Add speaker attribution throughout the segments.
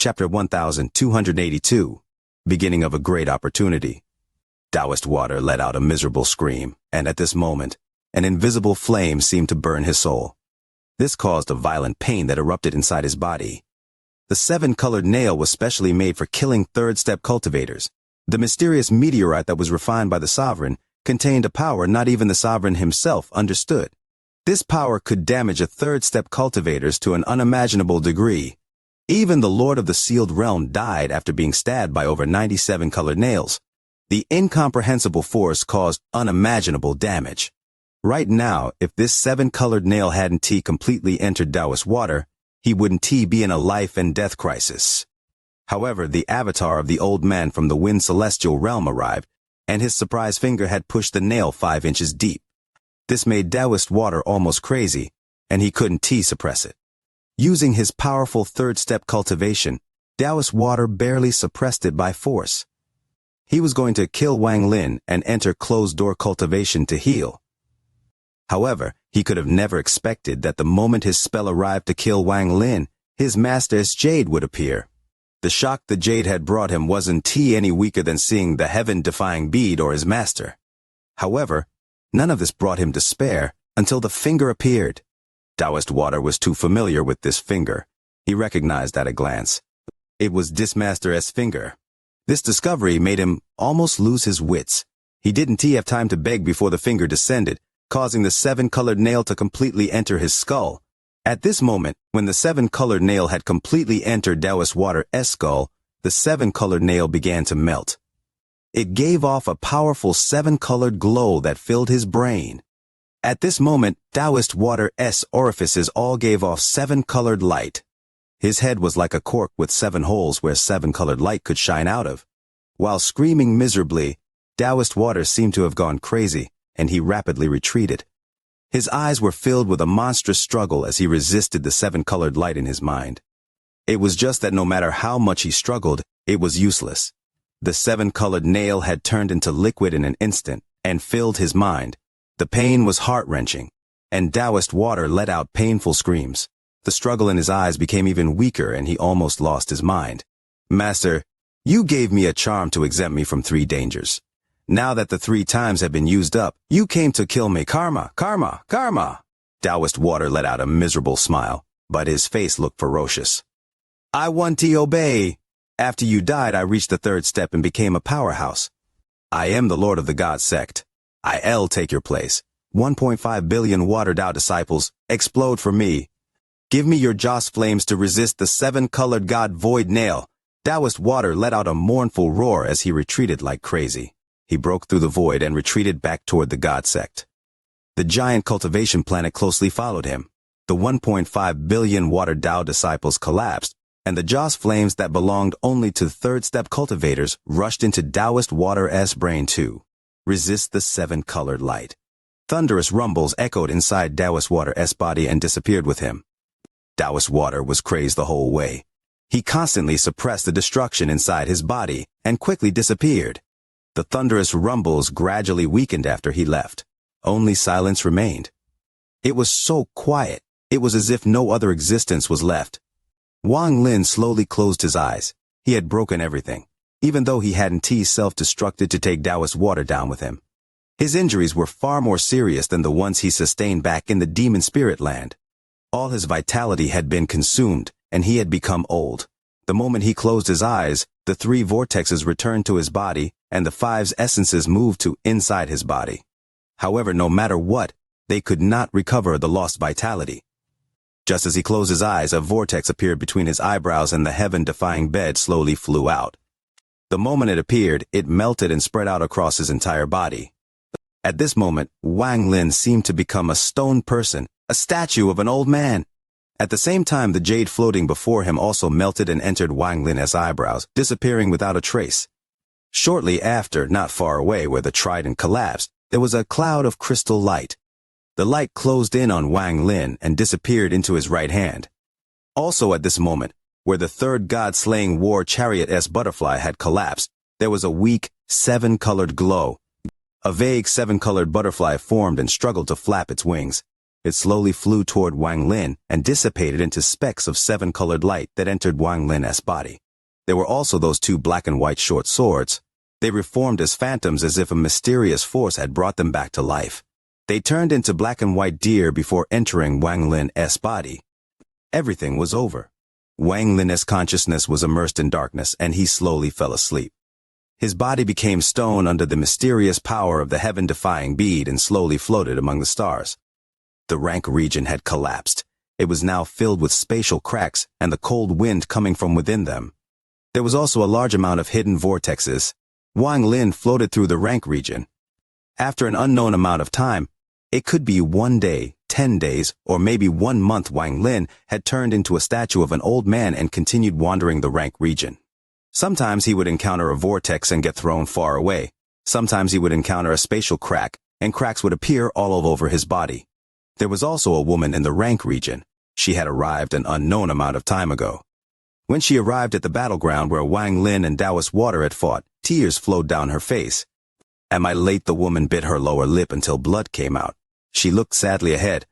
Speaker 1: Chapter 1282. Beginning of a Great Opportunity. Taoist Water let out a miserable scream, and at this moment, an invisible flame seemed to burn his soul. This caused a violent pain that erupted inside his body. The seven-colored nail was specially made for killing third-step cultivators. The mysterious meteorite that was refined by the sovereign contained a power not even the sovereign himself understood. This power could damage a third-step cultivators to an unimaginable degree. Even the Lord of the Sealed Realm died after being stabbed by over 97 colored nails. The incomprehensible force caused unimaginable damage. Right now, if this seven-colored nail hadn't completely entered Taoist Water, he wouldn't be in a life and death crisis. However, the avatar of the old man from the Wind Celestial Realm arrived, and his surprise finger had pushed the nail 5 inches deep. This made Taoist Water almost crazy, and he couldn't suppress it. Using his powerful third-step cultivation, Taoist Water barely suppressed it by force. He was going to kill Wang Lin and enter closed-door cultivation to heal. However, he could have never expected that the moment his spell arrived to kill Wang Lin, his master's jade would appear. The shock the jade had brought him wasn't any weaker than seeing the heaven-defying bead or his master. However, none of this brought him despair until the finger appeared. Taoist Water was too familiar with this finger. He recognized at a glance. It was this master's finger. This discovery made him almost lose his wits. He didn't have time to beg before the finger descended, causing the seven-colored nail to completely enter his skull. At this moment, when the seven-colored nail had completely entered Taoist Water's skull, the seven-colored nail began to melt. It gave off a powerful seven-colored glow that filled his brain. At this moment, Taoist Water's orifices all gave off seven-colored light. His head was like a cork with 7 holes where seven-colored light could shine out of. While screaming miserably, Taoist Water seemed to have gone crazy, and he rapidly retreated. His eyes were filled with a monstrous struggle as he resisted the seven-colored light in his mind. It was just that no matter how much he struggled, it was useless. The seven-colored nail had turned into liquid in an instant and filled his mind. The pain was heart-wrenching, and Taoist Water let out painful screams. The struggle in his eyes became even weaker and he almost lost his mind. Master, you gave me a charm to exempt me from 3 dangers. Now that the 3 times have been used up, you came to kill me. Karma, karma, karma. Taoist Water let out a miserable smile, but his face looked ferocious. I want to obey. After you died, I reached the 3rd step and became a powerhouse. I am the Lord of the God sect. I'll take your place. 1.5 billion Water Tao disciples, explode for me. Give me your Joss flames to resist the seven-colored God void nail. Taoist Water let out a mournful roar as he retreated like crazy. He broke through the void and retreated back toward the God sect. The giant cultivation planet closely followed him. The 1.5 billion Water Tao disciples collapsed, and the Joss flames that belonged only to third-step cultivators rushed into Taoist Water's brain too. Resist the seven-colored light. Thunderous rumbles echoed inside Taoist Water's body and disappeared with him. Taoist Water was crazed the whole way. He constantly suppressed the destruction inside his body and quickly disappeared. The thunderous rumbles gradually weakened after he left. Only silence remained. It was so quiet, it was as if no other existence was left. Wang Lin slowly closed his eyes. He had broken everything, even though he hadn't self-destructed to take Taoist Water down with him. His injuries were far more serious than the ones he sustained back in the demon spirit land. All his vitality had been consumed, and he had become old. The moment he closed his eyes, the 3 vortexes returned to his body, and the 5's essences moved to inside his body. However, no matter what, they could not recover the lost vitality. Just as he closed his eyes, a vortex appeared between his eyebrows and the heaven-defying bed slowly flew out. The moment it appeared, it melted and spread out across his entire body. At this moment, Wang Lin seemed to become a stone person, a statue of an old man. At the same time, the jade floating before him also melted and entered Wang Lin's eyebrows, disappearing without a trace. Shortly after, not far away where the trident collapsed, there was a cloud of crystal light. The light closed in on Wang Lin and disappeared into his right hand. Also at this moment, where the 3rd god-slaying war chariot's butterfly had collapsed, there was a weak, seven-colored glow. A vague seven-colored butterfly formed and struggled to flap its wings. It slowly flew toward Wang Lin and dissipated into specks of seven-colored light that entered Wang Lin's body. There were also those two black and white short swords. They reformed as phantoms as if a mysterious force had brought them back to life. They turned into black and white deer before entering Wang Lin's body. Everything was over. Wang Lin's consciousness was immersed in darkness, and he slowly fell asleep. His body became stone under the mysterious power of the heaven-defying bead and slowly floated among the stars. The rank region had collapsed. It was now filled with spatial cracks and the cold wind coming from within them. There was also a large amount of hidden vortexes. Wang Lin floated through the rank region. After an unknown amount of time, it could be 1 day, 10 days, or maybe 1 month, Wang Lin had turned into a statue of an old man and continued wandering the rank region. Sometimes he would encounter a vortex and get thrown far away. Sometimes he would encounter a spatial crack, and cracks would appear all over his body. There was also a woman in the rank region. She had arrived an unknown amount of time ago. When she arrived at the battleground where Wang Lin and Taoist Water had fought, tears flowed down her face. Am I late? The woman bit her lower lip until blood came out. She looked sadly ahead.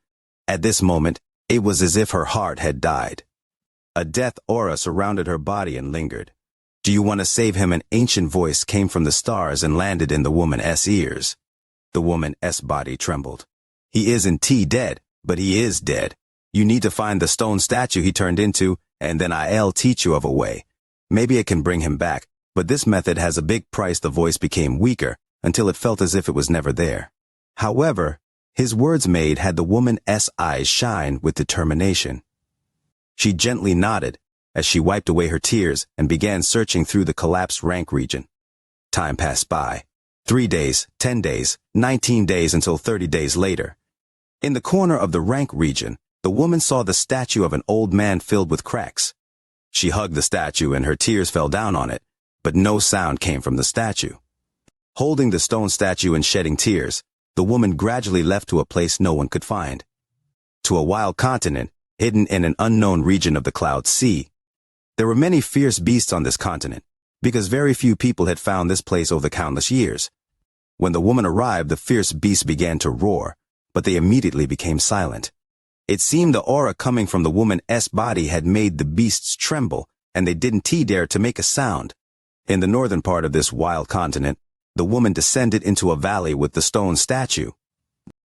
Speaker 1: At this moment, it was as if her heart had died. A death aura surrounded her body and lingered. Do you want to save him? An ancient voice came from the stars and landed in the woman's ears. The woman's body trembled. He isn't dead, but he is dead. You need to find the stone statue he turned into, and then I'll teach you of a way. Maybe it can bring him back, but this method has a big price. The voice became weaker until it felt as if it was never there. However, his words had the woman's eyes shine with determination. She gently nodded as she wiped away her tears and began searching through the collapsed rank region. Time passed by. 3 days, 10 days, 19 days until 30 days later. In the corner of the rank region, the woman saw the statue of an old man filled with cracks. She hugged the statue and her tears fell down on it, but no sound came from the statue. Holding the stone statue and shedding tears, the woman gradually left to a place no one could find. To a wild continent, hidden in an unknown region of the Cloud Sea. There were many fierce beasts on this continent, because very few people had found this place over the countless years. When the woman arrived, the fierce beasts began to roar, but they immediately became silent. It seemed the aura coming from the woman's body had made the beasts tremble, and they didn't dare to make a sound. In the northern part of this wild continent, the woman descended into a valley with the stone statue.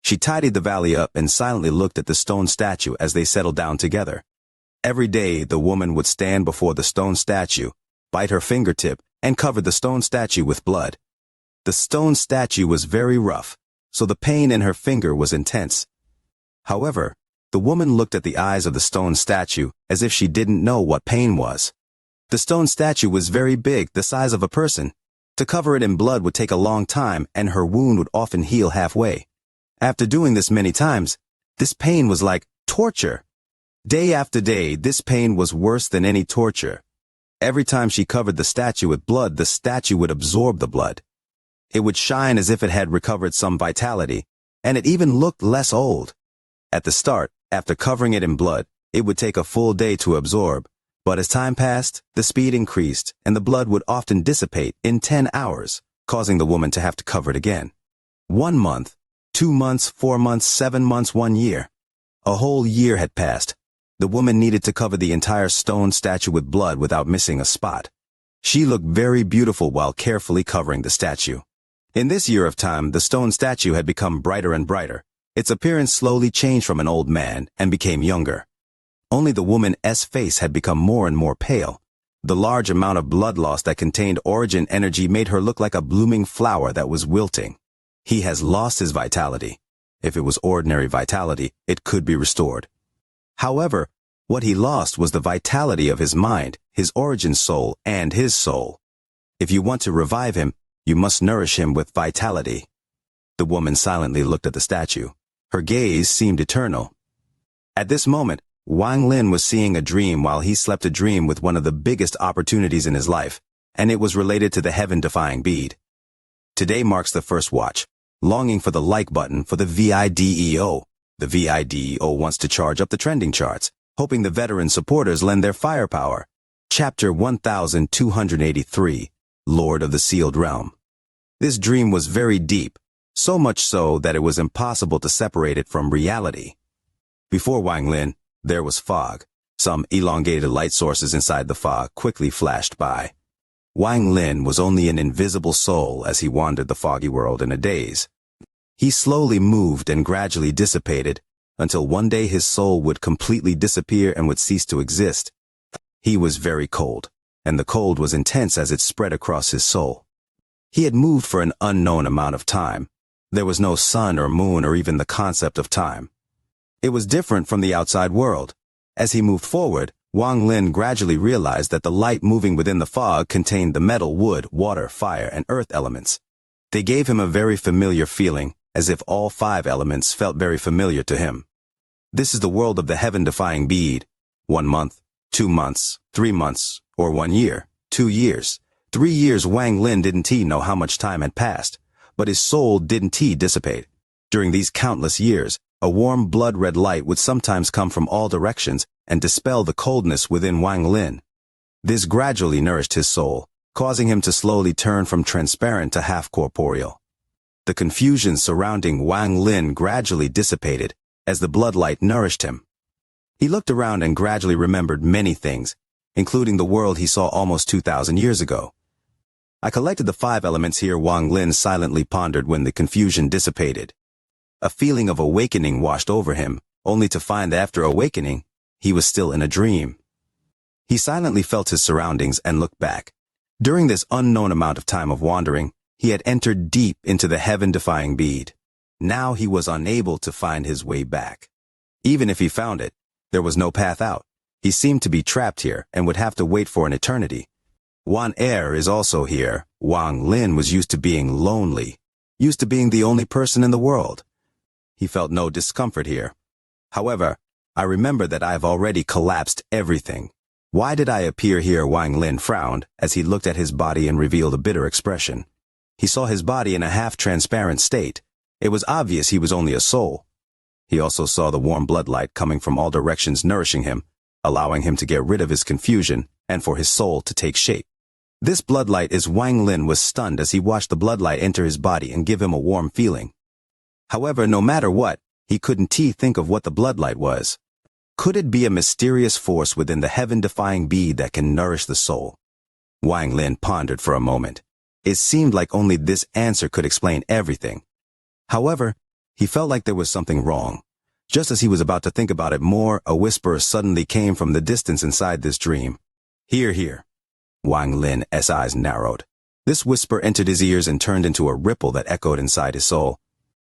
Speaker 1: She tidied the valley up and silently looked at the stone statue as they settled down together. Every day, the woman would stand before the stone statue, bite her fingertip, and cover the stone statue with blood. The stone statue was very rough, so the pain in her finger was intense. However, the woman looked at the eyes of the stone statue as if she didn't know what pain was. The stone statue was very big, the size of a person. To cover it in blood would take a long time, and her wound would often heal halfway. After doing this many times, this pain was like torture. Day after day, this pain was worse than any torture. Every time she covered the statue with blood, the statue would absorb the blood. It would shine as if it had recovered some vitality, and it even looked less old. At the start, after covering it in blood, it would take a full day to absorb, but as time passed, the speed increased, and the blood would often dissipate in 10 hours, causing the woman to have to cover it again. 1 month, 2 months, 4 months, 7 months, 1 year. A whole year had passed. The woman needed to cover the entire stone statue with blood without missing a spot. She looked very beautiful while carefully covering the statue. In this year of time, the stone statue had become brighter and brighter. Its appearance slowly changed from an old man and became younger. Only the woman's face had become more and more pale. The large amount of blood loss that contained origin energy made her look like a blooming flower that was wilting. He has lost his vitality. If it was ordinary vitality, it could be restored. However, what he lost was the vitality of his mind, his origin soul, and his soul. If you want to revive him, you must nourish him with vitality. The woman silently looked at the statue. Her gaze seemed eternal. At this moment, Wang Lin was seeing a dream while he slept, a dream with one of the biggest opportunities in his life, and it was related to the heaven-defying bead. Today marks the first watch, longing for the like button for the VIDEO. The VIDEO wants to charge up the trending charts, hoping the veteran supporters lend their firepower. Chapter 1283, Lord of the Sealed Realm. This dream was very deep, so much so that it was impossible to separate it from reality. Before Wang Lin, there was fog. Some elongated light sources inside the fog quickly flashed by. Wang Lin was only an invisible soul as he wandered the foggy world in a daze. He slowly moved and gradually dissipated, until one day his soul would completely disappear and would cease to exist. He was very cold, and the cold was intense as it spread across his soul. He had moved for an unknown amount of time. There was no sun or moon or even the concept of time. It was different from the outside world. As he moved forward, Wang Lin gradually realized that the light moving within the fog contained the metal, wood, water, fire, and earth elements. They gave him a very familiar feeling, as if all 5 elements felt very familiar to him. This is the world of the heaven-defying bead. 1 month, 2 months, 3 months, or 1 year, 2 years. 3 years Wang Lin didn't know how much time had passed, but his soul didn't dissipate. During these countless years, a warm blood-red light would sometimes come from all directions and dispel the coldness within Wang Lin. This gradually nourished his soul, causing him to slowly turn from transparent to half-corporeal. The confusion surrounding Wang Lin gradually dissipated as the bloodlight nourished him. He looked around and gradually remembered many things, including the world he saw almost 2,000 years ago. I collected the 5 elements here, Wang Lin silently pondered when the confusion dissipated. A feeling of awakening washed over him, only to find that after awakening, he was still in a dream. He silently felt his surroundings and looked back. During this unknown amount of time of wandering, he had entered deep into the heaven-defying bead. Now he was unable to find his way back. Even if he found it, there was no path out. He seemed to be trapped here and would have to wait for an eternity. Wan Er is also here. Wang Lin was used to being lonely, used to being the only person in the world. He felt no discomfort here. However, I remember that I have already collapsed everything. Why did I appear here? Wang Lin frowned as he looked at his body and revealed a bitter expression. He saw his body in a half-transparent state. It was obvious he was only a soul. He also saw the warm bloodlight coming from all directions nourishing him, allowing him to get rid of his confusion and for his soul to take shape. This bloodlight is Wang Lin was stunned as he watched the bloodlight enter his body and give him a warm feeling. However, no matter what, he couldn't think of what the bloodlight was. Could it be a mysterious force within the heaven-defying bead that can nourish the soul? Wang Lin pondered for a moment. It seemed like only this answer could explain everything. However, he felt like there was something wrong. Just as he was about to think about it more, a whisper suddenly came from the distance inside this dream. Hear, hear. Wang Lin's eyes narrowed. This whisper entered his ears and turned into a ripple that echoed inside his soul.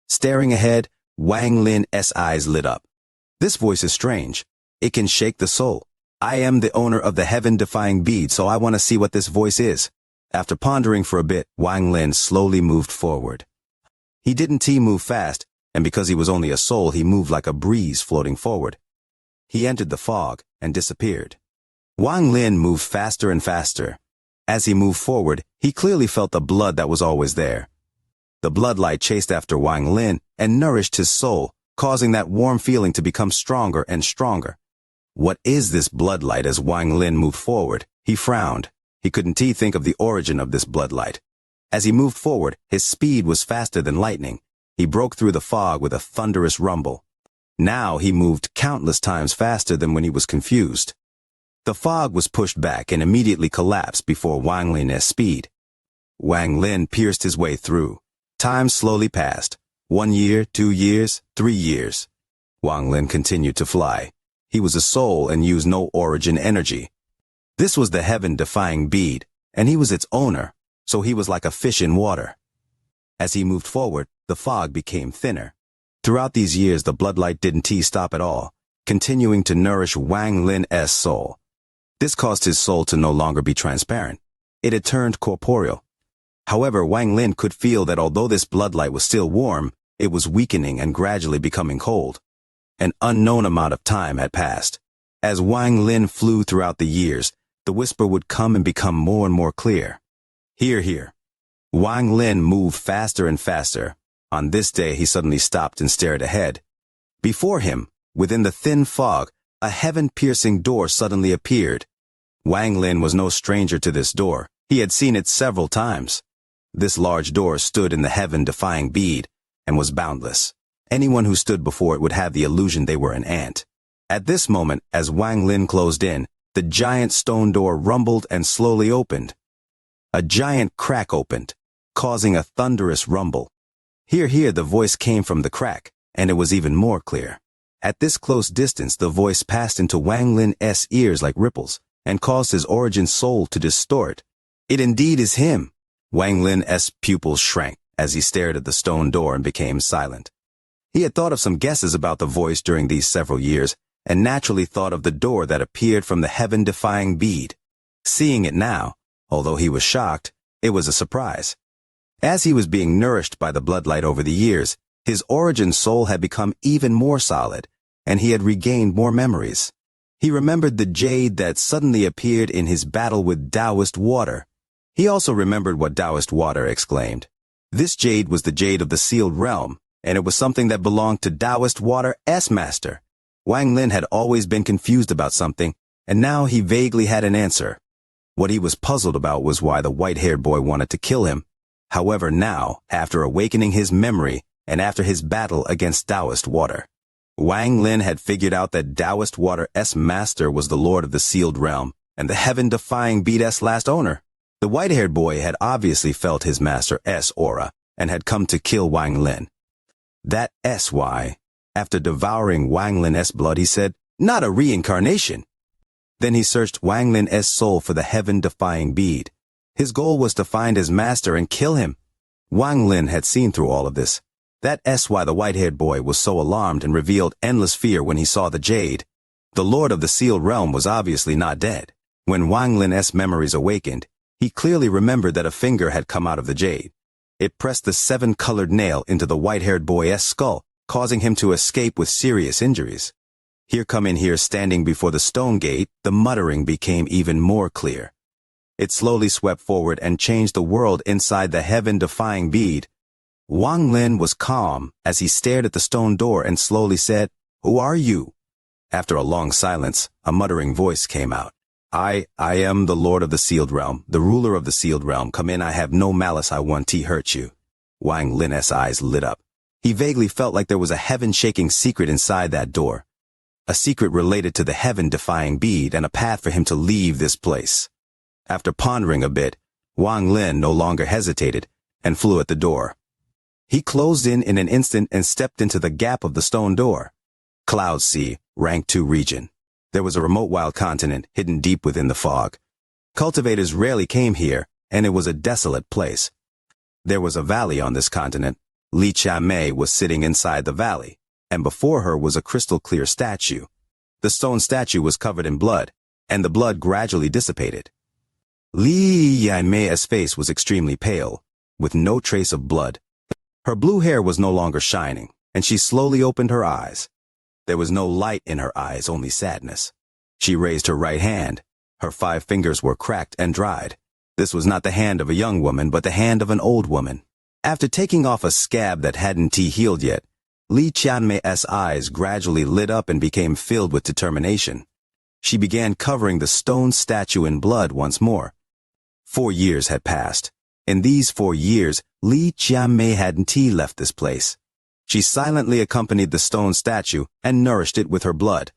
Speaker 1: Staring ahead, Wang Lin's eyes lit up. This voice is strange. It can shake the soul. I am the owner of the heaven-defying bead, so I want to see what this voice is. After pondering for a bit, Wang Lin slowly moved forward. He didn't move fast, and because he was only a soul, he moved like a breeze floating forward. He entered the fog and disappeared. Wang Lin moved faster and faster. As he moved forward, he clearly felt the blood that was always there. The bloodlight chased after Wang Lin and nourished his soul, causing that warm feeling to become stronger and stronger. What is this bloodlight? As Wang Lin moved forward, he frowned. He couldn't think of the origin of this bloodlight. As he moved forward, his speed was faster than lightning. He broke through the fog with a thunderous rumble. Now he moved countless times faster than when he was confused. The fog was pushed back and immediately collapsed before Wang Lin's speed. Wang Lin pierced his way through. Time slowly passed. 1 year, 2 years, 3 years. Wang Lin continued to fly. He was a soul and used no origin energy. This was the heaven-defying bead, and he was its owner, so he was like a fish in water. As he moved forward, the fog became thinner. Throughout these years, the bloodlight didn't stop at all, continuing to nourish Wang Lin's soul. This caused his soul to no longer be transparent. It had turned corporeal. However, Wang Lin could feel that although this bloodlight was still warm, it was weakening and gradually becoming cold. An unknown amount of time had passed. As Wang Lin flew throughout the years, the whisper would come and become more and more clear. Hear, hear. Wang Lin moved faster and faster. On this day, he suddenly stopped and stared ahead. Before him, within the thin fog, a heaven-piercing door suddenly appeared. Wang Lin was no stranger to this door. He had seen it several times. This large door stood in the heaven-defying bead and was boundless. Anyone who stood before it would have the illusion they were an ant. At this moment, as Wang Lin closed in, the giant stone door rumbled and slowly opened. A giant crack opened, causing a thunderous rumble. Here, the voice came from the crack, and it was even more clear. At this close distance, the voice passed into Wang Lin's ears like ripples, and caused his origin soul to distort. It indeed is him. Wang Lin's pupils shrank as he stared at the stone door and became silent. He had thought of some guesses about the voice during these several years, and naturally thought of the door that appeared from the heaven-defying bead. Seeing it now, although he was shocked, it was a surprise. As he was being nourished by the bloodlight over the years, his origin soul had become even more solid, and he had regained more memories. He remembered the jade that suddenly appeared in his battle with Taoist water. He also remembered what Taoist water exclaimed. This jade was the jade of the sealed realm, and it was something that belonged to Taoist water's master. Wang Lin had always been confused about something, and now he vaguely had an answer. What he was puzzled about was why the white-haired boy wanted to kill him. However, now, after awakening his memory, and after his battle against Taoist water, Wang Lin had figured out that Taoist water's master was the lord of the sealed realm, and the heaven-defying bead's last owner. The white-haired boy had obviously felt his master's aura, and had come to kill Wang Lin. That's why, after devouring Wang Lin's blood, he said, "Not a reincarnation." Then he searched Wang Lin's soul for the heaven-defying bead. His goal was to find his master and kill him. Wang Lin had seen through all of this. That's why the white-haired boy was so alarmed and revealed endless fear when he saw the jade. The lord of the sealed realm was obviously not dead. When Wang Lin's memories awakened, he clearly remembered that a finger had come out of the jade. It pressed the 7-colored nail into the white-haired boy's skull, causing him to escape with serious injuries. Here, standing before the stone gate, the muttering became even more clear. It slowly swept forward and changed the world inside the heaven-defying bead. Wang Lin was calm as he stared at the stone door and slowly said, "Who are you?" After a long silence, a muttering voice came out. I am the lord of the sealed realm, the ruler of the sealed realm. Come in, I have no malice, I want to hurt you." Wang Lin's eyes lit up. He vaguely felt like there was a heaven-shaking secret inside that door. A secret related to the heaven-defying bead and a path for him to leave this place. After pondering a bit, Wang Lin no longer hesitated and flew at the door. He closed in an instant and stepped into the gap of the stone door. Cloud Sea, Rank 2 region. There was a remote wild continent hidden deep within the fog. Cultivators rarely came here, and it was a desolate place. There was a valley on this continent. Xianxia was sitting inside the valley, and before her was a crystal-clear statue. The stone statue was covered in blood, and the blood gradually dissipated. Xianxia's face was extremely pale, with no trace of blood. Her blue hair was no longer shining, and she slowly opened her eyes. There was no light in her eyes, only sadness. She raised her right hand. Her 5 fingers were cracked and dried. This was not the hand of a young woman, but the hand of an old woman. After taking off a scab that hadn't healed yet, Xianxia's eyes gradually lit up and became filled with determination. She began covering the stone statue in blood once more. 4 years had passed. In these 4 years, Xianxia hadn't left this place. She silently accompanied the stone statue and nourished it with her blood.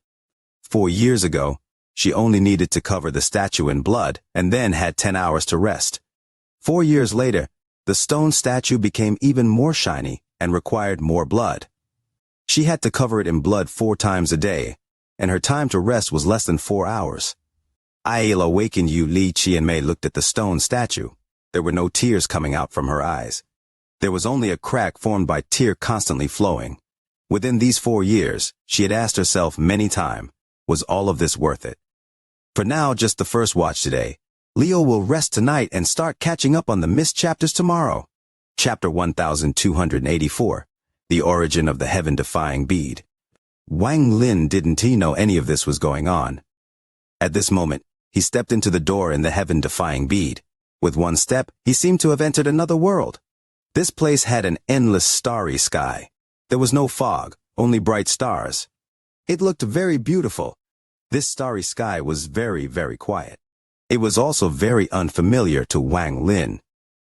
Speaker 1: 4 years ago, she only needed to cover the statue in blood and then had 10 hours to rest. 4 years later, the stone statue became even more shiny and required more blood. She had to cover it in blood 4 times a day, and her time to rest was less than 4 hours. "I'll awaken you." Xianxia looked at the stone statue. There were no tears coming out from her eyes. There was only a crack formed by tear constantly flowing. Within these 4 years, she had asked herself many times, was all of this worth it? For now, just the first watch today. Leo will rest tonight and start catching up on the missed chapters tomorrow. Chapter 1284, The Origin of the Heaven-Defying Bead. Wang Lin didn't know any of this was going on. At this moment, he stepped into the door in the heaven-defying bead. With one step, he seemed to have entered another world. This place had an endless starry sky. There was no fog, only bright stars. It looked very beautiful. This starry sky was very, very quiet. It was also very unfamiliar to Wang Lin.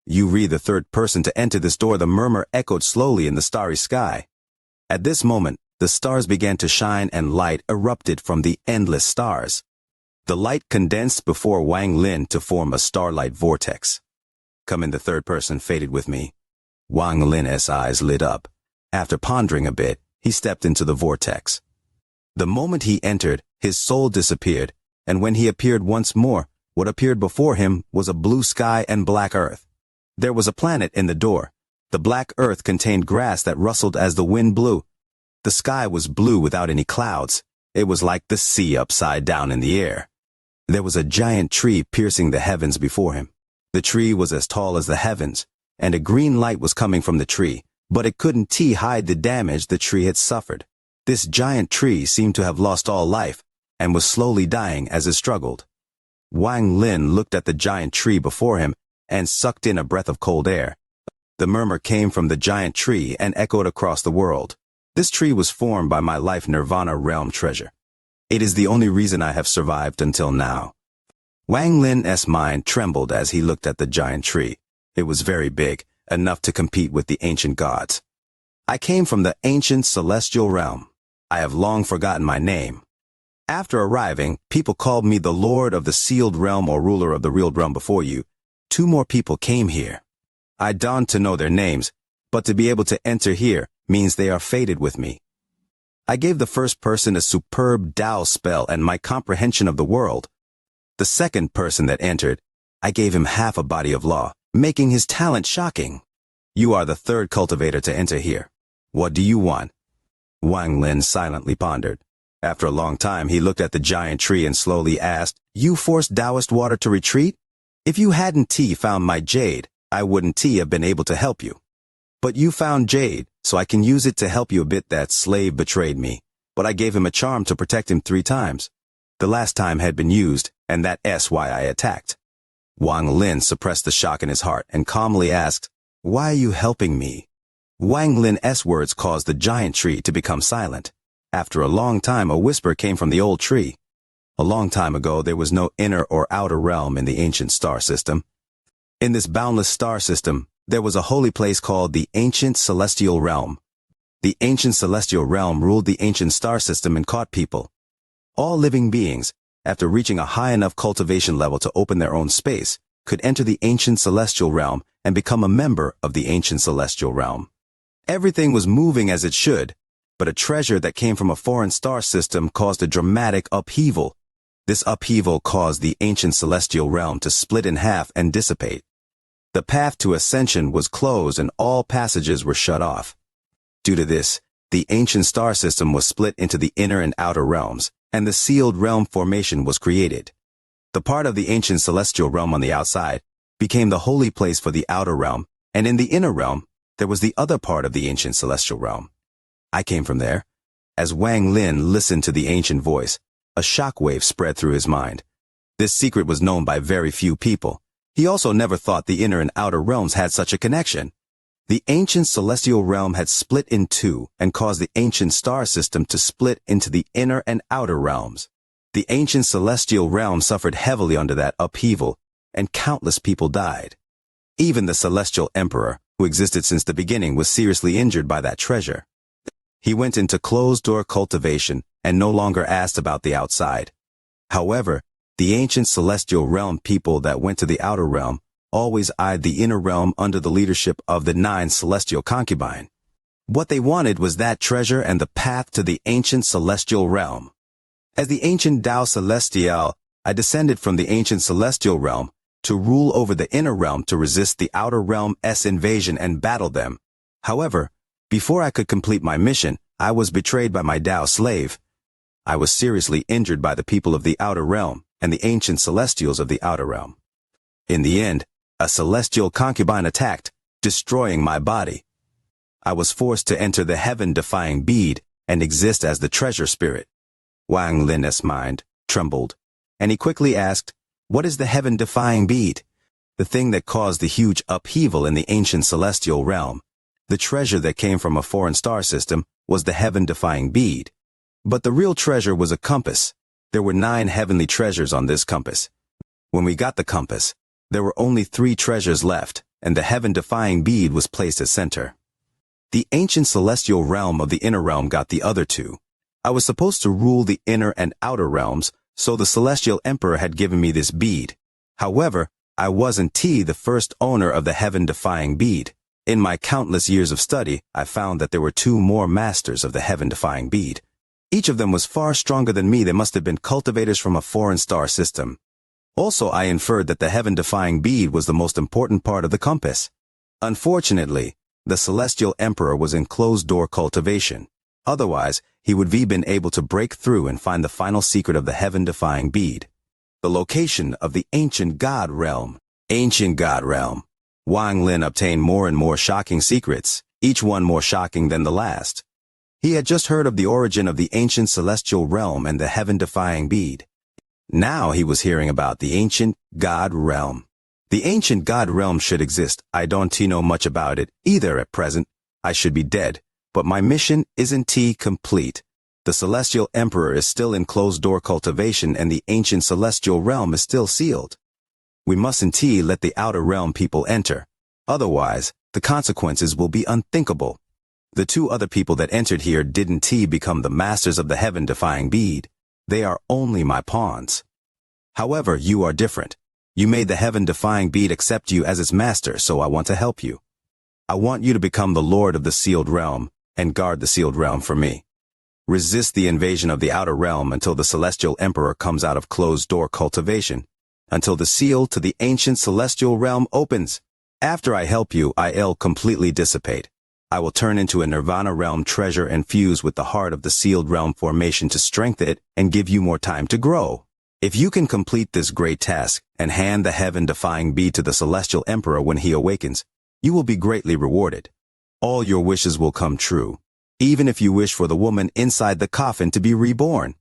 Speaker 1: "You re the third person to enter this door," the murmur echoed slowly in the starry sky. At this moment, the stars began to shine and light erupted from the endless stars. The light condensed before Wang Lin to form a starlight vortex. Come in the third person faded with me. Wang Lin's eyes lit up. After pondering a bit, he stepped into the vortex. The moment he entered, his soul disappeared, and when he appeared once more, what appeared before him was a blue sky and black earth. There was a planet in the door. The black earth contained grass that rustled as the wind blew. The sky was blue without any clouds. It was like the sea upside down in the air. There was a giant tree piercing the heavens before him. The tree was as tall as the heavens, and a green light was coming from the tree, but it couldn't hide the damage the tree had suffered. This giant tree seemed to have lost all life, and was slowly dying as it struggled. Wang Lin looked at the giant tree before him, and sucked in a breath of cold air. The murmur came from the giant tree and echoed across the world. This tree was formed by my life nirvana realm treasure. It is the only reason I have survived until now. Wang Lin's mind trembled as he looked at the giant tree. It was very big, enough to compete with the ancient gods. I came from the ancient celestial realm. I have long forgotten my name. After arriving, people called me the Lord of the Sealed Realm or Ruler of the Real Realm before you. 2 more people came here. I donned to know their names, but to be able to enter here means they are fated with me. I gave the first person a superb Tao spell and my comprehension of the world. The second person that entered, I gave him half a body of law, making his talent shocking. You are the third cultivator to enter here. What do you want? Wang Lin silently pondered. After a long time, he looked at the giant tree and slowly asked, You forced Taoist water to retreat? If you hadn't found my jade, I wouldn't have been able to help you. But you found jade, so I can use it to help you a bit. That slave betrayed me, but I gave him a charm to protect him 3 times. The last time had been used, and that's why I attacked. Wang Lin suppressed the shock in his heart and calmly asked, Why are you helping me? Wang Lin's words caused the giant tree to become silent. After a long time, a whisper came from the old tree. A long time ago, there was no inner or outer realm in the ancient star system. In this boundless star system, there was a holy place called the ancient celestial realm. The ancient celestial realm ruled the ancient star system and caught people. All living beings, after reaching a high enough cultivation level to open their own space, could enter the ancient celestial realm and become a member of the ancient celestial realm. Everything was moving as it should, but a treasure that came from a foreign star system caused a dramatic upheaval. This upheaval caused the ancient celestial realm to split in half and dissipate. The path to ascension was closed and all passages were shut off. Due to this, the ancient star system was split into the inner and outer realms, and the sealed realm formation was created. The part of the ancient celestial realm on the outside became the holy place for the outer realm, and in the inner realm, there was the other part of the ancient celestial realm. I came from there. As Wang Lin listened to the ancient voice, a shockwave spread through his mind. This secret was known by very few people. He also never thought the inner and outer realms had such a connection. The ancient celestial realm had split in 2 and caused the ancient star system to split into the inner and outer realms. The ancient celestial realm suffered heavily under that upheaval, and countless people died. Even the celestial emperor, who existed since the beginning, was seriously injured by that treasure. He went into closed-door cultivation and no longer asked about the outside. However, the ancient celestial realm people that went to the outer realm always eyed the inner realm under the leadership of the 9 celestial concubine. What they wanted was that treasure and the path to the ancient celestial realm. As the ancient Tao Celestial, I descended from the ancient celestial realm to rule over the inner realm to resist the outer realm's invasion and battle them. However, before I could complete my mission, I was betrayed by my Tao slave. I was seriously injured by the people of the outer realm and the ancient celestials of the outer realm. In the end, a celestial concubine attacked, destroying my body. I was forced to enter the heaven-defying bead and exist as the treasure spirit. Wang Lin's mind trembled, and he quickly asked, What is the heaven-defying bead? The thing that caused the huge upheaval in the ancient celestial realm. The treasure that came from a foreign star system was the heaven-defying bead. But the real treasure was a compass. There were 9 heavenly treasures on this compass. When we got the compass, there were only 3 treasures left, and the heaven-defying bead was placed as center. The ancient celestial realm of the inner realm got the other two. I was supposed to rule the inner and outer realms, so the celestial emperor had given me this bead. However, I wasn't the first owner of the heaven-defying bead. In my countless years of study, I found that there were two more masters of the heaven-defying bead. Each of them was far stronger than me. They must have been cultivators from a foreign star system. Also, I inferred that the heaven-defying bead was the most important part of the compass. Unfortunately, the celestial emperor was in closed-door cultivation. Otherwise, he would have been able to break through and find the final secret of the heaven-defying bead. The location of the ancient god realm. Ancient god realm. Wang Lin obtained more and more shocking secrets, each one more shocking than the last. He had just heard of the origin of the ancient celestial realm and the heaven-defying bead. Now he was hearing about the ancient god realm. The ancient god realm should exist. I don't know much about it either at present. I should be dead, but my mission isn't complete. The celestial emperor is still in closed-door cultivation and the ancient celestial realm is still sealed. We mustn't let the outer realm people enter. Otherwise, the consequences will be unthinkable. The two other people that entered here didn't become the masters of the heaven-defying bead. They are only my pawns. However, you are different. You made the heaven-defying bead accept you as its master, so I want to help you. I want you to become the lord of the sealed realm and guard the sealed realm for me. Resist the invasion of the outer realm until the celestial emperor comes out of closed-door cultivation, until the seal to the ancient celestial realm opens. After I help you, I'll completely dissipate. I will turn into a nirvana realm treasure and fuse with the heart of the sealed realm formation to strengthen it and give you more time to grow. If you can complete this great task and hand the heaven-defying bead to the celestial emperor when he awakens, you will be greatly rewarded. All your wishes will come true, even if you wish for the woman inside the coffin to be reborn.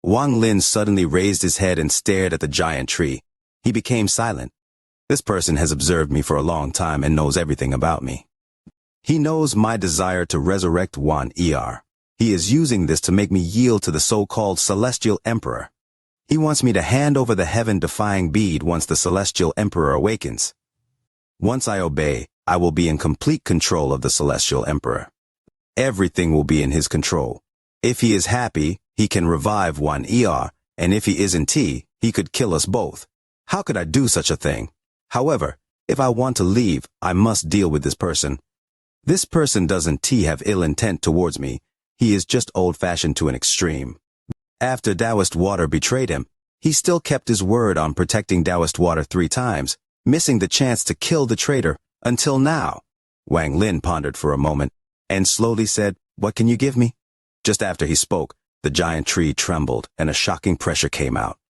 Speaker 1: Wang Lin suddenly raised his head and stared at the giant tree. He became silent. This person has observed me for a long time and knows everything about me. He knows my desire to resurrect Wan Er. He is using this to make me yield to the so-called celestial emperor. He wants me to hand over the heaven-defying bead once the celestial emperor awakens. Once I obey, I will be in complete control of the celestial emperor. Everything will be in his control. If he is happy, he can revive Wan Er, and if he isn't, he could kill us both. How could I do such a thing? However, if I want to leave, I must deal with this person. This person doesn't have ill intent towards me. He is just old-fashioned to an extreme. After Taoist water betrayed him, he still kept his word on protecting Taoist water 3 times, missing the chance to kill the traitor, until now. Wang Lin pondered for a moment, and slowly said, "What can you give me?" Just after he spoke, the giant tree trembled, and a shocking pressure came out.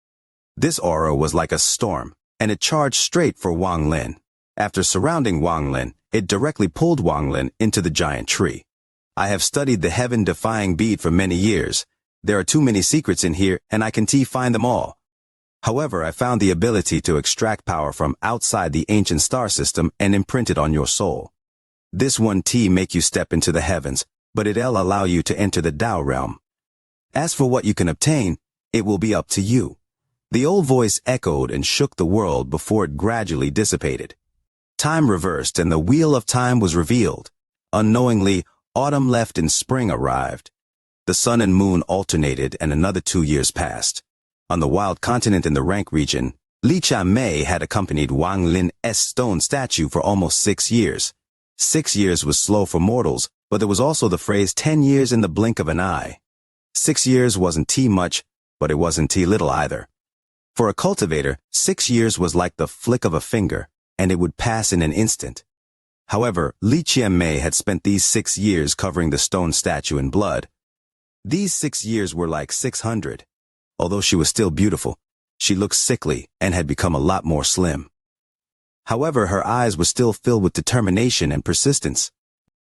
Speaker 1: This aura was like a storm, and it charged straight for Wang Lin. After surrounding Wang Lin, it directly pulled Wang Lin into the giant tree. I have studied the heaven-defying bead for many years. There are too many secrets in here, and I can find them all. However, I found the ability to extract power from outside the ancient star system and imprint it on your soul. This one make you step into the heavens, but it'll allow you to enter the Tao realm. As for what you can obtain, it will be up to you. The old voice echoed and shook the world before it gradually dissipated. Time reversed and the wheel of time was revealed. Unknowingly, autumn left and spring arrived. The sun and moon alternated and another 2 years passed. On the wild continent in the Rank region, Xianxia had accompanied Wang Lin's stone statue for almost 6 years. 6 years was slow for mortals, but there was also the phrase 10 years in the blink of an eye. 6 years wasn't much, but it wasn't little either. For a cultivator, 6 years was like the flick of a finger, and it would pass in an instant. However, Xianxia had spent these 6 years covering the stone statue in blood. These 6 years were like 600. Although she was still beautiful, she looked sickly and had become a lot more slim. However, her eyes were still filled with determination and persistence.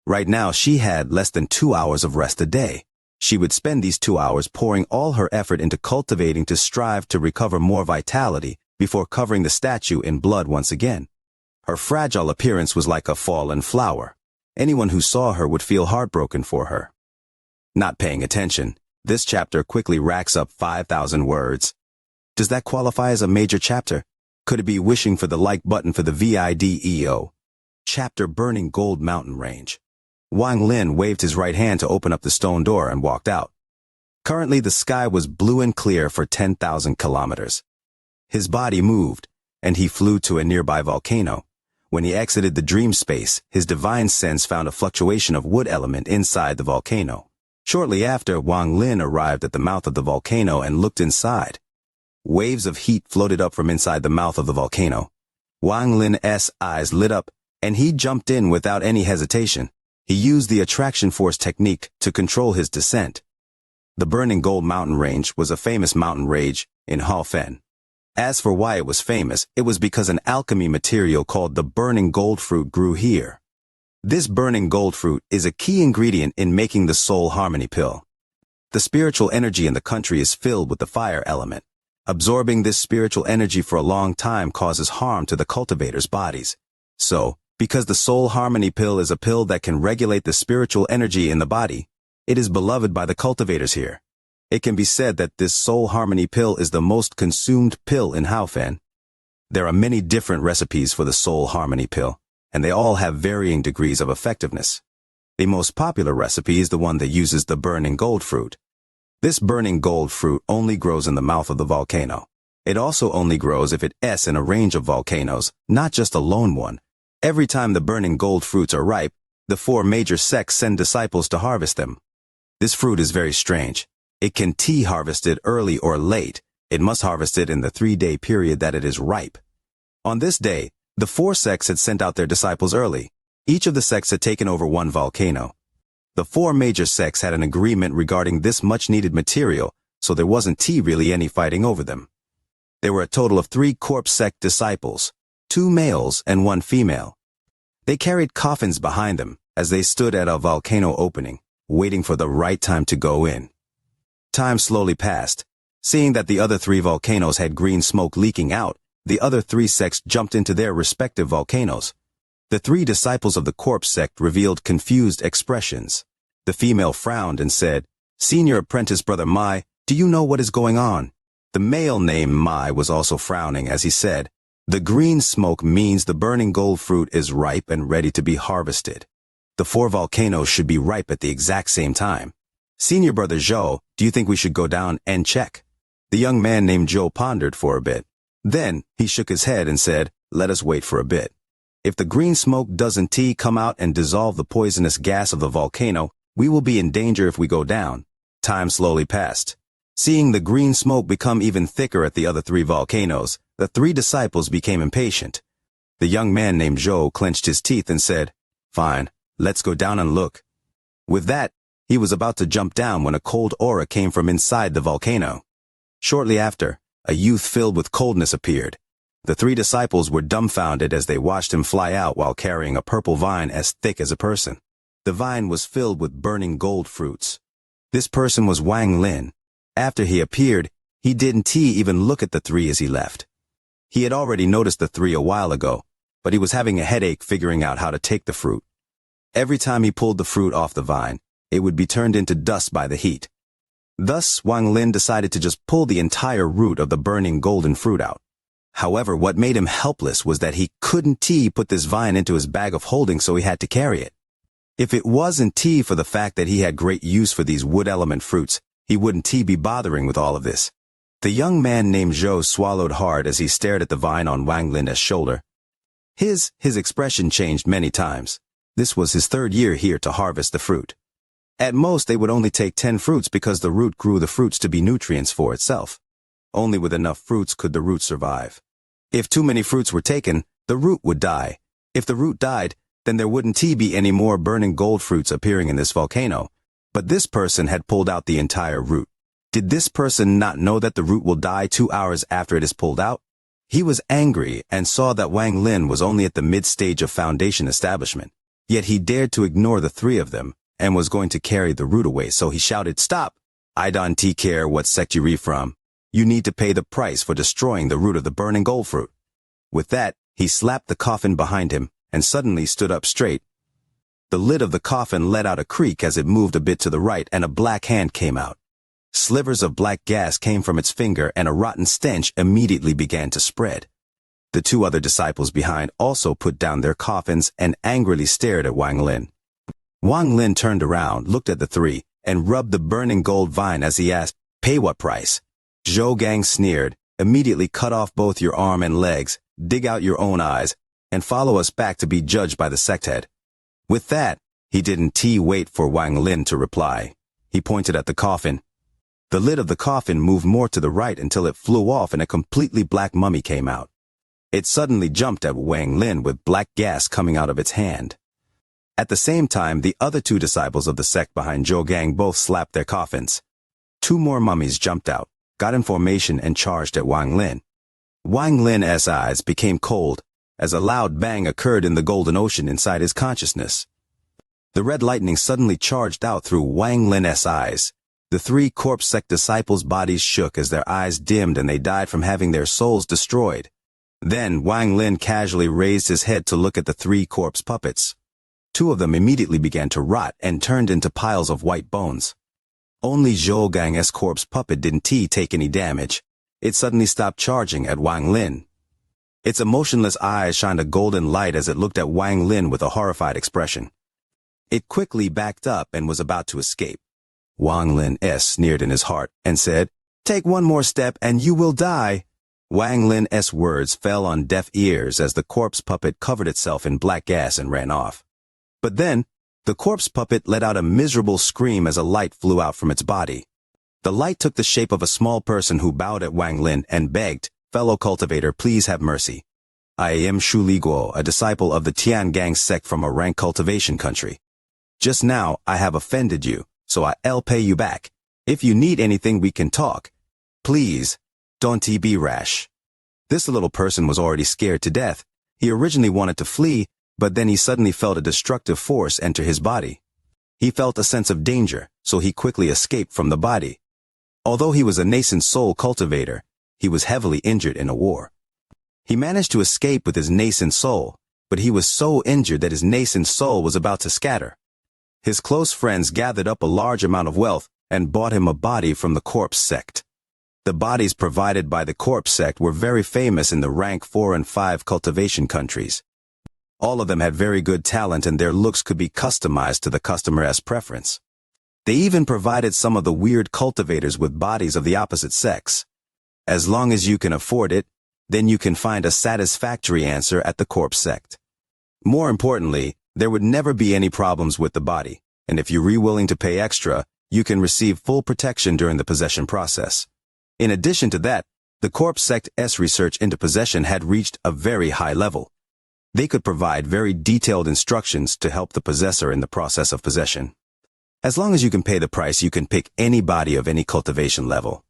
Speaker 1: Right now, she had less than 2 hours of rest a day. She would spend these 2 hours pouring all her effort into cultivating to strive to recover more vitality before covering the statue in blood once again. Her fragile appearance was like a fallen flower. Anyone who saw her would feel heartbroken for her. Not paying attention, this chapter quickly racks up 5,000 words. Does that qualify as a major chapter? Could it be wishing for the like button for the video? Chapter Burning Gold Mountain Range. Wang Lin waved his right hand to open up the stone door and walked out. Currently the sky was blue and clear for 10,000 kilometers. His body moved, and he flew to a nearby volcano. When he exited the dream space, his divine sense found a fluctuation of wood element inside the volcano. Shortly after, Wang Lin arrived at the mouth of the volcano and looked inside. Waves of heat floated up from inside the mouth of the volcano. Wang Lin's eyes lit up, and he jumped in without any hesitation. He used the attraction force technique to control his descent. The Burning Gold mountain range was a famous mountain range in Harem. As for why it was famous, it was because an alchemy material called the burning gold fruit grew here. This burning gold fruit is a key ingredient in making the soul harmony pill. The spiritual energy in the country is filled with the fire element. Absorbing this spiritual energy for a long time causes harm to the cultivators' bodies. So, because the soul harmony pill is a pill that can regulate the spiritual energy in the body, it is beloved by the cultivators here. It can be said that this soul harmony pill is the most consumed pill in Harem. There are many different recipes for the soul harmony pill, and they all have varying degrees of effectiveness. The most popular recipe is the one that uses the burning gold fruit. This burning gold fruit only grows in the mouth of the volcano. It also only grows if it is in a range of volcanoes, not just a lone one. Every time the burning gold fruits are ripe, the 4 major sects send disciples to harvest them. This fruit is very strange. It can be harvested early or late. It must harvest it in the 3-day period that it is ripe. On this day, the 4 sects had sent out their disciples early. Each of the sects had taken over one volcano. The 4 major sects had an agreement regarding this much-needed material, so there wasn't really any fighting over them. There were a total of 3 corpse sect disciples, 2 males and 1 female. They carried coffins behind them as they stood at a volcano opening, waiting for the right time to go in. Time slowly passed. Seeing that the other 3 volcanoes had green smoke leaking out, the other 3 sects jumped into their respective volcanoes. The 3 disciples of the corpse sect revealed confused expressions. The female frowned and said, "Senior apprentice brother Mai, do you know what is going on?" The male named Mai was also frowning as he said, "The green smoke means the burning gold fruit is ripe and ready to be harvested. The 4 volcanoes should be ripe at the exact same time. Senior brother Zhou, do you think we should go down and check?" The young man named Zhou pondered for a bit. Then, he shook his head and said, "Let us wait for a bit. If the green smoke doesn't come out and dissolve the poisonous gas of the volcano, we will be in danger if we go down." Time slowly passed. Seeing the green smoke become even thicker at the other 3 volcanoes, the 3 disciples became impatient. The young man named Zhou clenched his teeth and said, "Fine, let's go down and look." With that, he was about to jump down when a cold aura came from inside the volcano. Shortly after, a youth filled with coldness appeared. The 3 disciples were dumbfounded as they watched him fly out while carrying a purple vine as thick as a person. The vine was filled with burning gold fruits. This person was Wang Lin. After he appeared, he didn't even look at the 3 as he left. He had already noticed the 3 a while ago, but he was having a headache figuring out how to take the fruit. Every time he pulled the fruit off the vine, it would be turned into dust by the heat. Thus, Wang Lin decided to just pull the entire root of the burning golden fruit out. However, what made him helpless was that he couldn't put this vine into his bag of holding, so he had to carry it. If it wasn't for the fact that he had great use for these wood element fruits, he wouldn't be bothering with all of this. The young man named Zhou swallowed hard as he stared at the vine on Wang Lin's shoulder. His expression changed many times. This was his 3rd year here to harvest the fruit. At most, they would only take 10 fruits because the root grew the fruits to be nutrients for itself. Only with enough fruits could the root survive. If too many fruits were taken, the root would die. If the root died, then there wouldn't be any more burning gold fruits appearing in this volcano. But this person had pulled out the entire root. Did this person not know that the root will die 2 hours after it is pulled out? He was angry and saw that Wang Lin was only at the mid-stage of foundation establishment. Yet he dared to ignore the 3 of them and was going to carry the root away, so he shouted, "Stop! I don't care what sect you're from. You need to pay the price for destroying the root of the burning gold fruit." With that, he slapped the coffin behind him and suddenly stood up straight. The lid of the coffin let out a creak as it moved a bit to the right, and a black hand came out. Slivers of black gas came from its finger, and a rotten stench immediately began to spread. The 2 other disciples behind also put down their coffins and angrily stared at Wang Lin. Wang Lin turned around, looked at the three, and rubbed the burning gold vine as he asked, "Pay what price?" Zhou Gang sneered, "Immediately cut off both your arm and legs, dig out your own eyes, and follow us back to be judged by the sect head." With that, he didn't wait for Wang Lin to reply. He pointed at the coffin. The lid of the coffin moved more to the right until it flew off and a completely black mummy came out. It suddenly jumped at Wang Lin with black gas coming out of its hand. At the same time, the other two disciples of the sect behind Zhou Gang both slapped their coffins. Two more mummies jumped out, got in formation and charged at Wang Lin. Wang Lin's eyes became cold as a loud bang occurred in the golden ocean inside his consciousness. The red lightning suddenly charged out through Wang Lin's eyes. The three corpse sect disciples' bodies shook as their eyes dimmed and they died from having their souls destroyed. Then Wang Lin casually raised his head to look at the three corpse puppets. Two of them immediately began to rot and turned into piles of white bones. Only Zhou Gang's corpse puppet didn't take any damage. It suddenly stopped charging at Wang Lin. Its emotionless eyes shined a golden light as it looked at Wang Lin with a horrified expression. It quickly backed up and was about to escape. Wang Lin sneered in his heart and said, "Take one more step and you will die." Wang Lin's words fell on deaf ears as the corpse puppet covered itself in black gas and ran off. But then, the corpse puppet let out a miserable scream as a light flew out from its body. The light took the shape of a small person who bowed at Wang Lin and begged, "Fellow cultivator, please have mercy. I am Shu Liguo, a disciple of the Tian Gang sect from a rank cultivation country. Just now, I have offended you, so I'll pay you back. If you need anything, we can talk. Please, don't be rash." This little person was already scared to death. He originally wanted to flee, but then he suddenly felt a destructive force enter his body. He felt a sense of danger, so he quickly escaped from the body. Although he was a nascent soul cultivator, he was heavily injured in a war. He managed to escape with his nascent soul, but he was so injured that his nascent soul was about to scatter. His close friends gathered up a large amount of wealth and bought him a body from the corpse sect. The bodies provided by the corpse sect were very famous in the rank 4 and 5 cultivation countries. All of them had very good talent and their looks could be customized to the customer's preference. They even provided some of the weird cultivators with bodies of the opposite sex. As long as you can afford it, then you can find a satisfactory answer at the corpse sect. More importantly, there would never be any problems with the body, and if you're willing to pay extra, you can receive full protection during the possession process. In addition to that, the corpse sect's research into possession had reached a very high level. They could provide very detailed instructions to help the possessor in the process of possession. As long as you can pay the price, you can pick any body of any cultivation level.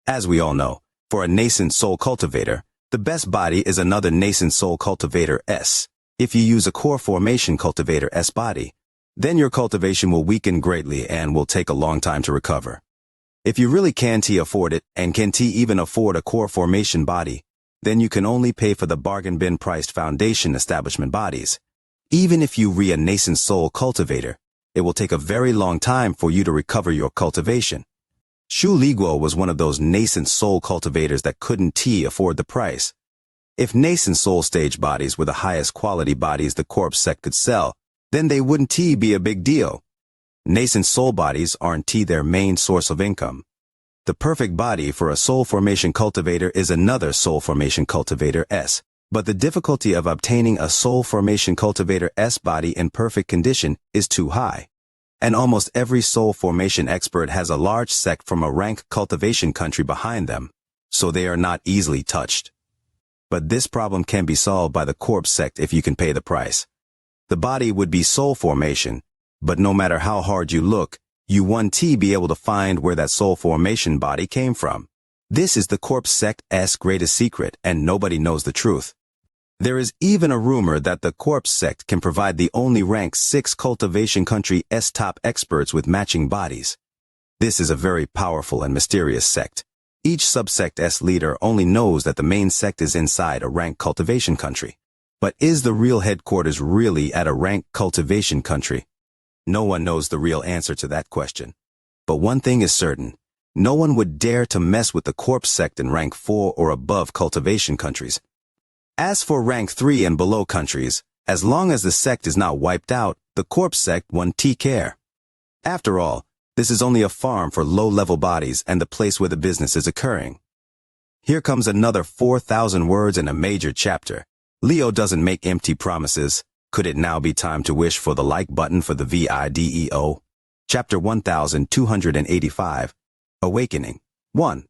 Speaker 1: As we all know, for a nascent soul cultivator, the best body is another nascent soul cultivator S. If you use a core formation cultivator S body, then your cultivation will weaken greatly and will take a long time to recover. If you really can't afford it and can't even afford a core formation body, then you can only pay for the bargain bin priced foundation establishment bodies. Even if you re a nascent soul cultivator, it will take a very long time for you to recover your cultivation. Shu Liguo was one of those nascent soul cultivators that couldn't afford the price. If nascent soul stage bodies were the highest quality bodies the corpse sect could sell, then they wouldn't be a big deal. Nascent soul bodies aren't their main source of income. The perfect body for a soul formation cultivator is another soul formation cultivator S, but the difficulty of obtaining a soul formation cultivator S body in perfect condition is too high. And almost every soul formation expert has a large sect from a rank cultivation country behind them, so they are not easily touched. But this problem can be solved by the corpse sect if you can pay the price. The body would be soul formation, but no matter how hard you look, you won't be able to find where that soul formation body came from. This is the corpse sect's greatest secret, and nobody knows the truth. There is even a rumor that the corpse sect can provide the only rank 6 cultivation country's top experts with matching bodies. This is a very powerful and mysterious sect. Each subsect's leader only knows that the main sect is inside a rank cultivation country. But is the real headquarters really at a rank cultivation country? No one knows the real answer to that question. But one thing is certain. No one would dare to mess with the corpse sect in rank 4 or above cultivation countries. As for rank 3 and below countries, as long as the sect is not wiped out, the corpse sect wouldn't care. After all, this is only a farm for low-level bodies and the place where the business is occurring. Here comes another 4,000 words in a major chapter. Leo doesn't make empty promises. Could it now be time to wish for the like button for the video? Chapter 1285. Awakening. 1.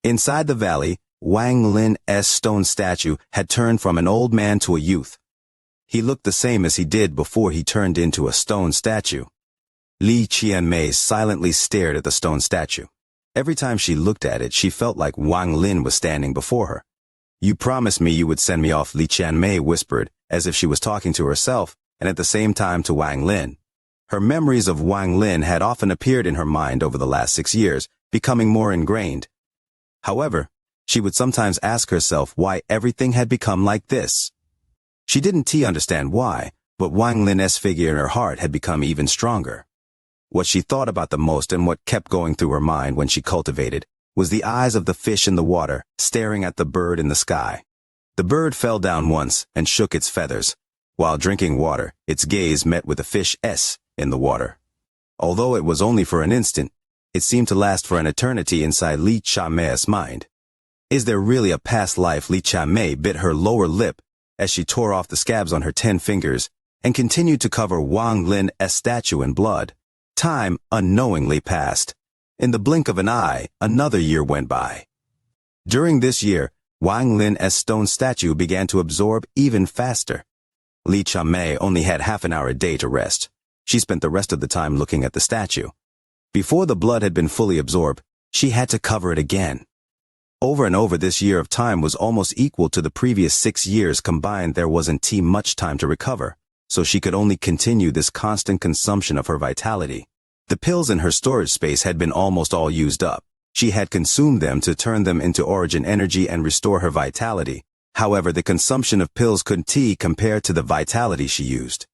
Speaker 1: Inside the valley, Wang Lin's stone statue had turned from an old man to a youth. He looked the same as he did before he turned into a stone statue. Li Qianmei silently stared at the stone statue. Every time she looked at it, she felt like Wang Lin was standing before her. "You promised me you would send me off," Li Qianmei whispered, as if she was talking to herself, and at the same time to Wang Lin. Her memories of Wang Lin had often appeared in her mind over the last 6 years, becoming more ingrained. However, she would sometimes ask herself why everything had become like this. She didn't understand why, but Wang Lin's figure in her heart had become even stronger. What she thought about the most and what kept going through her mind when she cultivated was the eyes of the fish in the water staring at the bird in the sky. The bird fell down once and shook its feathers. While drinking water, its gaze met with the fish in the water. Although it was only for an instant, it seemed to last for an eternity inside Li Qianmei's mind. Is there really a past life? Li Qianmei bit her lower lip as she tore off the scabs on her 10 fingers and continued to cover Wang Lin's statue in blood. Time unknowingly passed. In the blink of an eye, another year went by. During this year, Wang Lin's stone statue began to absorb even faster. Li Qianmei only had half an hour a day to rest. She spent the rest of the time looking at the statue. Before the blood had been fully absorbed, she had to cover it again. Over and over, this year of time was almost equal to the previous 6 years combined. There wasn't much time to recover, so she could only continue this constant consumption of her vitality. The pills in her storage space had been almost all used up. She had consumed them to turn them into origin energy and restore her vitality. However, the consumption of pills couldn't compare to the vitality she used.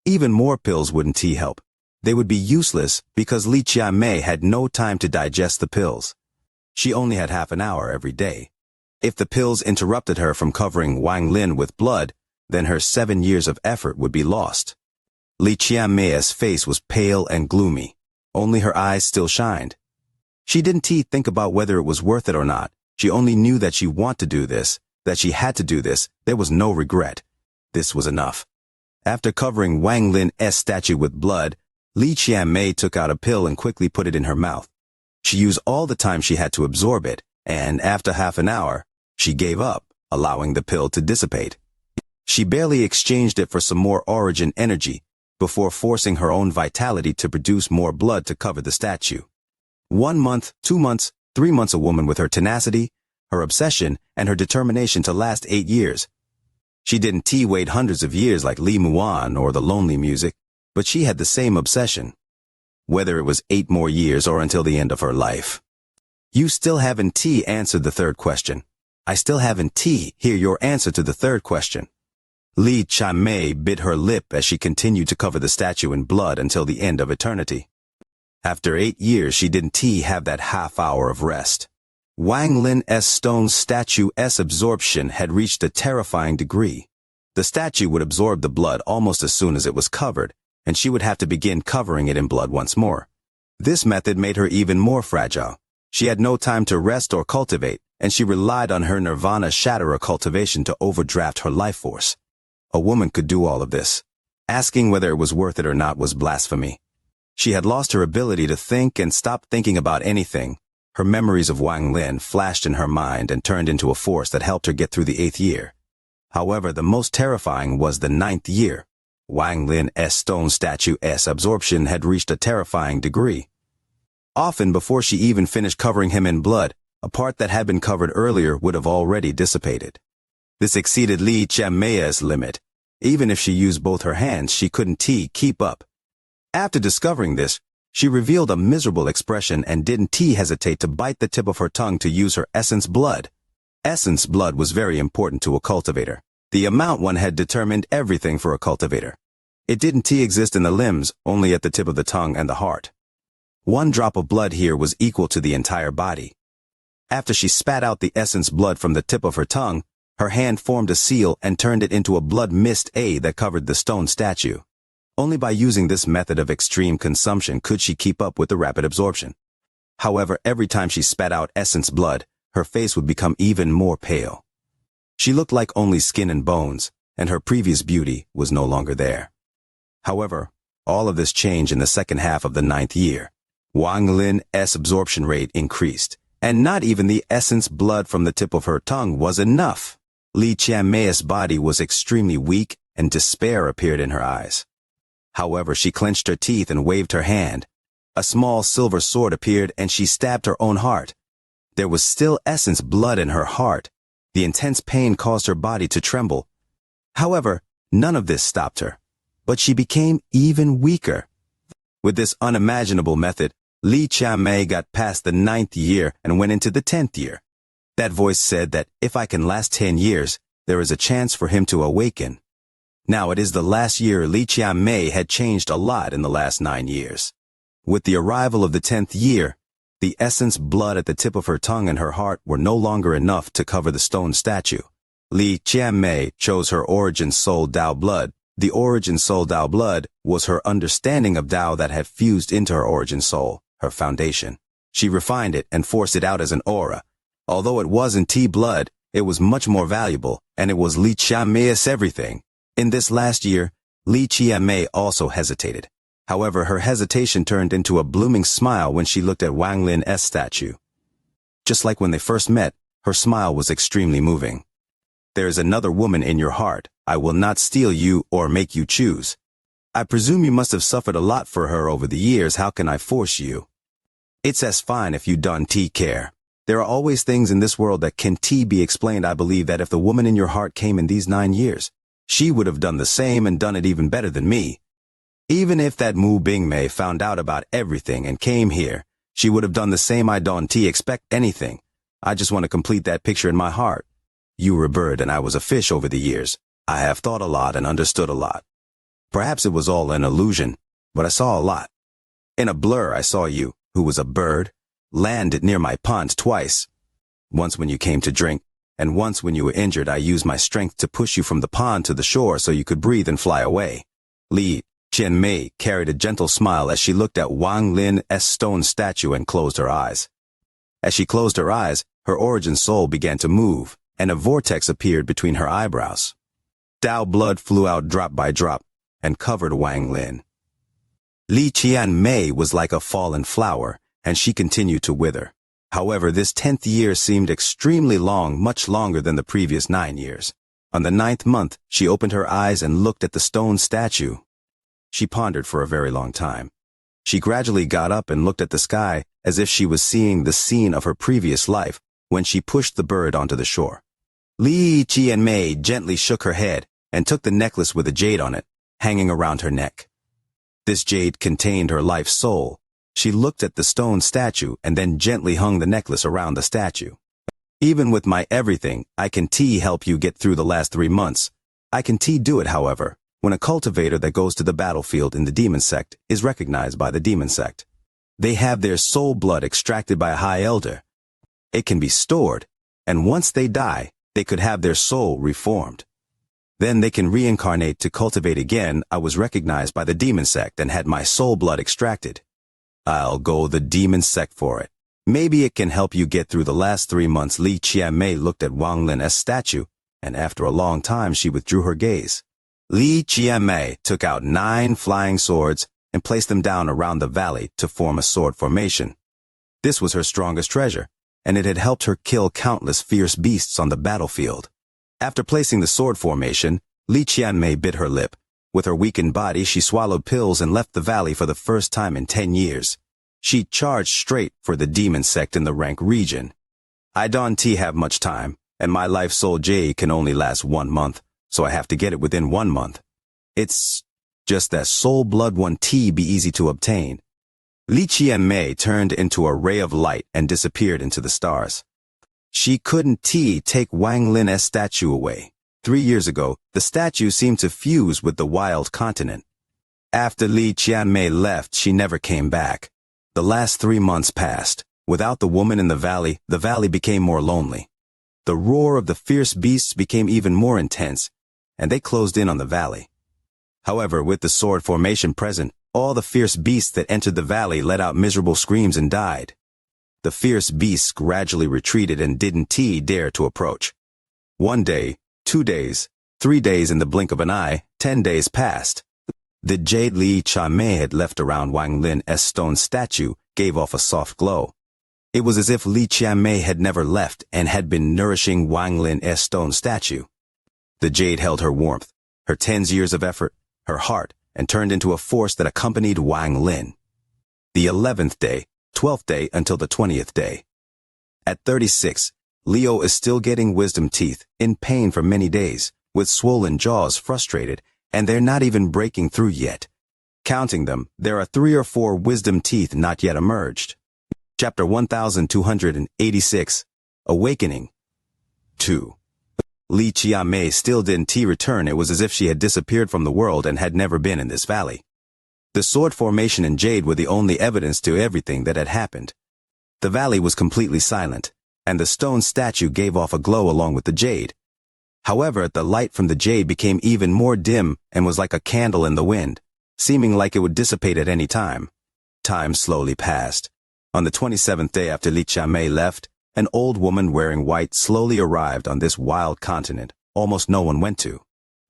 Speaker 1: Even more pills wouldn't help. They would be useless because Li Qianmei had no time to digest the pills. She only had half an hour every day. If the pills interrupted her from covering Wang Lin with blood, then her 7 years of effort would be lost. Li Qianmei's face was pale and gloomy. Only her eyes still shined. She didn't think about whether it was worth it or not. She only knew that she wanted to do this, that she had to do this. There was no regret. This was enough. After covering Wang Lin's statue with blood, Li Qianmei took out a pill and quickly put it in her mouth. She used all the time she had to absorb it, and after half an hour, she gave up, allowing the pill to dissipate. She barely exchanged it for some more origin energy before forcing her own vitality to produce more blood to cover the statue. 1 month, 2 months, 3 months, a woman with her tenacity, her obsession, and her determination to last 8 years. She didn't wait hundreds of years like Li Muan or the lonely music, but she had the same obsession. Whether it was 8 more years or until the end of her life. "You still haven't answered the third question." "I still haven't hear your answer to the third question." Li Qianmei bit her lip as she continued to cover the statue in blood until the end of eternity. After 8 years, she didn't have that half hour of rest. Wang Lin's stone statue's absorption had reached a terrifying degree. The statue would absorb the blood almost as soon as it was covered, and she would have to begin covering it in blood once more. This method made her even more fragile. She had no time to rest or cultivate, and she relied on her nirvana shatterer cultivation to overdraft her life force. A woman could do all of this. Asking whether it was worth it or not was blasphemy. She had lost her ability to think and stopped thinking about anything. Her memories of Wang Lin flashed in her mind and turned into a force that helped her get through the 8th year. However, the most terrifying was the 9th year. Wang Lin's stone statue's absorption had reached a terrifying degree. Often before she even finished covering him in blood, a part that had been covered earlier would have already dissipated. This exceeded Li Qianmei's limit. Even if she used both her hands, she couldn't keep up. After discovering this, she revealed a miserable expression and didn't hesitate to bite the tip of her tongue to use her essence blood. Essence blood was very important to a cultivator. The amount one had determined everything for a cultivator. It didn't exist in the limbs, only at the tip of the tongue and the heart. 1 drop of blood here was equal to the entire body. After she spat out the essence blood from the tip of her tongue, her hand formed a seal and turned it into a blood mist that covered the stone statue. Only by using this method of extreme consumption could she keep up with the rapid absorption. However, every time she spat out essence blood, her face would become even more pale. She looked like only skin and bones, and her previous beauty was no longer there. However, all of this changed in the second half of the 9th year. Wang Lin's absorption rate increased, and not even the essence blood from the tip of her tongue was enough. Li Qianmei's body was extremely weak, and despair appeared in her eyes. However, she clenched her teeth and waved her hand. A small silver sword appeared, and she stabbed her own heart. There was still essence blood in her heart. The intense pain caused her body to tremble. However, none of this stopped her, but she became even weaker. With this unimaginable method, Li Qianmei got past the 9th year and went into the 10th year. That voice said that if I can last 10 years, there is a chance for him to awaken. Now it is the last year. Li Qianmei had changed a lot in the last 9 years. With the arrival of the 10th year, the essence blood at the tip of her tongue and her heart were no longer enough to cover the stone statue. Li Qianmei chose her origin soul Dao blood. The origin soul Dao blood was her understanding of Dao that had fused into her origin soul, her foundation. She refined it and forced it out as an aura. Although it wasn't T blood, it was much more valuable, and it was Li Qianmei's everything. In this last year, Li Qianmei also hesitated. However, her hesitation turned into a blooming smile when she looked at Wang Lin's statue. Just like when they first met, her smile was extremely moving. There is another woman in your heart. I will not steal you or make you choose. I presume you must have suffered a lot for her over the years. How can I force you? It's as fine if you don't care. There are always things in this world that can be explained. I believe that if the woman in your heart came in these 9 years, she would have done the same and done it even better than me. Even if that Mu Bingmei found out about everything and came here, she would have done the same. I don't expect anything. I just want to complete that picture in my heart. You were a bird and I was a fish over the years. I have thought a lot and understood a lot. Perhaps it was all an illusion, but I saw a lot. In a blur, I saw you, who was a bird, landed near my pond twice. Once when you came to drink, and once when you were injured. I used my strength to push you from the pond to the shore so you could breathe and fly away. Li Qianmei carried a gentle smile as she looked at Wang Lin's stone statue and closed her eyes. As she closed her eyes, her origin soul began to move, and a vortex appeared between her eyebrows. Dao blood flew out drop by drop and covered Wang Lin. Li Qianmei was like a fallen flower, and she continued to wither. However, this 10th year seemed extremely long, much longer than the previous 9 years. On the 9th month, she opened her eyes and looked at the stone statue. She pondered for a very long time. She gradually got up and looked at the sky as if she was seeing the scene of her previous life when she pushed the bird onto the shore. Li Qianmei gently shook her head and took the necklace with a jade on it, hanging around her neck. This jade contained her life soul. She looked at the stone statue and then gently hung the necklace around the statue. Even with my everything, I can help you get through the last 3 months. I can do it, however, when a cultivator that goes to the battlefield in the demon sect is recognized by the demon sect. They have their soul blood extracted by a high elder. It can be stored, and once they die, they could have their soul reformed. Then they can reincarnate to cultivate again. I was recognized by the demon sect and had my soul blood extracted. I'll go the demon sect for it. Maybe it can help you get through the last 3 months. Li Qianmei looked at Wang Lin's statue, and after a long time she withdrew her gaze. Li Qianmei took out 9 flying swords and placed them down around the valley to form a sword formation. This was her strongest treasure, and it had helped her kill countless fierce beasts on the battlefield. After placing the sword formation, Li Qianmei bit her lip. With her weakened body, she swallowed pills and left the valley for the first time in 10 years. She charged straight for the demon sect in the rank region. I don't have much time, and my life soul jade can only last 1 month, so I have to get it within 1 month. It's just that soul blood won't be easy to obtain. Li Qianmei turned into a ray of light and disappeared into the stars. She couldn't take Wang Lin's statue away. 3 years ago, the statue seemed to fuse with the wild continent. After Li Qianmei left, she never came back. The last 3 months passed. Without the woman in the valley became more lonely. The roar of the fierce beasts became even more intense, and they closed in on the valley. However, with the sword formation present, all the fierce beasts that entered the valley let out miserable screams and died. The fierce beasts gradually retreated and didn't dare to approach. 1 day, 2 days, 3 days, in the blink of an eye, 10 days passed. The jade Xianxia had left around Wang Lin's stone statue gave off a soft glow. It was as if Xianxia had never left and had been nourishing Wang Lin's stone statue. The jade held her warmth, her 10 years of effort, her heart, and turned into a force that accompanied Wang Lin. The 11th day, 12th day until the 20th day. At 36, Leo is still getting wisdom teeth, in pain for many days, with swollen jaws, frustrated, and they're not even breaking through yet. Counting them, there are 3 or 4 wisdom teeth not yet emerged. Chapter 1286, Awakening. 2. Xianxia still didn't return. It was as if she had disappeared from the world and had never been in this valley. The sword formation and jade were the only evidence to everything that had happened. The valley was completely silent, and the stone statue gave off a glow along with the jade. However, the light from the jade became even more dim and was like a candle in the wind, seeming like it would dissipate at any time. Time slowly passed. On the 27th day after Xianxia left, an old woman wearing white slowly arrived on this wild continent almost no one went to.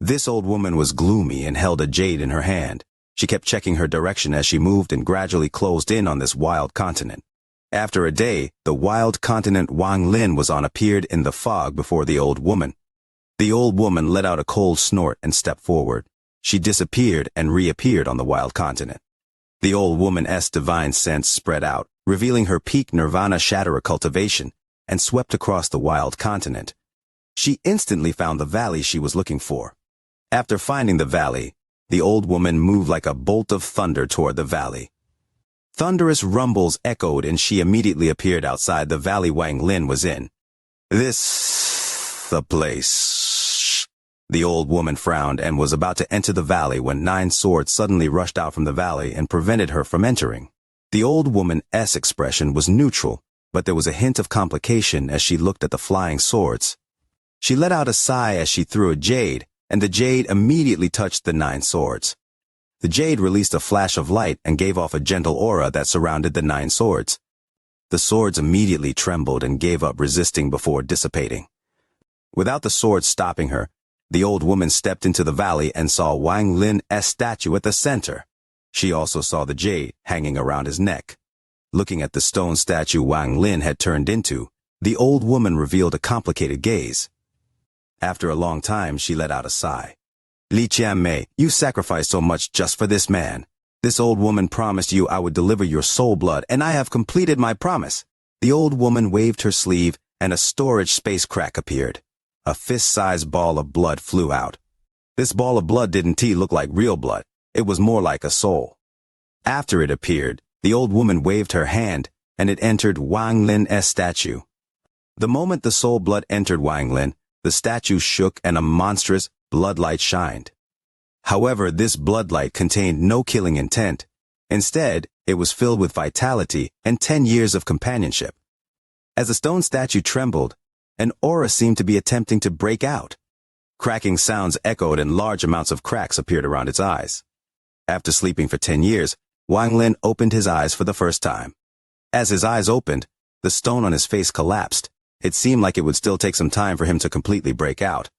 Speaker 1: This old woman was gloomy and held a jade in her hand. She kept checking her direction as she moved and gradually closed in on this wild continent. After a day, the wild continent Wang Lin was on appeared in the fog before the old woman. The old woman let out a cold snort and stepped forward. She disappeared and reappeared on the wild continent. The old woman's divine sense spread out, revealing her peak nirvana shatterer cultivation, and swept across the wild continent. She instantly found the valley she was looking for. After finding the valley, the old woman moved like a bolt of thunder toward the valley. Thunderous rumbles echoed and she immediately appeared outside the valley Wang Lin was in. The place. The old woman frowned and was about to enter the valley when 9 swords suddenly rushed out from the valley and prevented her from entering. The old woman's expression was neutral, but there was a hint of complication as she looked at the flying swords. She let out a sigh as she threw a jade, and the jade immediately touched the 9 swords. The jade released a flash of light and gave off a gentle aura that surrounded the 9 swords. The swords immediately trembled and gave up resisting before dissipating. Without the swords stopping her, the old woman stepped into the valley and saw Wang Lin's statue at the center. She also saw the jade hanging around his neck. Looking at the stone statue Wang Lin had turned into, the old woman revealed a complicated gaze. After a long time, she let out a sigh. Xianxia, you sacrificed so much just for this man. This old woman promised you I would deliver your soul blood, and I have completed my promise. The old woman waved her sleeve, and a storage space crack appeared. A fist-sized ball of blood flew out. This ball of blood didn't look like real blood. It was more like a soul. After it appeared, the old woman waved her hand, and it entered Wang Lin's statue. The moment the soul blood entered Wang Lin, the statue shook and a monstrous bloodlight shined. However, this bloodlight contained no killing intent. Instead, it was filled with vitality and 10 years of companionship. As the stone statue trembled, an aura seemed to be attempting to break out. Cracking sounds echoed and large amounts of cracks appeared around its eyes. After sleeping for 10 years, Wang Lin opened his eyes for the first time. As his eyes opened, the stone on his face collapsed. It seemed like it would still take some time for him to completely break out.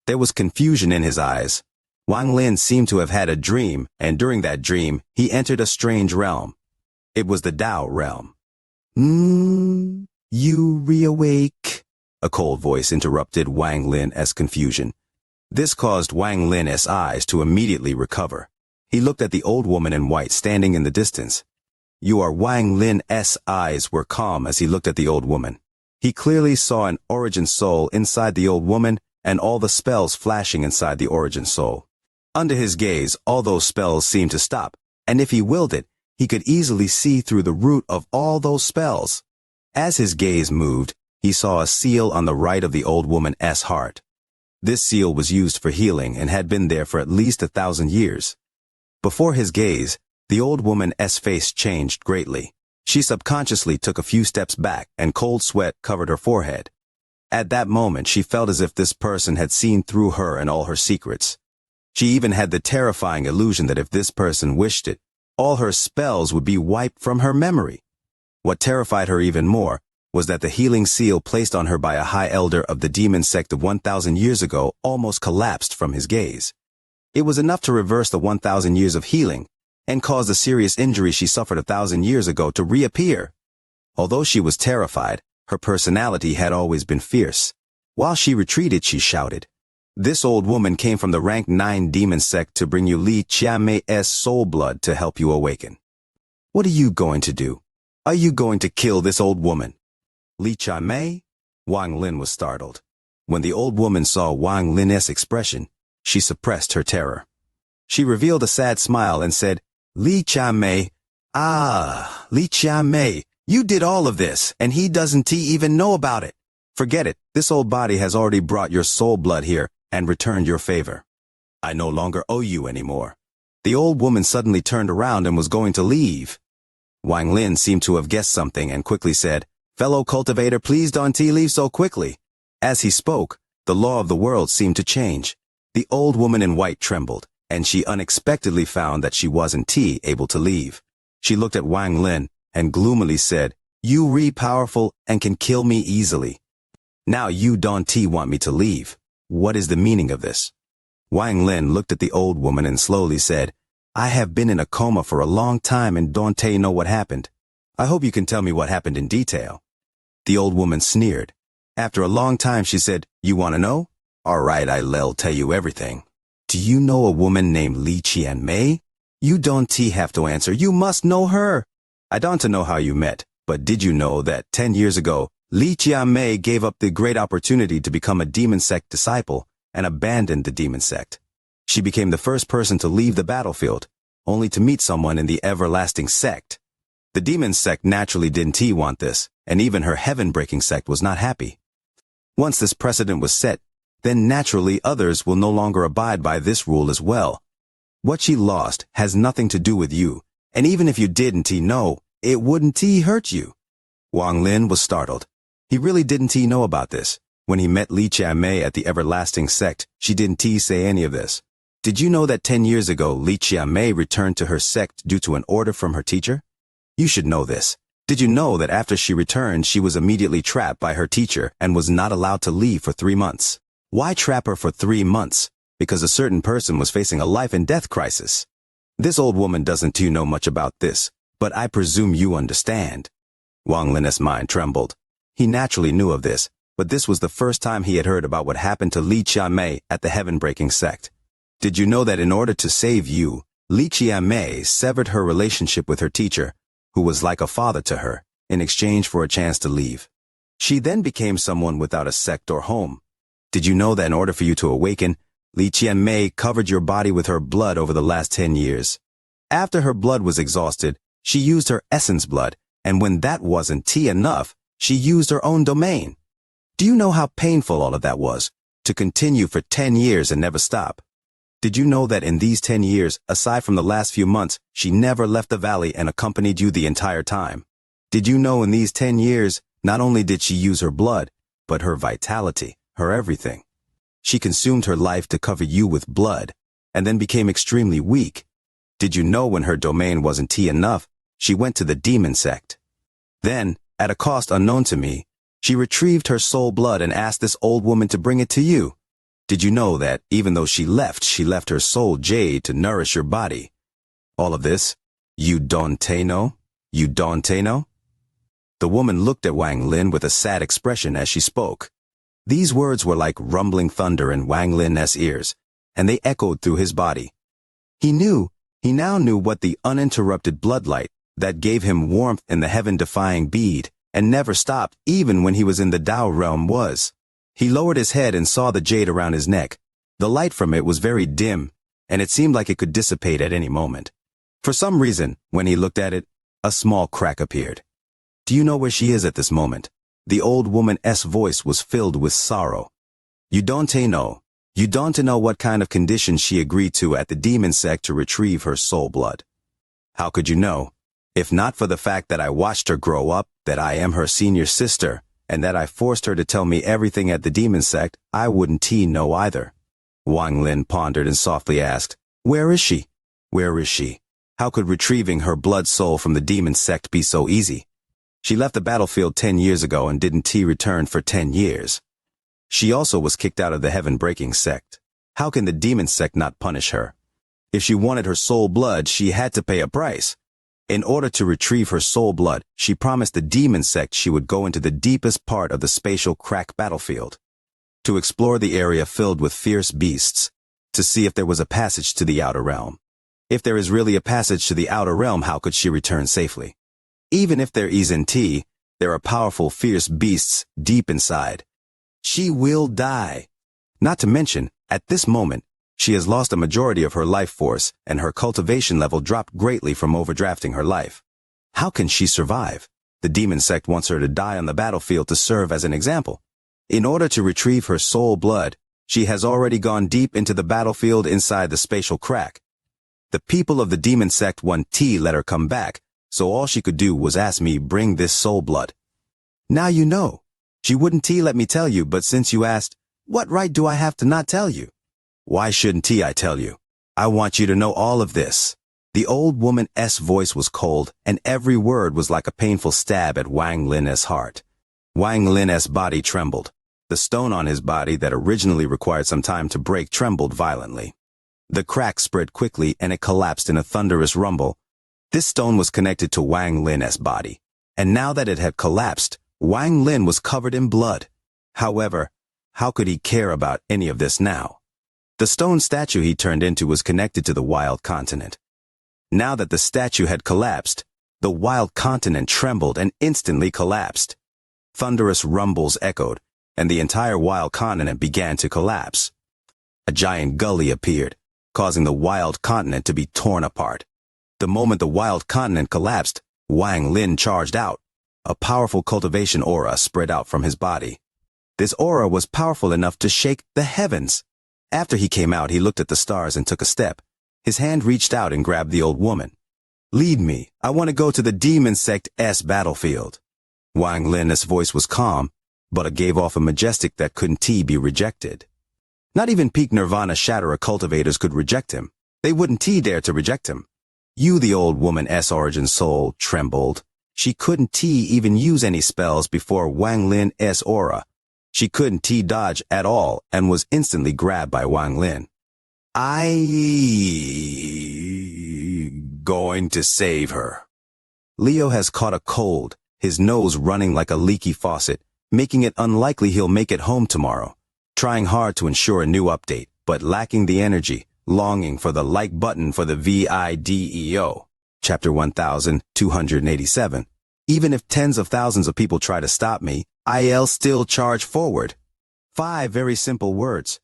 Speaker 1: There was confusion in his eyes. Wang Lin seemed to have had a dream, and during that dream, he entered a strange realm. It was the Tao realm. You reawake," a cold voice interrupted Wang Lin's confusion. This caused Wang Lin's eyes to immediately recover. He looked at the old woman in white standing in the distance. Wang Lin's eyes were calm as he looked at the old woman. He clearly saw an origin soul inside the old woman and all the spells flashing inside the origin soul. Under his gaze, all those spells seemed to stop, and if he willed it, he could easily see through the root of all those spells. As his gaze moved, he saw a seal on the right of the old woman's heart. This seal was used for healing and had been there for at least 1,000 years. Before his gaze, the old woman's face changed greatly. She subconsciously took a few steps back and cold sweat covered her forehead. At that moment, she felt as if this person had seen through her and all her secrets. She even had the terrifying illusion that if this person wished it, all her spells would be wiped from her memory. What terrified her even more was that the healing seal placed on her by a high elder of the demon sect of 1,000 years ago almost collapsed from his gaze. It was enough to reverse the 1,000 years of healing and cause the serious injury she suffered 1,000 years ago to reappear. Although she was terrified, her personality had always been fierce. While she retreated, she shouted, "This old woman came from the rank 9 demon sect to bring you Li Qianmei's soul blood to help you awaken. What are you going to do? Are you going to kill this old woman?" Li Qianmei? Wang Lin was startled. When the old woman saw Wang Lin's expression, she suppressed her terror. She revealed a sad smile and said, "Li Qianmei, Li Qianmei, you did all of this, and he doesn't even know about it. Forget it, this old body has already brought your soul blood here and returned your favor. I no longer owe you anymore." The old woman suddenly turned around and was going to leave. Wang Lin seemed to have guessed something and quickly said, "Fellow cultivator, please don't leave so quickly." As he spoke, the law of the world seemed to change. The old woman in white trembled, and she unexpectedly found that she wasn't able to leave. She looked at Wang Lin and gloomily said, "You powerful and can kill me easily. Now you don't want me to leave. What is the meaning of this?" Wang Lin looked at the old woman and slowly said, "I have been in a coma for a long time and don't know what happened. I hope you can tell me what happened in detail." The old woman sneered. After a long time she said, "You want to know? All right, I'll tell you everything. Do you know a woman named Li Qianmei? You don't have to answer, you must know her. I don't know how you met, but did you know that 10 years ago, Li Qianmei gave up the great opportunity to become a demon sect disciple and abandoned the demon sect. She became the first person to leave the battlefield, only to meet someone in the everlasting sect. The demon sect naturally didn't want this, and even her heaven-breaking sect was not happy. Once this precedent was set, then naturally others will no longer abide by this rule as well. What she lost has nothing to do with you, and even if you didn't know, it wouldn't hurt you." Wang Lin was startled. He really didn't know about this. When he met Li Qianmei at the everlasting sect, she didn't say any of this. Did you know that 10 years ago Li Qianmei returned to her sect due to an order from her teacher? You should know this. Did you know that after she returned, she was immediately trapped by her teacher and was not allowed to leave for 3 months? Why trap her for 3 months? Because a certain person was facing a life and death crisis. This old woman doesn't know much about this, but I presume you understand. Wang Lin's mind trembled. He naturally knew of this, but this was the first time he had heard about what happened to Li Qianmei at the heaven-breaking sect. Did you know that in order to save you, Li Qianmei severed her relationship with her teacher, who was like a father to her, in exchange for a chance to leave? She then became someone without a sect or home. Did you know that in order for you to awaken, Li Qianmei covered your body with her blood over the last 10 years? After her blood was exhausted, she used her essence blood, and when that wasn't enough, she used her own domain. Do you know how painful all of that was, to continue for 10 years and never stop? Did you know that in these 10 years, aside from the last few months, she never left the valley and accompanied you the entire time? Did you know in these 10 years, not only did she use her blood, but her vitality, her everything? She consumed her life to cover you with blood, and then became extremely weak. Did you know when her domain wasn't enough, she went to the demon sect? Then, at a cost unknown to me, she retrieved her soul blood and asked this old woman to bring it to you. Did you know that even though she left her soul jade to nourish your body? All of this, you don't know? You don't know? The woman looked at Wang Lin with a sad expression as she spoke. These words were like rumbling thunder in Wang Lin's ears, and they echoed through his body. He now knew what the uninterrupted bloodlight that gave him warmth in the heaven-defying bead and never stopped even when he was in the Tao realm was. He lowered his head and saw the jade around his neck. The light from it was very dim, and it seemed like it could dissipate at any moment. For some reason, when he looked at it, a small crack appeared. Do you know where she is at this moment? The old woman's voice was filled with sorrow. You don't know. You don't know what kind of conditions she agreed to at the demon sect to retrieve her soul blood. How could you know? If not for the fact that I watched her grow up, that I am her senior sister, and that I forced her to tell me everything at the demon sect, I wouldn't know either. Wang Lin pondered and softly asked, "Where is she? Where is she? How could retrieving her blood soul from the demon sect be so easy? She left the battlefield 10 years ago and didn't return for 10 years. She also was kicked out of the heaven-breaking sect. How can the demon sect not punish her? If she wanted her soul blood, she had to pay a price. In order to retrieve her soul blood, she promised the demon sect she would go into the deepest part of the spatial crack battlefield, to explore the area filled with fierce beasts, to see if there was a passage to the outer realm. If there is really a passage to the outer realm, how could she return safely? Even if there isn't, there are powerful, fierce beasts deep inside. She will die. Not to mention, at this moment, she has lost a majority of her life force, and her cultivation level dropped greatly from overdrafting her life. How can she survive? The demon sect wants her to die on the battlefield to serve as an example. In order to retrieve her soul blood, she has already gone deep into the battlefield inside the spatial crack. The people of the demon sect want let her come back, so all she could do was ask me bring this soul blood. Now you know. She wouldn't let me tell you, but since you asked, what right do I have to not tell you? Why shouldn't I tell you? I want you to know all of this. The old woman's voice was cold, and every word was like a painful stab at Wang Lin's heart. Wang Lin's body trembled. The stone on his body that originally required some time to break trembled violently. The crack spread quickly and it collapsed in a thunderous rumble. This stone was connected to Wang Lin's body, and now that it had collapsed, Wang Lin was covered in blood. However, how could he care about any of this now? The stone statue he turned into was connected to the wild continent. Now that the statue had collapsed, the wild continent trembled and instantly collapsed. Thunderous rumbles echoed, and the entire wild continent began to collapse. A giant gully appeared, causing the wild continent to be torn apart. The moment the wild continent collapsed, Wang Lin charged out. A powerful cultivation aura spread out from his body. This aura was powerful enough to shake the heavens. After he came out, he looked at the stars and took a step. His hand reached out and grabbed the old woman. "Lead me. I want to go to the demon sect's battlefield." Wang Lin's voice was calm, but it gave off a majestic that couldn't be rejected. Not even peak nirvana shatterer cultivators could reject him. They wouldn't dare to reject him. The old woman's origin soul trembled. She couldn't even use any spells before Wang Lin's aura. She couldn't dodge at all and was instantly grabbed by Wang Lin. "I going to save her." Leo has caught a cold, his nose running like a leaky faucet, making it unlikely he'll make it home tomorrow. Trying hard to ensure a new update, but lacking the energy, longing for the like button for the video. Chapter 1287. Even if tens of thousands of people try to stop me, I'll still charge forward. 5 very simple words.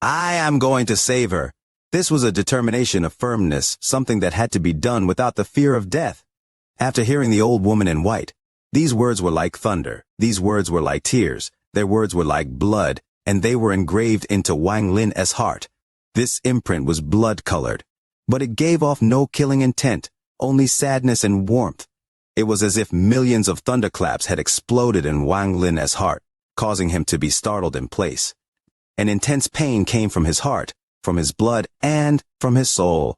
Speaker 1: I am going to save her. This was a determination of firmness, something that had to be done without the fear of death. After hearing the old woman in white, these words were like thunder, these words were like tears, their words were like blood, and they were engraved into Wang Lin's heart. This imprint was blood-colored, but it gave off no killing intent, only sadness and warmth. It was as if millions of thunderclaps had exploded in Wang Lin's heart, causing him to be startled in place. An intense pain came from his heart, from his blood, and from his soul.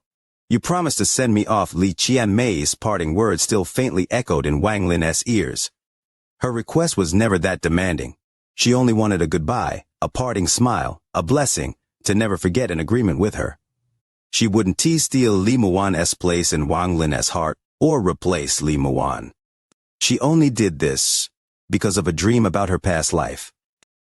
Speaker 1: "You promised to send me off." Li Qianmei's parting words still faintly echoed in Wang Lin's ears. Her request was never that demanding. She only wanted a goodbye, a parting smile, a blessing, to never forget an agreement with her. She wouldn't steal Li Muan's place in Wang Lin's heart, or replace Li Muan. She only did this because of a dream about her past life.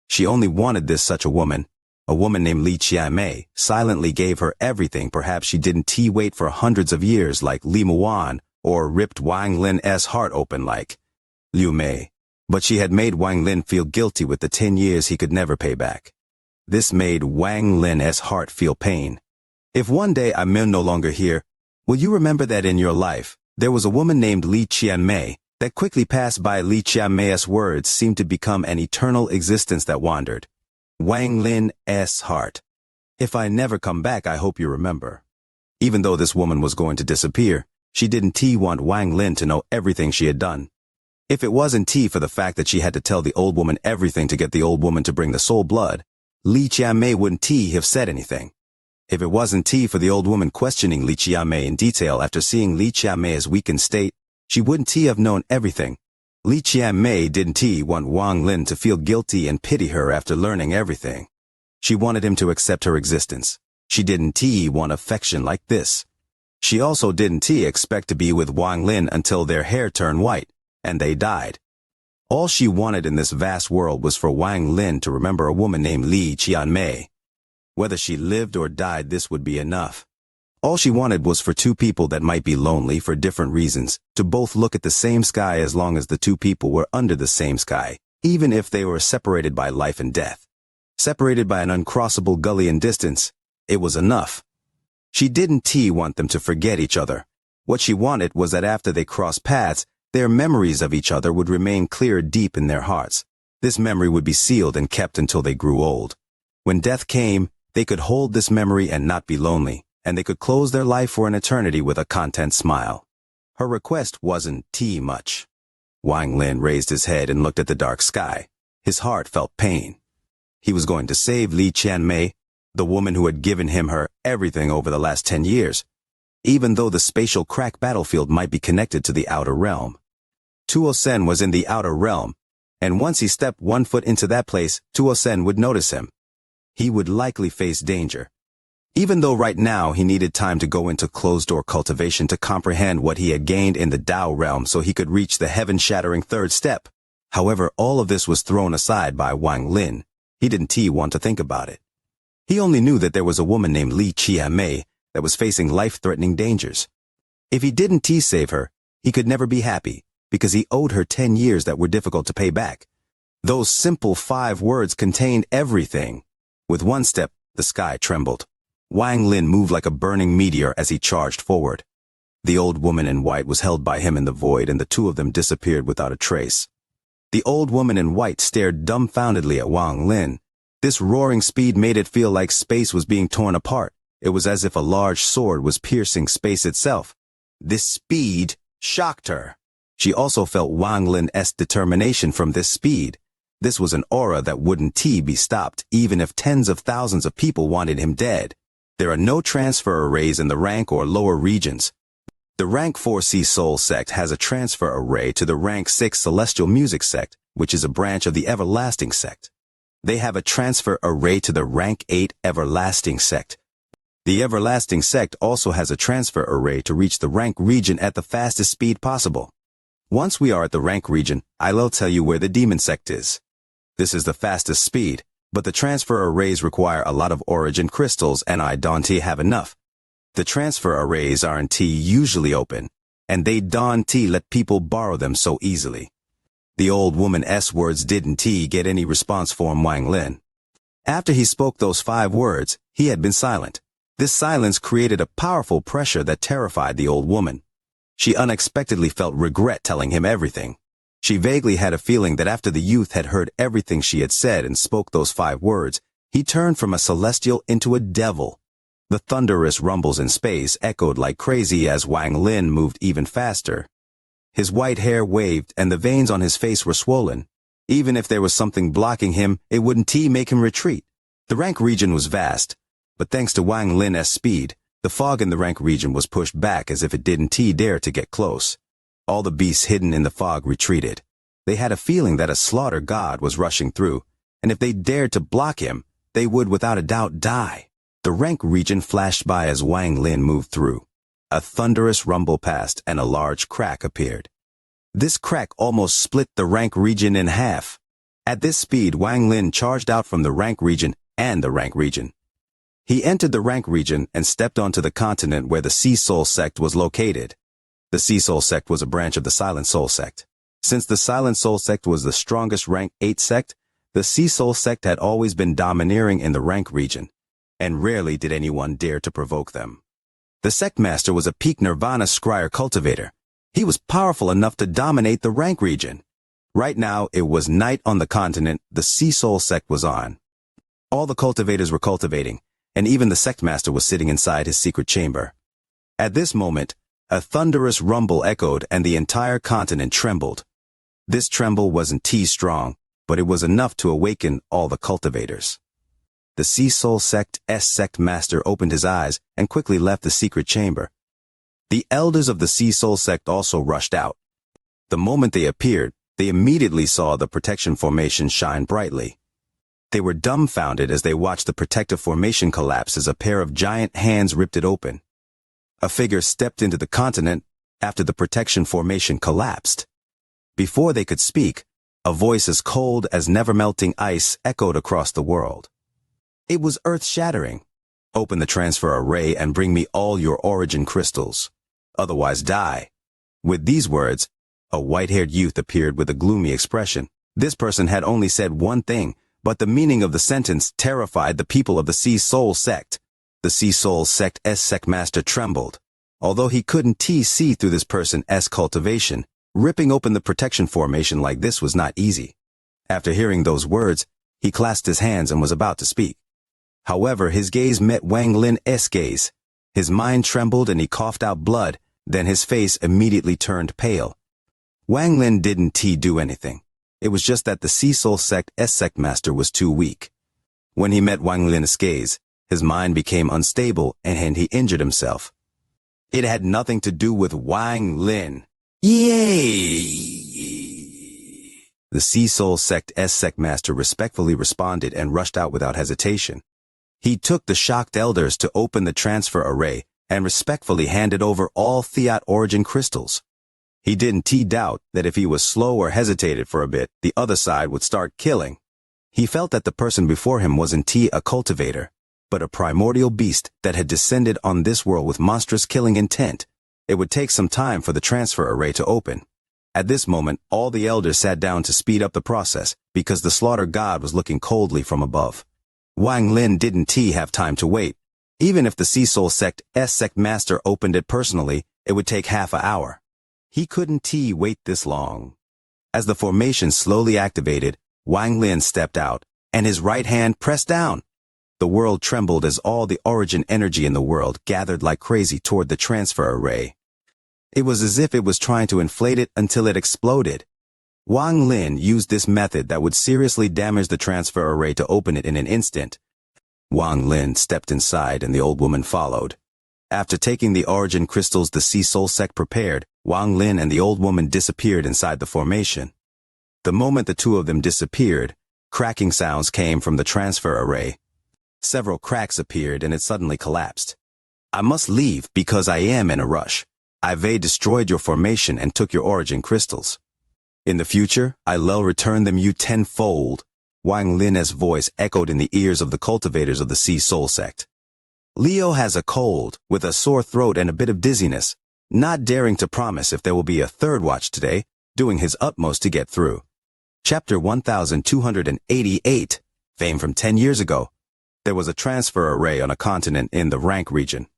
Speaker 1: She only wanted this. Such a woman named Li Qianmei, silently gave her everything. Perhaps she didn't wait for hundreds of years like Li Muan, or ripped Wang Lin's heart open like Liu Mei. But she had made Wang Lin feel guilty with the 10 years he could never pay back. This made Wang Lin's heart feel pain. "If one day I'm no longer here, will you remember that in your life, there was a woman named Li Qianmei that quickly passed by?" Li Qianmei's words seemed to become an eternal existence that wandered. Wang Lin's heart. "If I never come back, I hope you remember." Even though this woman was going to disappear, she didn't want Wang Lin to know everything she had done. If it wasn't for the fact that she had to tell the old woman everything to get the old woman to bring the soul blood, Li Qianmei wouldn't have said anything. If it wasn't for the old woman questioning Li Qianmei in detail after seeing Li Qianmei's weakened state, she wouldn't have known everything. Li Qianmei didn't want Wang Lin to feel guilty and pity her after learning everything. She wanted him to accept her existence. She didn't want affection like this. She also didn't expect to be with Wang Lin until their hair turned white, and they died. All she wanted in this vast world was for Wang Lin to remember a woman named Li Qianmei. Whether she lived or died, this would be enough. All she wanted was for two people that might be lonely for different reasons to both look at the same sky as long as the two people were under the same sky, even if they were separated by life and death. Separated by an uncrossable gully in distance, it was enough. She didn't want them to forget each other. What she wanted was that after they crossed paths, their memories of each other would remain clear deep in their hearts. This memory would be sealed and kept until they grew old. When death came, they could hold this memory and not be lonely, and they could close their life for an eternity with a content smile. Her request wasn't much. Wang Lin raised his head and looked at the dark sky. His heart felt pain. He was going to save Li Qianmei, the woman who had given him her everything over the last 10 years, even though the spatial crack battlefield might be connected to the outer realm. Tuo Sen was in the outer realm, and once he stepped one foot into that place, Tuo Sen would notice him. He would likely face danger. Even though right now he needed time to go into closed-door cultivation to comprehend what he had gained in the Tao realm so he could reach the heaven-shattering third step. However, all of this was thrown aside by Wang Lin. He didn't want to think about it. He only knew that there was a woman named Li Qianmei that was facing life-threatening dangers. If he didn't save her, he could never be happy, because he owed her 10 years that were difficult to pay back. Those simple 5 words contained everything. With one step, the sky trembled. Wang Lin moved like a burning meteor as he charged forward. The old woman in white was held by him in the void, and the two of them disappeared without a trace. The old woman in white stared dumbfoundedly at Wang Lin. This roaring speed made it feel like space was being torn apart. It was as if a large sword was piercing space itself. This speed shocked her. She also felt Wang Lin's determination from this speed. This was an aura that wouldn't be stopped, even if tens of thousands of people wanted him dead. There are no transfer arrays in the rank or lower regions. The rank 4C Soul sect has a transfer array to the rank 6 Celestial Music sect, which is a branch of the Everlasting sect. They have a transfer array to the rank 8 Everlasting sect. The Everlasting sect also has a transfer array to reach the rank region at the fastest speed possible. Once we are at the rank region, I'll tell you where the demon sect is. This is the fastest speed, but the transfer arrays require a lot of origin crystals, and I don't have enough. The transfer arrays aren't usually open, and they don't let people borrow them so easily. The old woman's words didn't get any response from Wang Lin. After he spoke those 5 words, he had been silent. This silence created a powerful pressure that terrified the old woman. She unexpectedly felt regret telling him everything. She vaguely had a feeling that after the youth had heard everything she had said and spoke those 5 words, he turned from a celestial into a devil. The thunderous rumbles in space echoed like crazy as Wang Lin moved even faster. His white hair waved and the veins on his face were swollen. Even if there was something blocking him, it wouldn't make him retreat. The rank region was vast, but thanks to Wang Lin's speed, the fog in the rank region was pushed back as if it didn't dare to get close. All the beasts hidden in the fog retreated. They had a feeling that a slaughter god was rushing through, and if they dared to block him, they would without a doubt die. The rank region flashed by as Wang Lin moved through. A thunderous rumble passed and a large crack appeared. This crack almost split the rank region in half. At this speed, Wang Lin charged out from the rank region and the rank region. He entered the rank region and stepped onto the continent where the Sea Soul sect was located. The Sea Soul sect was a branch of the Silent Soul sect. Since the Silent Soul sect was the strongest rank 8 sect, the Sea Soul sect had always been domineering in the rank region, and rarely did anyone dare to provoke them. The sect master was a peak Nirvana Scryer cultivator. He was powerful enough to dominate the rank region. Right now, it was night on the continent the Sea Soul sect was on. All the cultivators were cultivating, and even the sect master was sitting inside his secret chamber. At this moment, a thunderous rumble echoed and the entire continent trembled. This tremble wasn't strong, but it was enough to awaken all the cultivators. the Sea Soul Sect's sect master opened his eyes and quickly left the secret chamber. The elders of the Sea Soul Sect also rushed out. The moment they appeared, they immediately saw the protection formation shine brightly. They were dumbfounded as they watched the protective formation collapse as a pair of giant hands ripped it open. A figure stepped into the continent after the protection formation collapsed. Before they could speak, a voice as cold as never-melting ice echoed across the world. It was earth-shattering. Open the transfer array and bring me all your origin crystals. Otherwise die. With these words, a white-haired youth appeared with a gloomy expression. This person had only said one thing, but the meaning of the sentence terrified the people of the Sea Soul Sect. The Sea Soul Sect's sect master trembled. Although he couldn't see through this person's cultivation, ripping open the protection formation like this was not easy. After hearing those words, he clasped his hands and was about to speak. However, his gaze met Wang Lin's gaze. His mind trembled and he coughed out blood, then his face immediately turned pale. Wang Lin didn't do anything. It was just that the Sea Soul Sect's sect master was too weak. When he met Wang Lin's gaze, his mind became unstable and he injured himself. It had nothing to do with Wang Lin. Yay! The Sea Soul Sect's sect master respectfully responded and rushed out without hesitation. He took the shocked elders to open the transfer array and respectfully handed over all Theot origin crystals. He didn't doubt that if he was slow or hesitated for a bit, the other side would start killing. He felt that the person before him wasn't a cultivator, but a primordial beast that had descended on this world with monstrous killing intent. It would take some time for the transfer array to open. At this moment, all the elders sat down to speed up the process because the slaughter god was looking coldly from above. Wang Lin didn't have time to wait. Even if the Sea Soul Sect's sect master opened it personally, it would take half an hour. He couldn't wait this long. As the formation slowly activated, Wang Lin stepped out, and his right hand pressed down. The world trembled as all the origin energy in the world gathered like crazy toward the transfer array. It was as if it was trying to inflate it until it exploded. Wang Lin used this method that would seriously damage the transfer array to open it in an instant. Wang Lin stepped inside and the old woman followed. After taking the origin crystals the Sea Soul Sect prepared, Wang Lin and the old woman disappeared inside the formation. The moment the two of them disappeared, cracking sounds came from the transfer array. Several cracks appeared and it suddenly collapsed. I must leave because I am in a rush. I've destroyed your formation and took your origin crystals. In the future, I'll return them you tenfold. Wang Lin's voice echoed in the ears of the cultivators of the Sea Soul Sect. Leo has a cold, with a sore throat and a bit of dizziness, not daring to promise if there will be a third watch today, doing his utmost to get through. Chapter 1288, Fame from 10 years ago. There was a transfer array on a continent in the Rank region.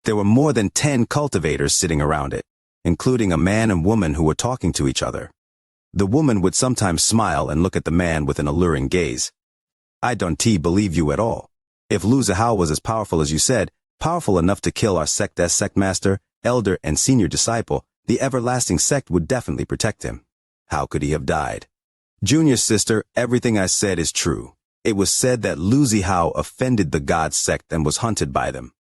Speaker 1: There were more than 10 cultivators sitting around it, including a man and woman who were talking to each other. The woman would sometimes smile and look at the man with an alluring gaze. I don't believe you at all. If Lu Zihao was as powerful as you said, powerful enough to kill our sect's sect master, elder, and senior disciple, the everlasting sect would definitely protect him. How could he have died? Junior sister, everything I said is true. It was said that Lu Zihao offended the god sect and was hunted by them.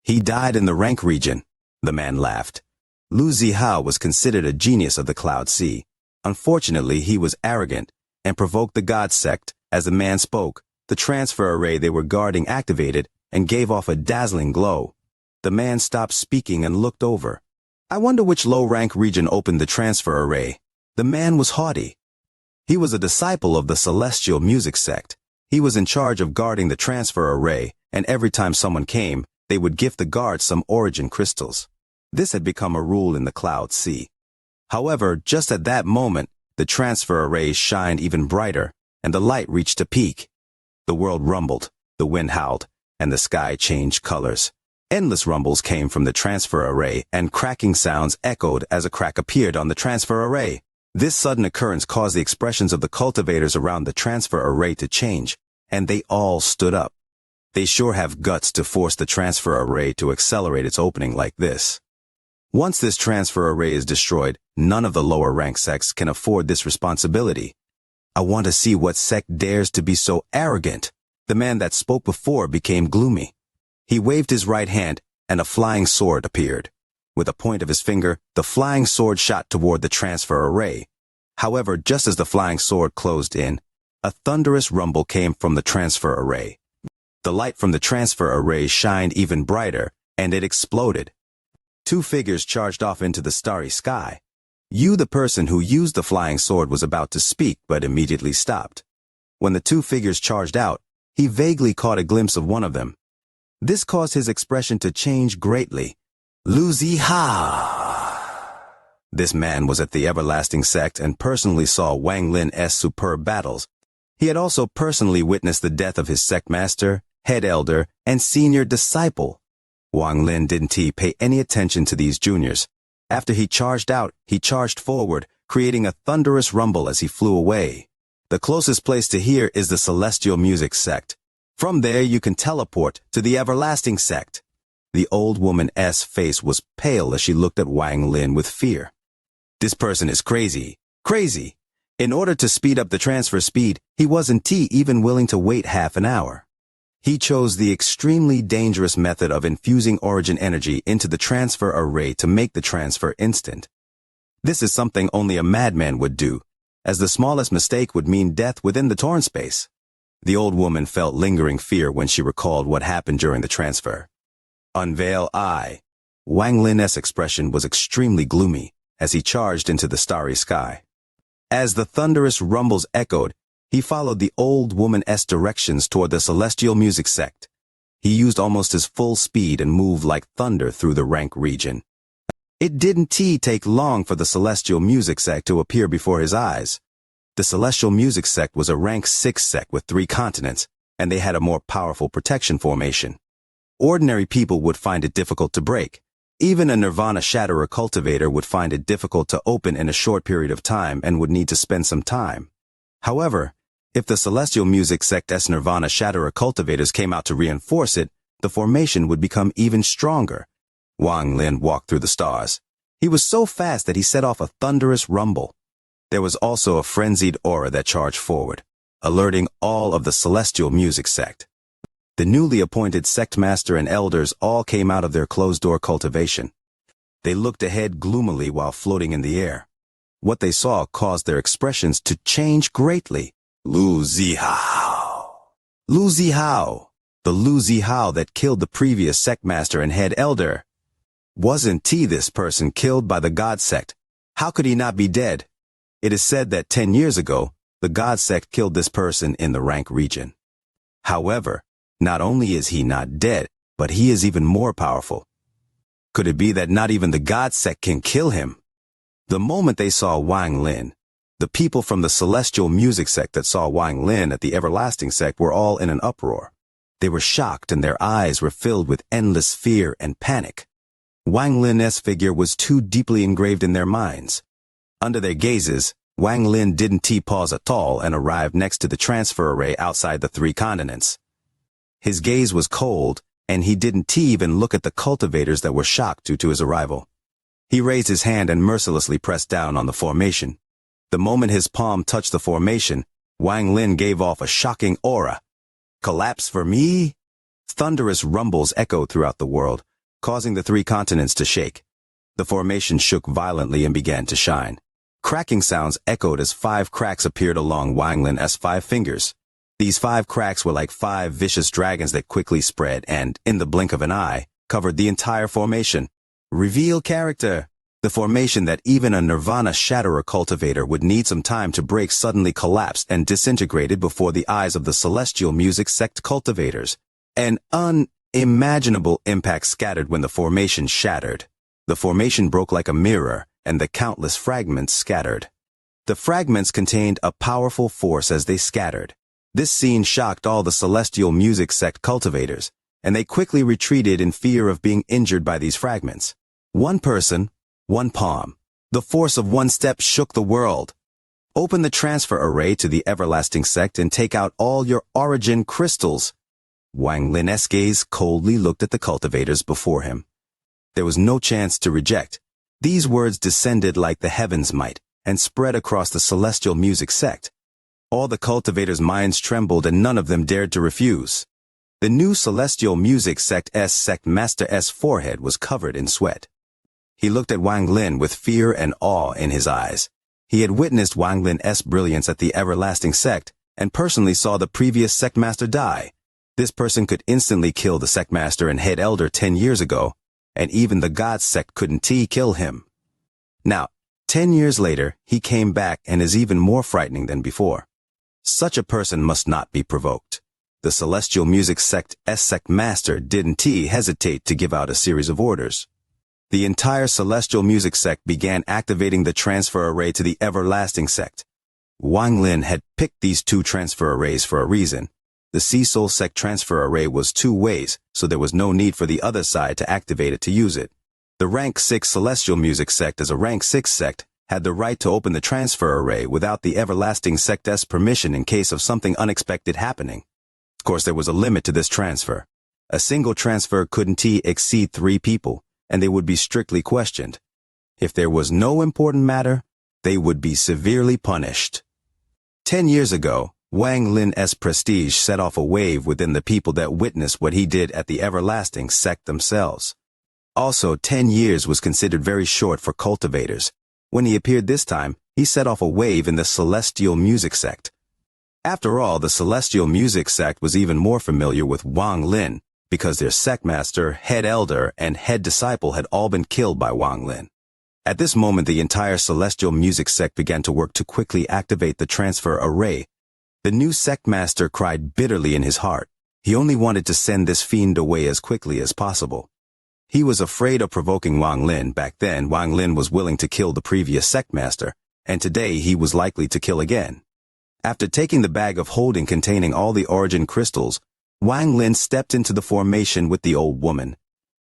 Speaker 1: He died in the Rank region. The man laughed. Lu Zihao was considered a genius of the Cloud Sea. Unfortunately, he was arrogant and provoked the god sect. As the man spoke, the transfer array they were guarding activated and gave off a dazzling glow. The man stopped speaking and looked over. I wonder which low-rank region opened the transfer array. The man was haughty. He was a disciple of the celestial music sect. He was in charge of guarding the transfer array, and every time someone came, they would gift the guards some origin crystals. This had become a rule in the Cloud Sea. However, just at that moment, the transfer array shined even brighter, and the light reached a peak. The world rumbled, the wind howled, and the sky changed colors. Endless rumbles came from the transfer array, and cracking sounds echoed as a crack appeared on the transfer array. This sudden occurrence caused the expressions of the cultivators around the transfer array to change, and they all stood up. They sure have guts to force the transfer array to accelerate its opening like this. Once this transfer array is destroyed, none of the lower rank sects can afford this responsibility. I want to see what sect dares to be so arrogant. The man that spoke before became gloomy. He waved his right hand, and a flying sword appeared. With a point of his finger, the flying sword shot toward the transfer array. However, just as the flying sword closed in, a thunderous rumble came from the transfer array. The light from the transfer array shined even brighter, and it exploded. Two figures charged off into the starry sky. The person who used the flying sword, was about to speak, but immediately stopped. When the two figures charged out, he vaguely caught a glimpse of one of them. This caused his expression to change greatly. Lu-zi-ha! This man was at the Everlasting Sect and personally saw Wang Lin's superb battles. He had also personally witnessed the death of his sect master, head elder, and senior disciple. Wang Lin didn't pay any attention to these juniors. After he charged out, he charged forward, creating a thunderous rumble as he flew away. The closest place to here is the Celestial Music Sect. From there you can teleport to the Everlasting Sect. The old woman's face was pale as she looked at Wang Lin with fear. This person is crazy. Crazy! In order to speed up the transfer speed, he wasn't even willing to wait half an hour. He chose the extremely dangerous method of infusing origin energy into the transfer array to make the transfer instant. This is something only a madman would do, as the smallest mistake would mean death within the torn space. The old woman felt lingering fear when she recalled what happened during the transfer. Unveil eye. Wang Lin's expression was extremely gloomy as he charged into the starry sky. As the thunderous rumbles echoed, he followed the old woman's directions toward the Celestial Music Sect. He used almost his full speed and moved like thunder through the rank region. It didn't take long for the Celestial Music Sect to appear before his eyes. The Celestial Music Sect was a rank 6 sect with 3 continents, and they had a more powerful protection formation. Ordinary people would find it difficult to break. Even a Nirvana Shatterer cultivator would find it difficult to open in a short period of time and would need to spend some time. However, if the Celestial Music Sect's Nirvana Shatterer cultivators came out to reinforce it, the formation would become even stronger. Wang Lin walked through the stars. He was so fast that he set off a thunderous rumble. There was also a frenzied aura that charged forward, alerting all of the Celestial Music Sect. The newly appointed sect master and elders all came out of their closed-door cultivation. They looked ahead gloomily while floating in the air. What they saw caused their expressions to change greatly. Lu-zi-hao. Lu-zi-hao. The Lu-zi-hao that killed the previous sect master and head elder. Wasn't this person killed by the God sect? How could he not be dead? It is said that 10 years ago, the God sect killed this person in the rank region. However, not only is he not dead, but he is even more powerful. Could it be that not even the God sect can kill him? The moment they saw Wang Lin, the people from the Celestial Music Sect that saw Wang Lin at the Everlasting Sect were all in an uproar. They were shocked and their eyes were filled with endless fear and panic. Wang Lin's figure was too deeply engraved in their minds. Under their gazes, Wang Lin didn't pause at all and arrived next to the transfer array outside the 3 continents. His gaze was cold, and he didn't even look at the cultivators that were shocked due to his arrival. He raised his hand and mercilessly pressed down on the formation. The moment his palm touched the formation, Wang Lin gave off a shocking aura. Collapse for me? Thunderous rumbles echoed throughout the world, causing the 3 continents to shake. The formation shook violently and began to shine. Cracking sounds echoed as 5 cracks appeared along Wang Lin's 5 fingers. These 5 cracks were like 5 vicious dragons that quickly spread and, in the blink of an eye, covered the entire formation. Reveal character. The formation that even a Nirvana Shatterer cultivator would need some time to break suddenly collapsed and disintegrated before the eyes of the Celestial Music Sect cultivators. An unimaginable impact scattered when the formation shattered. The formation broke like a mirror, and the countless fragments scattered. The fragments contained a powerful force as they scattered. This scene shocked all the Celestial Music Sect cultivators, and they quickly retreated in fear of being injured by these fragments. One person, one palm. The force of one step shook the world. Open the transfer array to the Everlasting Sect and take out all your origin crystals. Wang Lin's gaze coldly looked at the cultivators before him. There was no chance to reject. These words descended like the heavens might, and spread across the Celestial Music Sect. All the cultivators' minds trembled and none of them dared to refuse. The new celestial music sect's sect master's forehead was covered in sweat. He looked at Wang Lin with fear and awe in his eyes. He had witnessed Wang Lin's brilliance at the everlasting sect, and personally saw the previous sect master die. This person could instantly kill the sect master and head elder 10 years ago, and even the God sect couldn't kill him. Now, 10 years later, he came back and is even more frightening than before. Such a person must not be provoked. The celestial music sect's sect master didn't hesitate to give out a series of orders. The entire celestial music sect began activating the transfer array to the everlasting sect. Wang Lin had picked these two transfer arrays for a reason. The Sea Soul sect transfer array was 2 ways, so there was no need for the other side to activate it to use it. The rank 6 celestial music sect as a rank 6 sect had the right to open the transfer array without the everlasting sect's permission in case of something unexpected happening. Of course, there was a limit to this transfer. A single transfer couldn't exceed 3 people, and they would be strictly questioned. If there was no important matter, they would be severely punished. 10 years ago, Wang Lin's prestige set off a wave within the people that witnessed what he did at the everlasting sect themselves. Also, 10 years was considered very short for cultivators. When he appeared this time, he set off a wave in the celestial music sect. After all, the celestial music sect was even more familiar with Wang Lin, because their sect master, head elder, and head disciple had all been killed by Wang Lin. At this moment, the entire celestial music sect began to work to quickly activate the transfer array. The new sect master cried bitterly in his heart. He only wanted to send this fiend away as quickly as possible. He was afraid of provoking Wang Lin. Back then, Wang Lin was willing to kill the previous sect master, and today he was likely to kill again. After taking the bag of holding containing all the origin crystals, Wang Lin stepped into the formation with the old woman.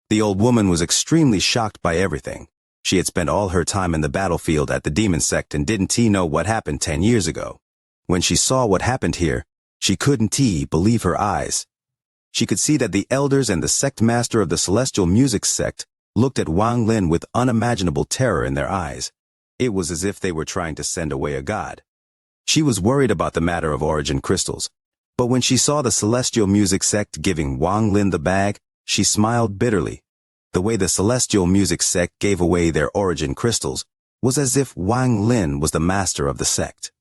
Speaker 1: The old woman was extremely shocked by everything. She had spent all her time in the battlefield at the demon sect and didn't know what happened 10 years ago. When she saw what happened here, she couldn't believe her eyes. She could see that the elders and the sect master of the celestial music sect looked at Wang Lin with unimaginable terror in their eyes. It was as if they were trying to send away a god. She was worried about the matter of origin crystals, but when she saw the celestial music sect giving Wang Lin the bag, she smiled bitterly. The way the celestial music sect gave away their origin crystals was as if Wang Lin was the master of the sect.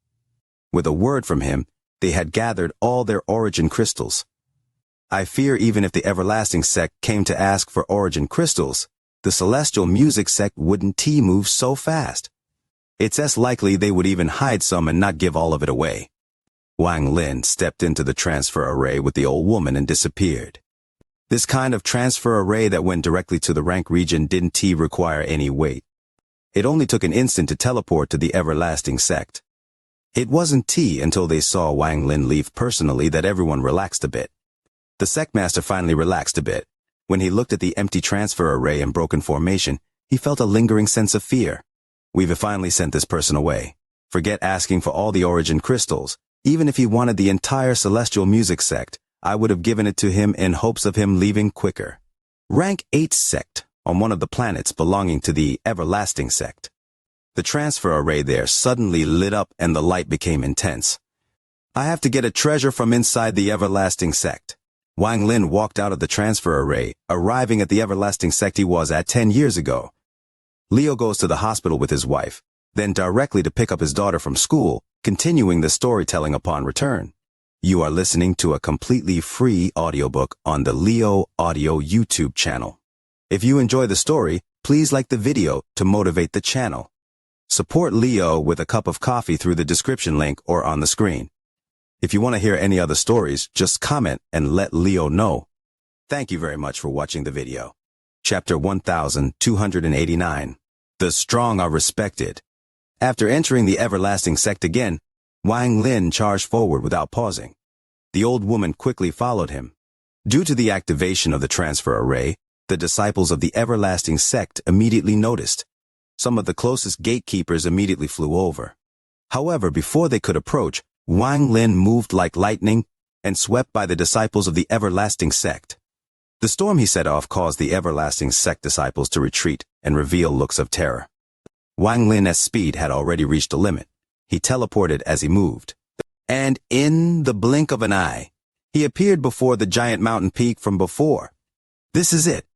Speaker 1: With a word from him, they had gathered all their origin crystals. I fear even if the everlasting sect came to ask for origin crystals, the celestial music sect wouldn't move so fast. It's as likely they would even hide some and not give all of it away. Wang Lin stepped into the transfer array with the old woman and disappeared. This kind of transfer array that went directly to the rank region didn't require any weight. It only took an instant to teleport to the everlasting sect. It wasn't until they saw Wang Lin leave personally that everyone relaxed a bit. The sect master finally relaxed a bit. When he looked at the empty transfer array and broken formation, he felt a lingering sense of fear. We've finally sent this person away. Forget asking for all the origin crystals. Even if he wanted the entire celestial music sect, I would have given it to him in hopes of him leaving quicker. Rank 8 sect on one of the planets belonging to the everlasting sect. The transfer array there suddenly lit up and the light became intense. I have to get a treasure from inside the everlasting sect. Wang Lin walked out of the transfer array, arriving at the everlasting sect he was at 10 years ago. Leo goes to the hospital with his wife, then directly to pick up his daughter from school, continuing the storytelling upon return. You are listening to a completely free audiobook on the Leo Audio YouTube channel. If you enjoy the story, please like the video to motivate the channel. Support Leo with a cup of coffee through the description link or on the screen. If you want to hear any other stories, just comment and let Leo know. Thank you very much for watching the video. Chapter 1289. The strong are respected. After entering the everlasting sect again, Wang Lin charged forward without pausing. The old woman quickly followed him. Due to the activation of the transfer array, the disciples of the everlasting sect immediately noticed. Some of the closest gatekeepers immediately flew over. However, before they could approach, Wang Lin moved like lightning and swept by the disciples of the everlasting sect. The storm he set off caused the everlasting sect disciples to retreat and reveal looks of terror. Wang Lin's speed had already reached a limit. He teleported as he moved. And in the blink of an eye, he appeared before the giant mountain peak from before. This is it.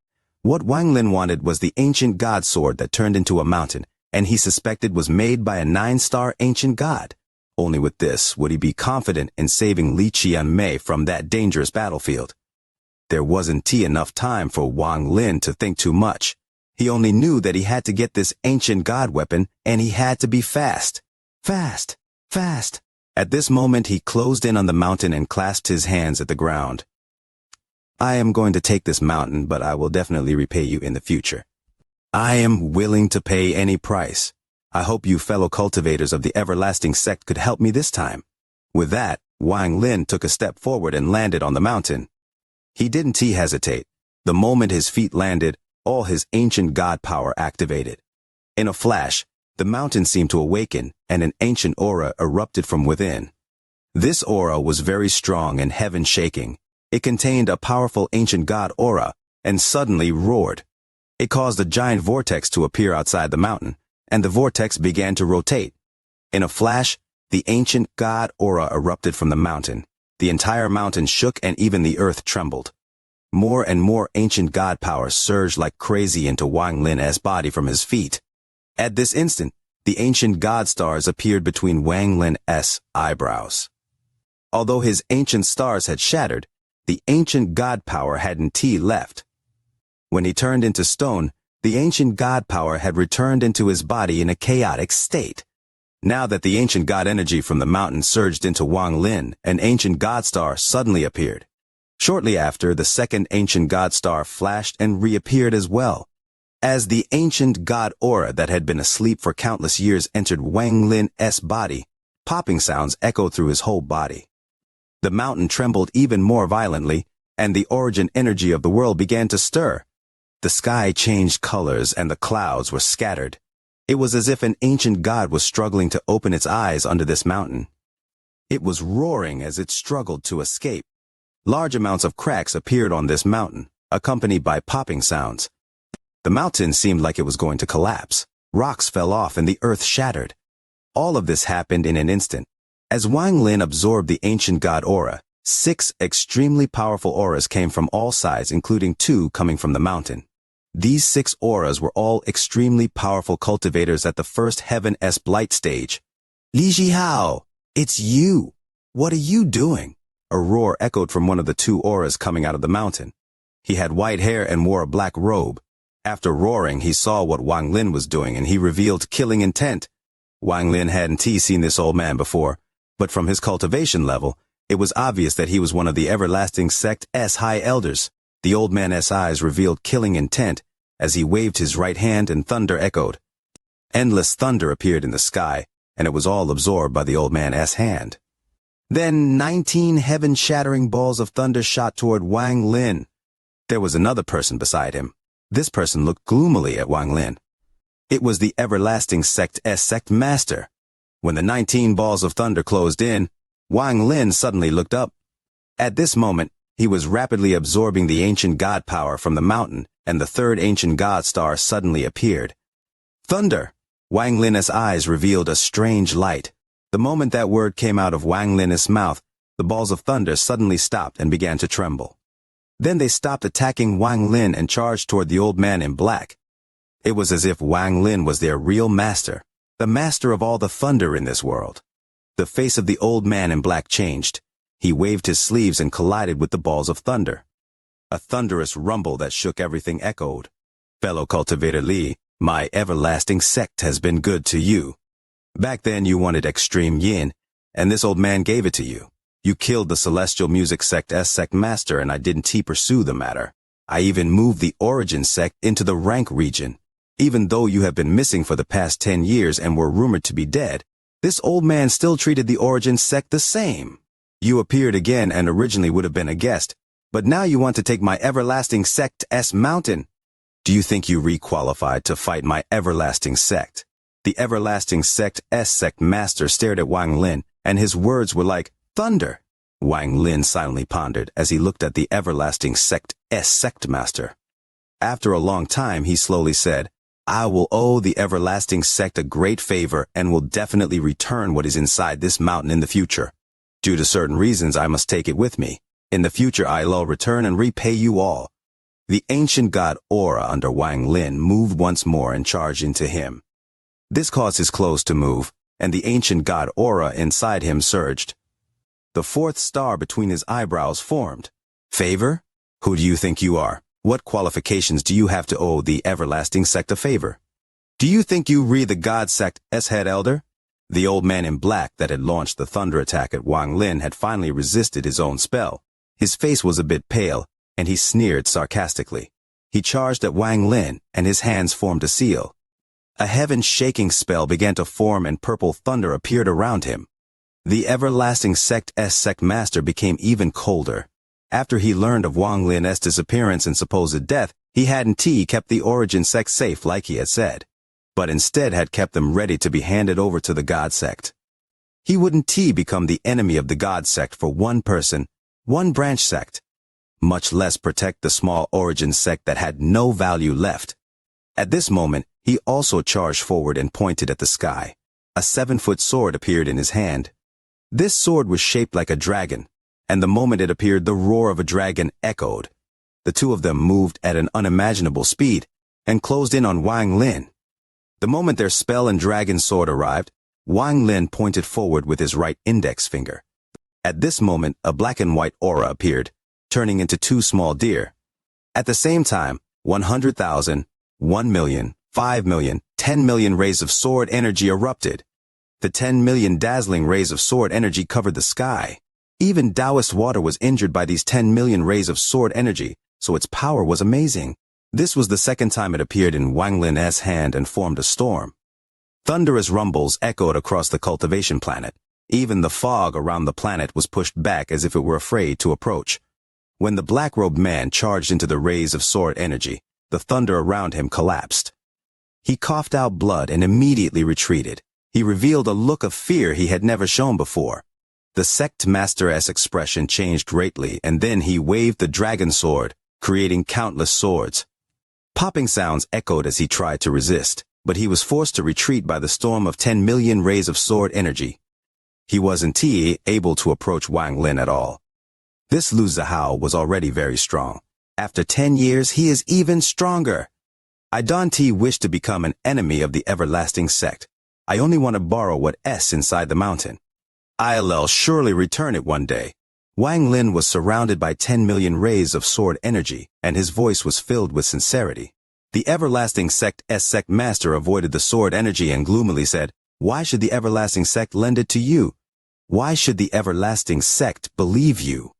Speaker 1: What Wang Lin wanted was the ancient god sword that turned into a mountain, and he suspected was made by a 9-star ancient god. Only with this would he be confident in saving Li Qianmei from that dangerous battlefield. There wasn't enough time for Wang Lin to think too much. He only knew that he had to get this ancient god weapon, and he had to be fast. Fast, fast. At this moment he closed in on the mountain and clasped his hands at the ground. I am going to take this mountain, but I will definitely repay you in the future. I am willing to pay any price. I hope you fellow cultivators of the everlasting sect could help me this time. With that, Wang Lin took a step forward and landed on the mountain. He didn't hesitate. The moment his feet landed, all his ancient god power activated. In a flash, the mountain seemed to awaken, and an ancient aura erupted from within. This aura was very strong and heaven-shaking. It contained a powerful ancient god aura, and suddenly roared. It caused a giant vortex to appear outside the mountain, and the vortex began to rotate. In a flash, the ancient god aura erupted from the mountain. The entire mountain shook and even the earth trembled. More and more ancient god power surged like crazy into Wang Lin's body from his feet. At this instant, the ancient god stars appeared between Wang Lin's eyebrows. Although his ancient stars had shattered, the ancient god power hadn't left. When he turned into stone, the ancient god power had returned into his body in a chaotic state. Now that the ancient god energy from the mountain surged into Wang Lin, an ancient god star suddenly appeared. Shortly after, the second ancient god star flashed and reappeared as well. As the ancient god aura that had been asleep for countless years entered Wang Lin's body, popping sounds echoed through his whole body. The mountain trembled even more violently, and the origin energy of the world began to stir. The sky changed colors and the clouds were scattered. It was as if an ancient god was struggling to open its eyes under this mountain. It was roaring as it struggled to escape. Large amounts of cracks appeared on this mountain, accompanied by popping sounds. The mountain seemed like it was going to collapse. Rocks fell off and the earth shattered. All of this happened in an instant. As Wang Lin absorbed the ancient god aura, 6 extremely powerful auras came from all sides, including 2 coming from the mountain. These 6 auras were all extremely powerful cultivators at the first Heaven's Blight stage. Li Zhihao, it's you. What are you doing? A roar echoed from one of the 2 auras coming out of the mountain. He had white hair and wore a black robe. After roaring, he saw what Wang Lin was doing and he revealed killing intent. Wang Lin hadn't seen this old man before, but from his cultivation level, it was obvious that he was one of the everlasting sect's high elders. The old man's eyes revealed killing intent as he waved his right hand and thunder echoed. Endless thunder appeared in the sky, and it was all absorbed by the old man's hand. Then 19 heaven-shattering balls of thunder shot toward Wang Lin. There was another person beside him. This person looked gloomily at Wang Lin. It was the everlasting sect's sect master. When the 19 balls of thunder closed in, Wang Lin suddenly looked up. At this moment, he was rapidly absorbing the ancient god power from the mountain, and the third ancient god star suddenly appeared. Thunder! Wang Lin's eyes revealed a strange light. The moment that word came out of Wang Lin's mouth, the balls of thunder suddenly stopped and began to tremble. Then they stopped attacking Wang Lin and charged toward the old man in black. It was as if Wang Lin was their real master, the master of all the thunder in this world. The face of the old man in black changed. He waved his sleeves and collided with the balls of thunder. A thunderous rumble that shook everything echoed. Fellow cultivator Li, my everlasting sect has been good to you. Back then you wanted extreme yin, and this old man gave it to you. You killed the celestial music sect's sect master, and I didn't pursue the matter. I even moved the origin sect into the rank region. Even though you have been missing for the past 10 years and were rumored to be dead, this old man still treated the origin sect the same. You appeared again and originally would have been a guest, but now you want to take my everlasting sect's mountain. Do you think you re-qualified to fight my everlasting sect? The everlasting sect's sect master stared at Wang Lin, and his words were like thunder. Wang Lin silently pondered as he looked at the everlasting sect's sect master. After a long time, he slowly said, I will owe the everlasting sect a great favor and will definitely return what is inside this mountain in the future. Due to certain reasons, I must take it with me. In the future, I'll return and repay you all. The ancient god aura under Wang Lin moved once more and charged into him. This caused his clothes to move, and the ancient god aura inside him surged. The fourth star between his eyebrows formed. Favor? Who do you think you are? What qualifications do you have to owe the everlasting sect a favor? Do you think you re the god sect's head elder? The old man in black that had launched the thunder attack at Wang Lin had finally resisted his own spell. His face was a bit pale, and he sneered sarcastically. He charged at Wang Lin, and his hands formed a seal. A heaven-shaking spell began to form and purple thunder appeared around him. The everlasting sect master became even colder. After he learned of Wang Lin's disappearance and supposed death, he hadn't kept the origin sect safe like he had said, but instead had kept them ready to be handed over to the god sect. He wouldn't become the enemy of the god sect for one person, one branch sect, much less protect the small origin sect that had no value left. At this moment, he also charged forward and pointed at the sky. A 7-foot sword appeared in his hand. This sword was shaped like a dragon, and the moment it appeared, the roar of a dragon echoed. The two of them moved at an unimaginable speed and closed in on Wang Lin. The moment their spell and dragon sword arrived, Wang Lin pointed forward with his right index finger. At this moment, a black and white aura appeared, turning into 2 small deer. At the same time, 100,000, 1 million, 5 million, 10 million rays of sword energy erupted. The 10 million dazzling rays of sword energy covered the sky. Even Taoist water was injured by these 10 million rays of sword energy, so its power was amazing. This was the second time it appeared in Wang Lin's hand and formed a storm. Thunderous rumbles echoed across the cultivation planet. Even the fog around the planet was pushed back as if it were afraid to approach. When the black-robed man charged into the rays of sword energy, the thunder around him collapsed. He coughed out blood and immediately retreated. He revealed a look of fear he had never shown before. The sect master's expression changed greatly, and then he waved the dragon sword, creating countless swords. Popping sounds echoed as he tried to resist, but he was forced to retreat by the storm of 10 million rays of sword energy. He wasn't able to approach Wang Lin at all. This Lu Zihao was already very strong. After 10 years, he is even stronger. I don't wish to become an enemy of the everlasting sect. I only want to borrow what's inside the mountain. I'll surely return it one day. Wang Lin was surrounded by 10 million rays of sword energy, and his voice was filled with sincerity. The everlasting sect's sect master avoided the sword energy and gloomily said, "Why should the everlasting sect lend it to you? Why should the everlasting sect believe you?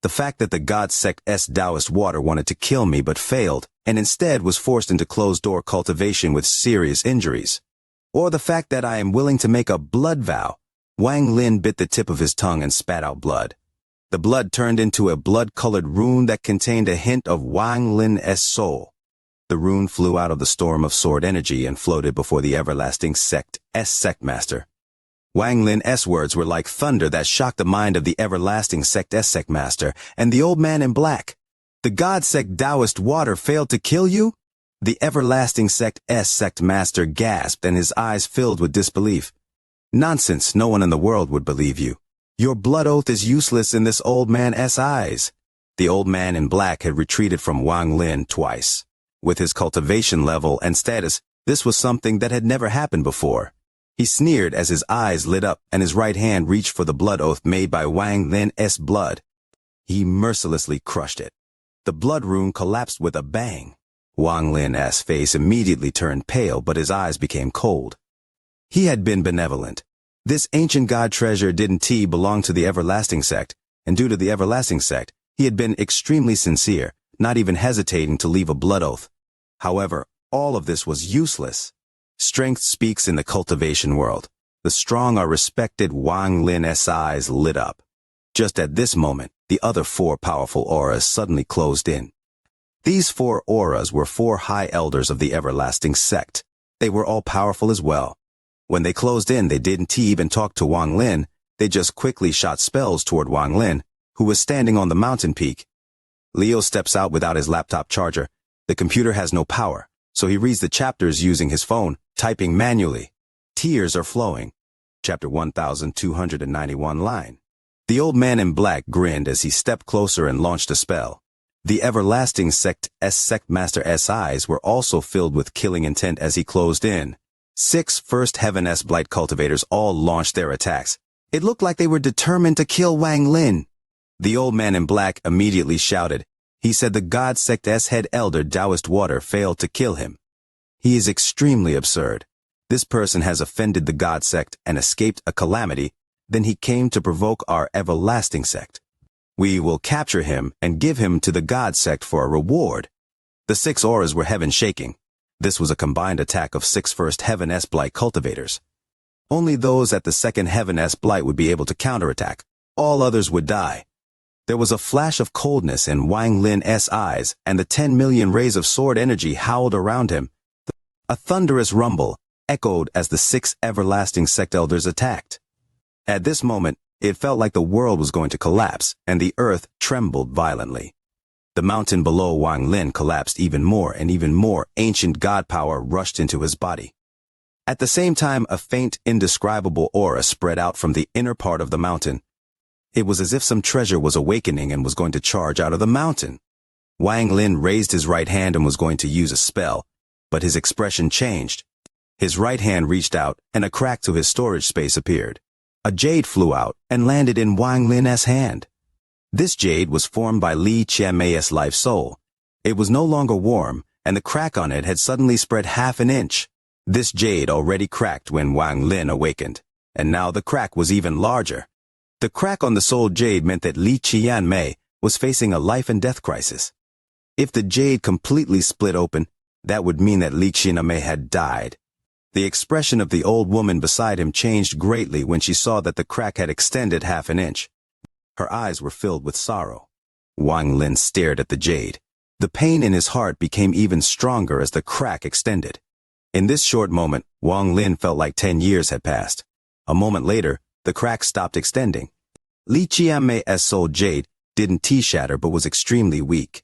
Speaker 1: The fact that the god sect's Taoist water wanted to kill me but failed, and instead was forced into closed-door cultivation with serious injuries. Or the fact that I am willing to make a blood vow." Wang Lin bit the tip of his tongue and spat out blood. The blood turned into a blood-colored rune that contained a hint of Wang Lin's soul. The rune flew out of the storm of sword energy and floated before the everlasting sect's sect master. Wang Lin's words were like thunder that shocked the mind of the everlasting sect's sect master and the old man in black. "The god sect Taoist water failed to kill you?" The everlasting sect's sect master gasped and his eyes filled with disbelief. "Nonsense, no one in the world would believe you. Your blood oath is useless in this old man's eyes." The old man in black had retreated from Wang Lin twice. With his cultivation level and status, this was something that had never happened before. He sneered as his eyes lit up and his right hand reached for the blood oath made by Wang Lin's blood. He mercilessly crushed it. The blood rune collapsed with a bang. Wang Lin's face immediately turned pale, but his eyes became cold. He had been benevolent. This ancient god treasure didn't belong to the everlasting sect, and due to the everlasting sect, he had been extremely sincere, not even hesitating to leave a blood oath. However, all of this was useless. Strength speaks in the cultivation world. The strong are respected. Wang Lin's eyes lit up. Just at this moment, the other 4 powerful auras suddenly closed in. These 4 auras were 4 high elders of the everlasting sect. They were all powerful as well. When they closed in, they didn't even talk to Wang Lin. They just quickly shot spells toward Wang Lin, who was standing on the mountain peak. Leo steps out without his laptop charger. The computer has no power, so he reads the chapters using his phone, typing manually. Tears are flowing. Chapter 1291 line. The old man in black grinned as he stepped closer and launched a spell. The everlasting sect master's eyes were also filled with killing intent as he closed in. 6 first heaven blight cultivators all launched their attacks. It looked like they were determined to kill Wang Lin. The old man in black immediately shouted. He said the God Sect's head elder Taoist Water failed to kill him. He is extremely absurd. This person has offended the God Sect and escaped a calamity, then he came to provoke our everlasting sect. We will capture him and give him to the God Sect for a reward. The 6 auras were heaven-shaking. This was a combined attack of 6 first heaven blight cultivators. Only those at the second heaven blight would be able to counterattack. All others would die. There was a flash of coldness in Wang Lin's eyes, and the 10 million rays of sword energy howled around him. A thunderous rumble echoed as the 6 everlasting sect elders attacked. At this moment, it felt like the world was going to collapse, and the earth trembled violently. The mountain below Wang Lin collapsed even more, and even more ancient god power rushed into his body. At the same time, a faint, indescribable aura spread out from the inner part of the mountain. It was as if some treasure was awakening and was going to charge out of the mountain. Wang Lin raised his right hand and was going to use a spell, but his expression changed. His right hand reached out, and a crack to his storage space appeared. A jade flew out and landed in Wang Lin's hand. This jade was formed by Xianxia's life soul. It was no longer warm, and the crack on it had suddenly spread half an inch. This jade already cracked when Wang Lin awakened, and now the crack was even larger. The crack on the soul jade meant that Xianxia was facing a life and death crisis. If the jade completely split open, that would mean that Xianxia had died. The expression of the old woman beside him changed greatly when she saw that the crack had extended half an inch. Her eyes were filled with sorrow. Wang Lin stared at the jade. The pain in his heart became even stronger as the crack extended. In this short moment, Wang Lin felt like 10 years had passed. A moment later, the crack stopped extending. Xianxia's soul jade didn't shatter but was extremely weak.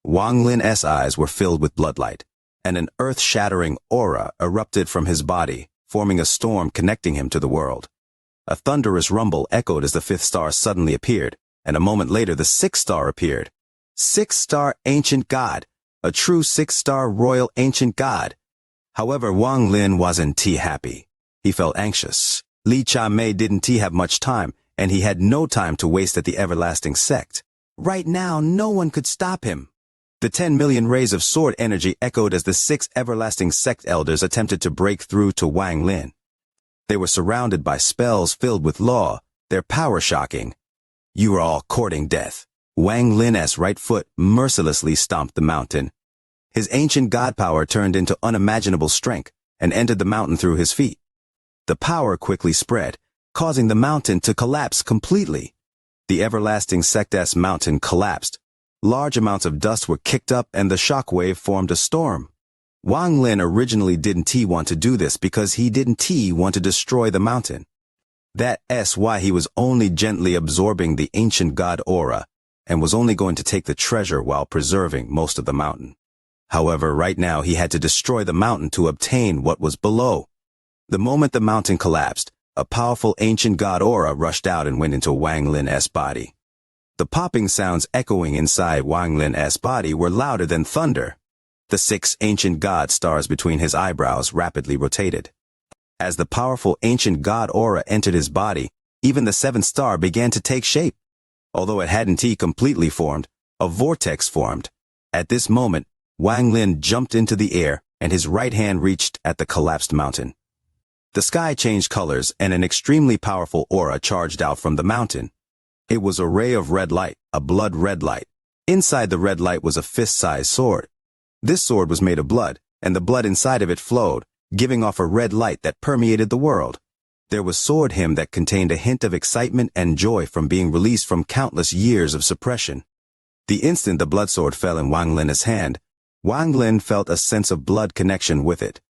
Speaker 1: Wang Lin's eyes were filled with bloodlight, and an earth-shattering aura erupted from his body, forming a storm connecting him to the world. A thunderous rumble echoed as the 5th star suddenly appeared, and a moment later the 6th star appeared. 6-star ancient god, a true 6-star royal ancient god. However, Wang Lin wasn't happy. He felt anxious. Xianxia didn't have much time, and he had no time to waste at the everlasting sect. Right now, no one could stop him. The 10 million rays of sword energy echoed as the 6 everlasting sect elders attempted to break through to Wang Lin. They were surrounded by spells filled with law, their power shocking. You are all courting death. Wang Lin's right foot mercilessly stomped the mountain. His ancient god power turned into unimaginable strength and entered the mountain through his feet. The power quickly spread, causing the mountain to collapse completely. The everlasting sect's mountain collapsed. Large amounts of dust were kicked up and the shockwave formed a storm. Wang Lin originally didn't want to do this because he didn't want to destroy the mountain. That's why he was only gently absorbing the ancient god aura and was only going to take the treasure while preserving most of the mountain. However, right now he had to destroy the mountain to obtain what was below. The moment the mountain collapsed, a powerful ancient god aura rushed out and went into Wang Lin's body. The popping sounds echoing inside Wang Lin's body were louder than thunder. The 6 ancient god stars between his eyebrows rapidly rotated. As the powerful ancient god aura entered his body, even the 7th star began to take shape. Although it hadn't completely formed, a vortex formed. At this moment, Wang Lin jumped into the air, and his right hand reached at the collapsed mountain. The sky changed colors, and an extremely powerful aura charged out from the mountain. It was a ray of red light, a blood red light. Inside the red light was a fist-sized sword. This sword was made of blood, and the blood inside of it flowed, giving off a red light that permeated the world. There was sword hymn that contained a hint of excitement and joy from being released from countless years of suppression. The instant the blood sword fell in Wang Lin's hand, Wang Lin felt a sense of blood connection with it.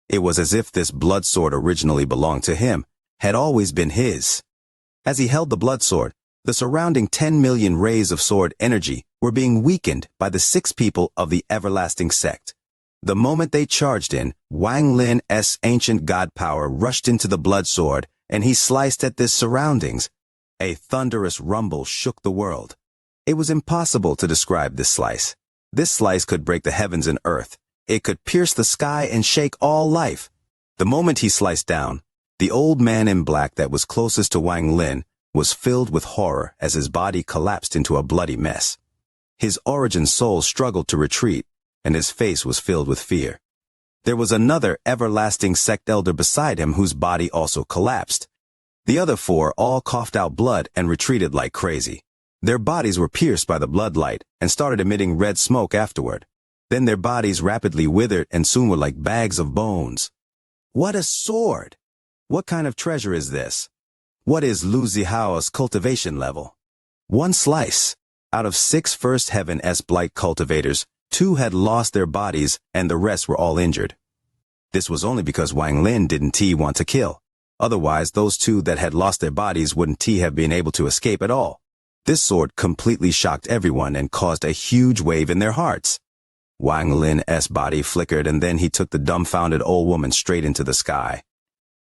Speaker 1: It was as if this blood sword originally belonged to him, had always been his. As he held the blood sword, the surrounding 10 million rays of sword energy were being weakened by the 6 people of the everlasting sect. The moment they charged in, Wang Lin's ancient god power rushed into the blood sword, and he sliced at this surroundings. A thunderous rumble shook the world. It was impossible to describe this slice. This slice could break the heavens and earth. It could pierce the sky and shake all life. The moment he sliced down, the old man in black that was closest to Wang Lin was filled with horror as his body collapsed into a bloody mess. His origin soul struggled to retreat, and his face was filled with fear. There was another everlasting sect elder beside him whose body also collapsed. The other four all coughed out blood and retreated like crazy. Their bodies were pierced by the bloodlight and started emitting red smoke afterward. Then their bodies rapidly withered and soon were like bags of bones. What a sword! What kind of treasure is this? What is Lu Zihao's cultivation level? 1 slice. Out of 6 first heaven S blight cultivators, 2 had lost their bodies and the rest were all injured. This was only because Wang Lin didn't want to kill. Otherwise, those 2 that had lost their bodies wouldn't have been able to escape at all. This sword completely shocked everyone and caused a huge wave in their hearts. Wang Lin's body flickered and then he took the dumbfounded old woman straight into the sky.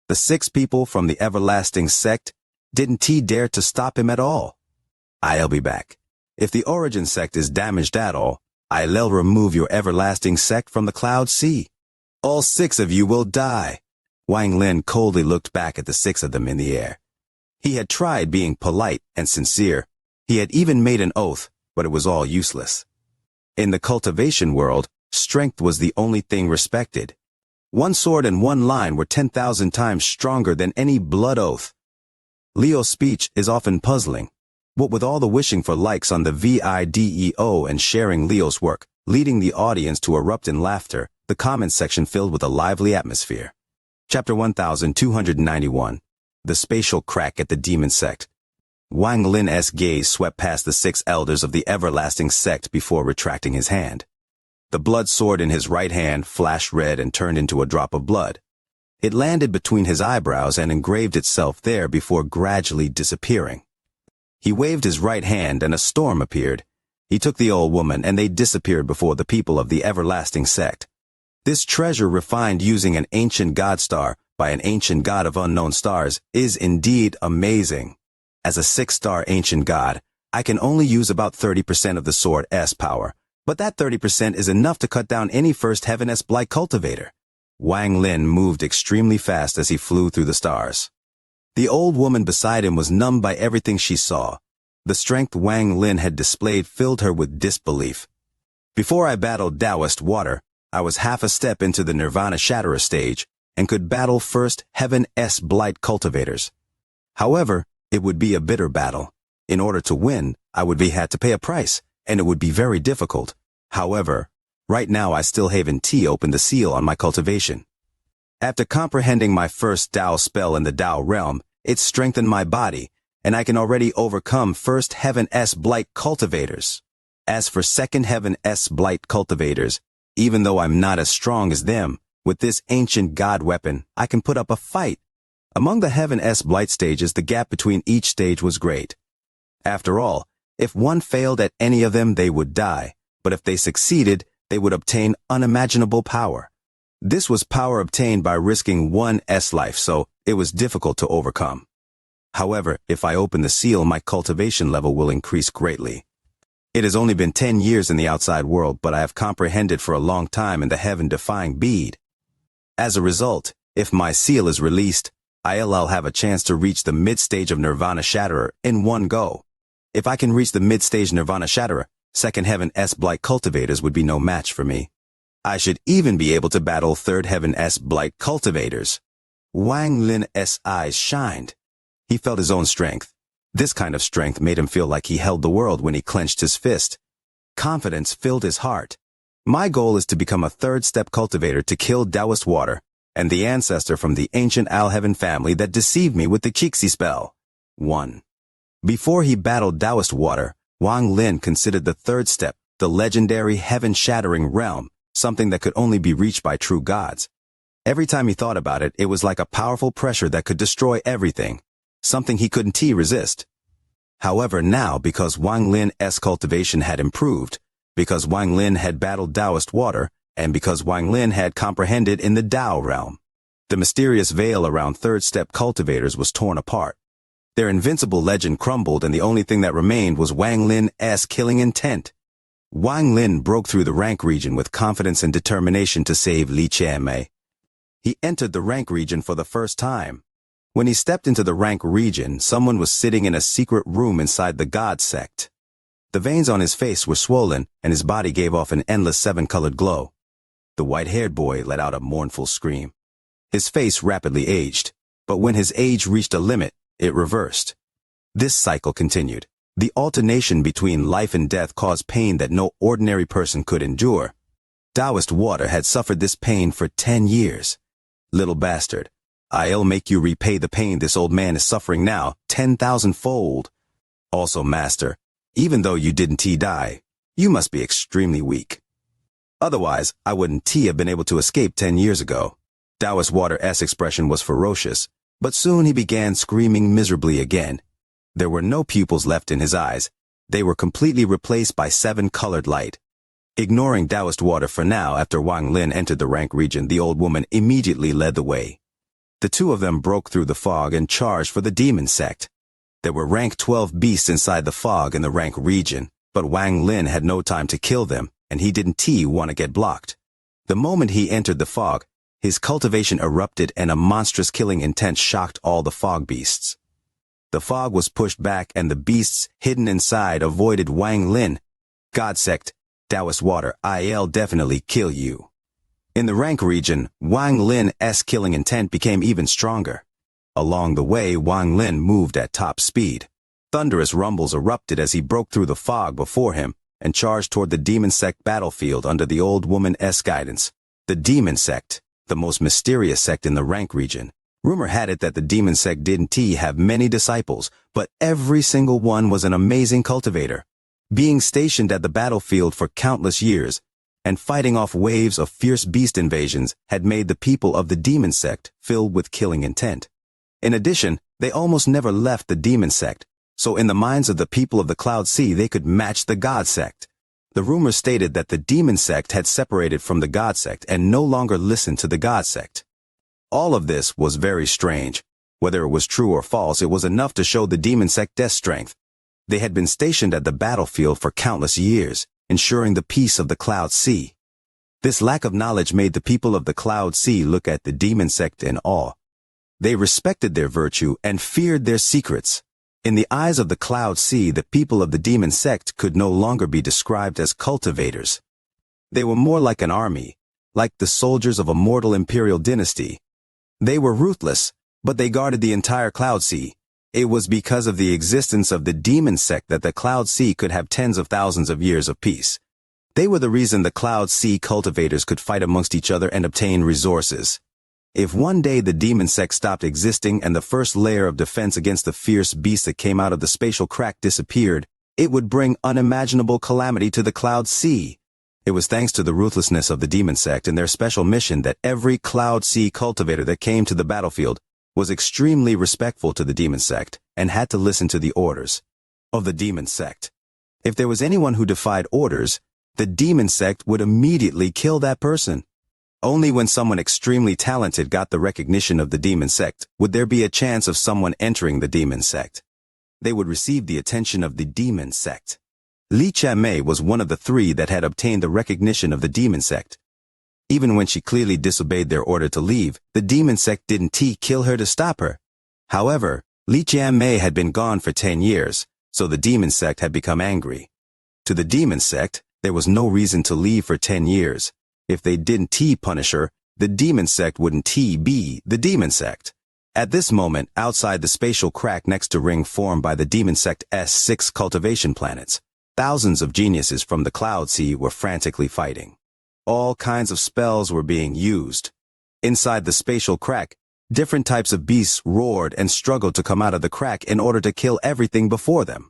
Speaker 1: The 6 people from the everlasting sect didn't dare to stop him at all. I'll be back. If the origin sect is damaged at all, I'll remove your everlasting sect from the cloud sea. All 6 of you will die. Wang Lin coldly looked back at the 6 of them in the air. He had tried being polite and sincere. He had even made an oath, but it was all useless. In the cultivation world, strength was the only thing respected. 1 sword and 1 line were 10,000 times stronger than any blood oath. Leo's speech is often puzzling. What with all the wishing for likes on the video and sharing Leo's work, leading the audience to erupt in laughter, the comments section filled with a lively atmosphere. Chapter 1291. The Spatial Crack at the Demon Sect. Wang Lin's gaze swept past the 6 elders of the everlasting sect before retracting his hand. The blood sword in his right hand flashed red and turned into a drop of blood. It landed between his eyebrows and engraved itself there before gradually disappearing. He waved his right hand and a storm appeared. He took the old woman and they disappeared before the people of the everlasting sect. This treasure refined using an ancient god star by an ancient god of unknown stars is indeed amazing. As a 6-star ancient god, I can only use about 30% of the sword's power, but that 30% is enough to cut down any first heaven-s blight cultivator. Wang Lin moved extremely fast as he flew through the stars. The old woman beside him was numbed by everything she saw. The strength Wang Lin had displayed filled her with disbelief. Before I battled Taoist water, I was half a step into the Nirvana Shatterer stage and could battle first heaven-s blight cultivators. However, it would be a bitter battle. In order to win, I would had to pay a price, and it would be very difficult. However, right now I still haven't opened the seal on my cultivation. After comprehending my first Tao spell in the Tao realm, it strengthened my body, and I can already overcome first heaven-s blight cultivators. As for second heaven-s blight cultivators, even though I'm not as strong as them, with this ancient god weapon, I can put up a fight. Among the heaven-s blight stages, the gap between each stage was great. After all, if one failed at any of them, they would die, but if they succeeded, they would obtain unimaginable power. This was power obtained by risking one's life, so it was difficult to overcome. However, if I open the seal, my cultivation level will increase greatly. It has only been 10 years in the outside world, but I have comprehended for a long time in the heaven-defying bead. As a result, if my seal is released, I'll have a chance to reach the mid-stage of Nirvana Shatterer in one go. If I can reach the mid-stage Nirvana Shatterer, second heaven-s blight cultivators would be no match for me. I should even be able to battle third heaven-s blight cultivators. Wang Lin's eyes shined. He felt his own strength. This kind of strength made him feel like he held the world when he clenched his fist. Confidence filled his heart. My goal is to become a third-step cultivator to kill Taoist water, and the ancestor from the ancient Alheaven family that deceived me with the Qixi spell. 1. Before he battled Taoist water, Wang Lin considered the third step, the legendary heaven-shattering realm, something that could only be reached by true gods. Every time he thought about it, it was like a powerful pressure that could destroy everything, something he couldn't resist. However, now, because Wang Lin's cultivation had improved, because Wang Lin had battled Taoist water, and because Wang Lin had comprehended in the Tao realm, the mysterious veil around third-step cultivators was torn apart. Their invincible legend crumbled, and the only thing that remained was Wang Lin's killing intent. Wang Lin broke through the rank region with confidence and determination to save Xianxia. He entered the rank region for the first time. When he stepped into the rank region, someone was sitting in a secret room inside the God sect. The veins on his face were swollen, and his body gave off an endless seven-colored glow. The white-haired boy let out a mournful scream. His face rapidly aged, but when his age reached a limit, it reversed. This cycle continued. The alternation between life and death caused pain that no ordinary person could endure. Taoist water had suffered this pain for 10 years. Little bastard, I'll make you repay the pain this old man is suffering now 10,000-fold. Also, master, even though you didn't die, you must be extremely weak. Otherwise, I wouldn't have been able to escape 10 years ago. Taoist water's expression was ferocious, but soon he began screaming miserably again. There were no pupils left in his eyes. They were completely replaced by seven-colored light. Ignoring Taoist water for now, after Wang Lin entered the rank region, the old woman immediately led the way. The two of them broke through the fog and charged for the demon sect. There were rank 12 beasts inside the fog in the rank region, but Wang Lin had no time to kill them, and he didn't want to get blocked. The moment he entered the fog, his cultivation erupted and a monstrous killing intent shocked all the fog beasts. The fog was pushed back and the beasts hidden inside avoided Wang Lin. God sect, Taoist water, I'll definitely kill you. In the rank region, Wang Lin's killing intent became even stronger. Along the way, Wang Lin moved at top speed. Thunderous rumbles erupted as he broke through the fog before him and charged toward the demon sect battlefield under the old woman's guidance. The demon sect, the most mysterious sect in the rank region. Rumor had it that the demon sect didn't have many disciples, but every single one was an amazing cultivator. Being stationed at the battlefield for countless years and fighting off waves of fierce beast invasions had made the people of the demon sect filled with killing intent. In addition, they almost never left the demon sect, so in the minds of the people of the Cloud Sea they could match the God sect. The rumor stated that the demon sect had separated from the God sect and no longer listened to the God sect. All of this was very strange. Whether it was true or false, it was enough to show the demon sect's strength. They had been stationed at the battlefield for countless years, ensuring the peace of the Cloud Sea. This lack of knowledge made the people of the Cloud Sea look at the demon sect in awe. They respected their virtue and feared their secrets. In the eyes of the Cloud Sea, the people of the demon sect could no longer be described as cultivators. They were more like an army, like the soldiers of a mortal imperial dynasty. They were ruthless, but they guarded the entire Cloud Sea. It was because of the existence of the demon sect that the Cloud Sea could have tens of thousands of years of peace. They were the reason the Cloud Sea cultivators could fight amongst each other and obtain resources. If one day the demon sect stopped existing and the first layer of defense against the fierce beast that came out of the spatial crack disappeared, it would bring unimaginable calamity to the Cloud Sea. It was thanks to the ruthlessness of the demon sect and their special mission that every Cloud Sea cultivator that came to the battlefield was extremely respectful to the demon sect and had to listen to the orders of the demon sect. If there was anyone who defied orders, the demon sect would immediately kill that person. Only when someone extremely talented got the recognition of the demon sect would there be a chance of someone entering the demon sect. They would receive the attention of the demon sect. Xianxia was one of the three that had obtained the recognition of the demon sect. Even when she clearly disobeyed their order to leave, the demon sect didn't kill her to stop her. However, Xianxia had been gone for 10 years, so the demon sect had become angry. To the demon sect, there was no reason to leave for 10 years. If they didn't punish her, the demon sect wouldn't be the demon sect. At this moment, outside the spatial crack next to ring formed by the demon sect's 6 cultivation planets, thousands of geniuses from the Cloud Sea were frantically fighting. All kinds of spells were being used. Inside the spatial crack, different types of beasts roared and struggled to come out of the crack in order to kill everything before them.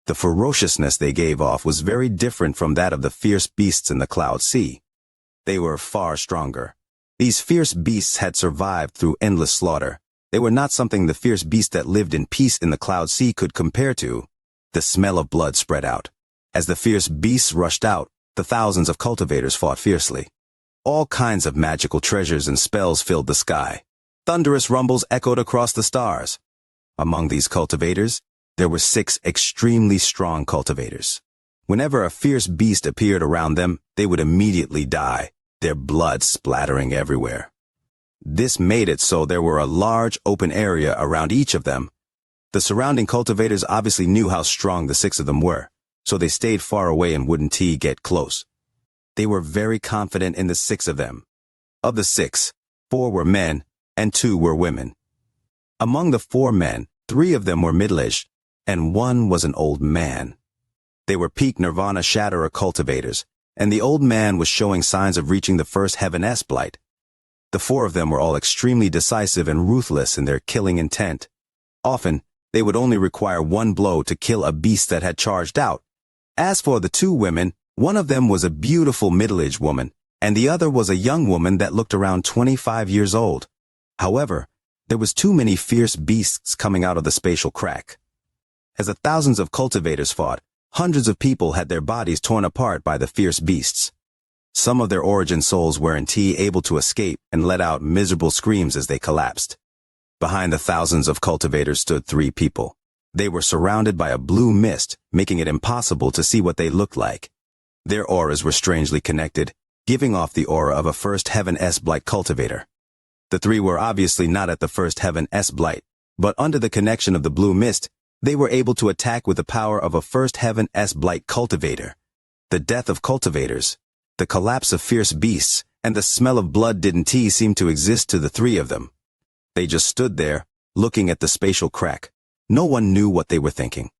Speaker 1: The ferociousness they gave off was very different from that of the fierce beasts in the Cloud Sea. They were far stronger. These fierce beasts had survived through endless slaughter. They were not something the fierce beasts that lived in peace in the Cloud Sea could compare to. The smell of blood spread out. As the fierce beasts rushed out, the thousands of cultivators fought fiercely. All kinds of magical treasures and spells filled the sky. Thunderous rumbles echoed across the stars. Among these cultivators, there were 6 extremely strong cultivators. Whenever a fierce beast appeared around them, they would immediately die, their blood splattering everywhere. This made it so there were a large open area around each of them. The surrounding cultivators obviously knew how strong the 6 of them were, so they stayed far away and wouldn't get close. They were very confident in the 6 of them. Of the 6, 4 were men and 2 were women. Among the 4 men, 3 of them were middle-aged, and 1 was an old man. They were peak Nirvana Shatterer cultivators, and the old man was showing signs of reaching the first Heaven S blight. The 4 of them were all extremely decisive and ruthless in their killing intent. Often, they would only require 1 blow to kill a beast that had charged out. As for the 2 women, one of them was a beautiful middle-aged woman, and the other was a young woman that looked around 25 years old. However, there was too many fierce beasts coming out of the spatial crack. As the thousands of cultivators fought, hundreds of people had their bodies torn apart by the fierce beasts. Some of their origin souls weren't able to escape and let out miserable screams as they collapsed. Behind the thousands of cultivators stood 3 people. They were surrounded by a blue mist, making it impossible to see what they looked like. Their auras were strangely connected, giving off the aura of a first Heaven S blight cultivator. The 3 were obviously not at the first Heaven S blight, but under the connection of the blue mist, they were able to attack with the power of a first Heaven S blight cultivator. The death of cultivators, the collapse of fierce beasts, and the smell of blood didn't seem to exist to the 3 of them. They just stood there, looking at the spatial crack. No one knew what they were thinking.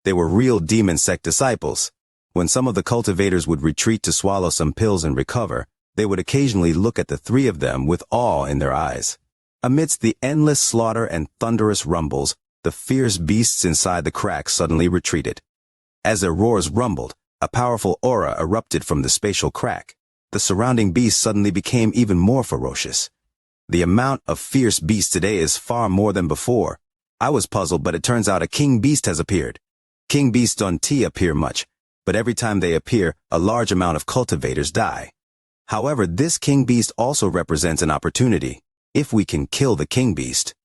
Speaker 1: They were real demon sect disciples. When some of the cultivators would retreat to swallow some pills and recover, they would occasionally look at the 3 of them with awe in their eyes. Amidst the endless slaughter and thunderous rumbles, the fierce beasts inside the crack suddenly retreated. As their roars rumbled, a powerful aura erupted from the spatial crack. The surrounding beasts suddenly became even more ferocious. The amount of fierce beasts today is far more than before. I was puzzled, but it turns out a king beast has appeared. King beasts don't appear much, but every time they appear, a large amount of cultivators die. However, this king beast also represents an opportunity, if we can kill the king beast.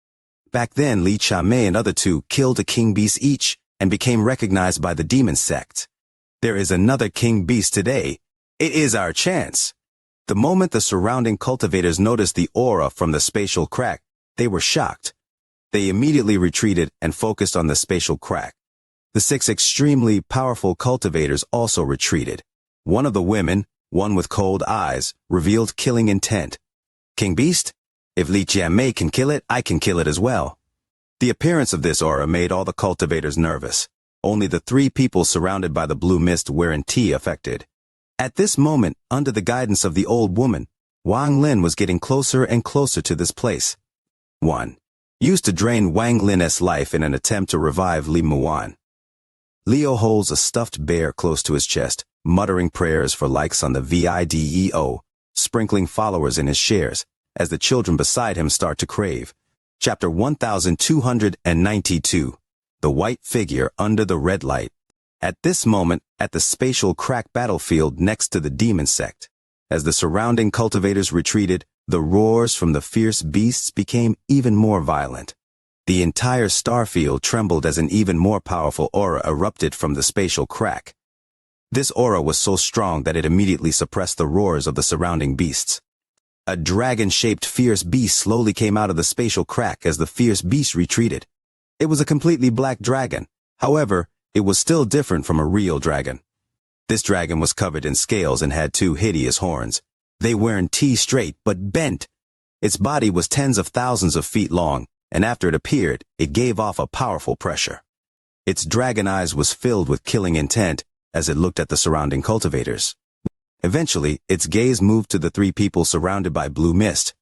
Speaker 1: Back then, Li Xianxia and other 2 killed a king beast each and became recognized by the demon sect. There is another king beast today. It is our chance. The moment the surrounding cultivators noticed the aura from the spatial crack, they were shocked. They immediately retreated and focused on the spatial crack. The 6 extremely powerful cultivators also retreated. One of the women, one with cold eyes, revealed killing intent. King Beast? If Li Xianxia can kill it, I can kill it as well. The appearance of this aura made all the cultivators nervous. Only the 3 people surrounded by the blue mist weren't affected. At this moment, under the guidance of the old woman, Wang Lin was getting closer and closer to this place. 1. Used to drain Wang Lin's life in an attempt to revive Li Muan. Leo holds a stuffed bear close to his chest, muttering prayers for likes on the video, sprinkling followers in his shares, as the children beside him start to crave. Chapter 1292. The White Figure Under the Red Light. At this moment, at the spatial crack battlefield next to the demon sect, as the surrounding cultivators retreated, the roars from the fierce beasts became even more violent. The entire starfield trembled as an even more powerful aura erupted from the spatial crack. This aura was so strong that it immediately suppressed the roars of the surrounding beasts. A dragon-shaped fierce beast slowly came out of the spatial crack as the fierce beast retreated. It was a completely black dragon. However, it was still different from a real dragon. This dragon was covered in scales and had 2 hideous horns. They weren't straight, but bent. Its body was tens of thousands of feet long, and after it appeared, it gave off a powerful pressure. Its dragon eyes was filled with killing intent as it looked at the surrounding cultivators. Eventually, its gaze moved to the 3 people surrounded by blue mist.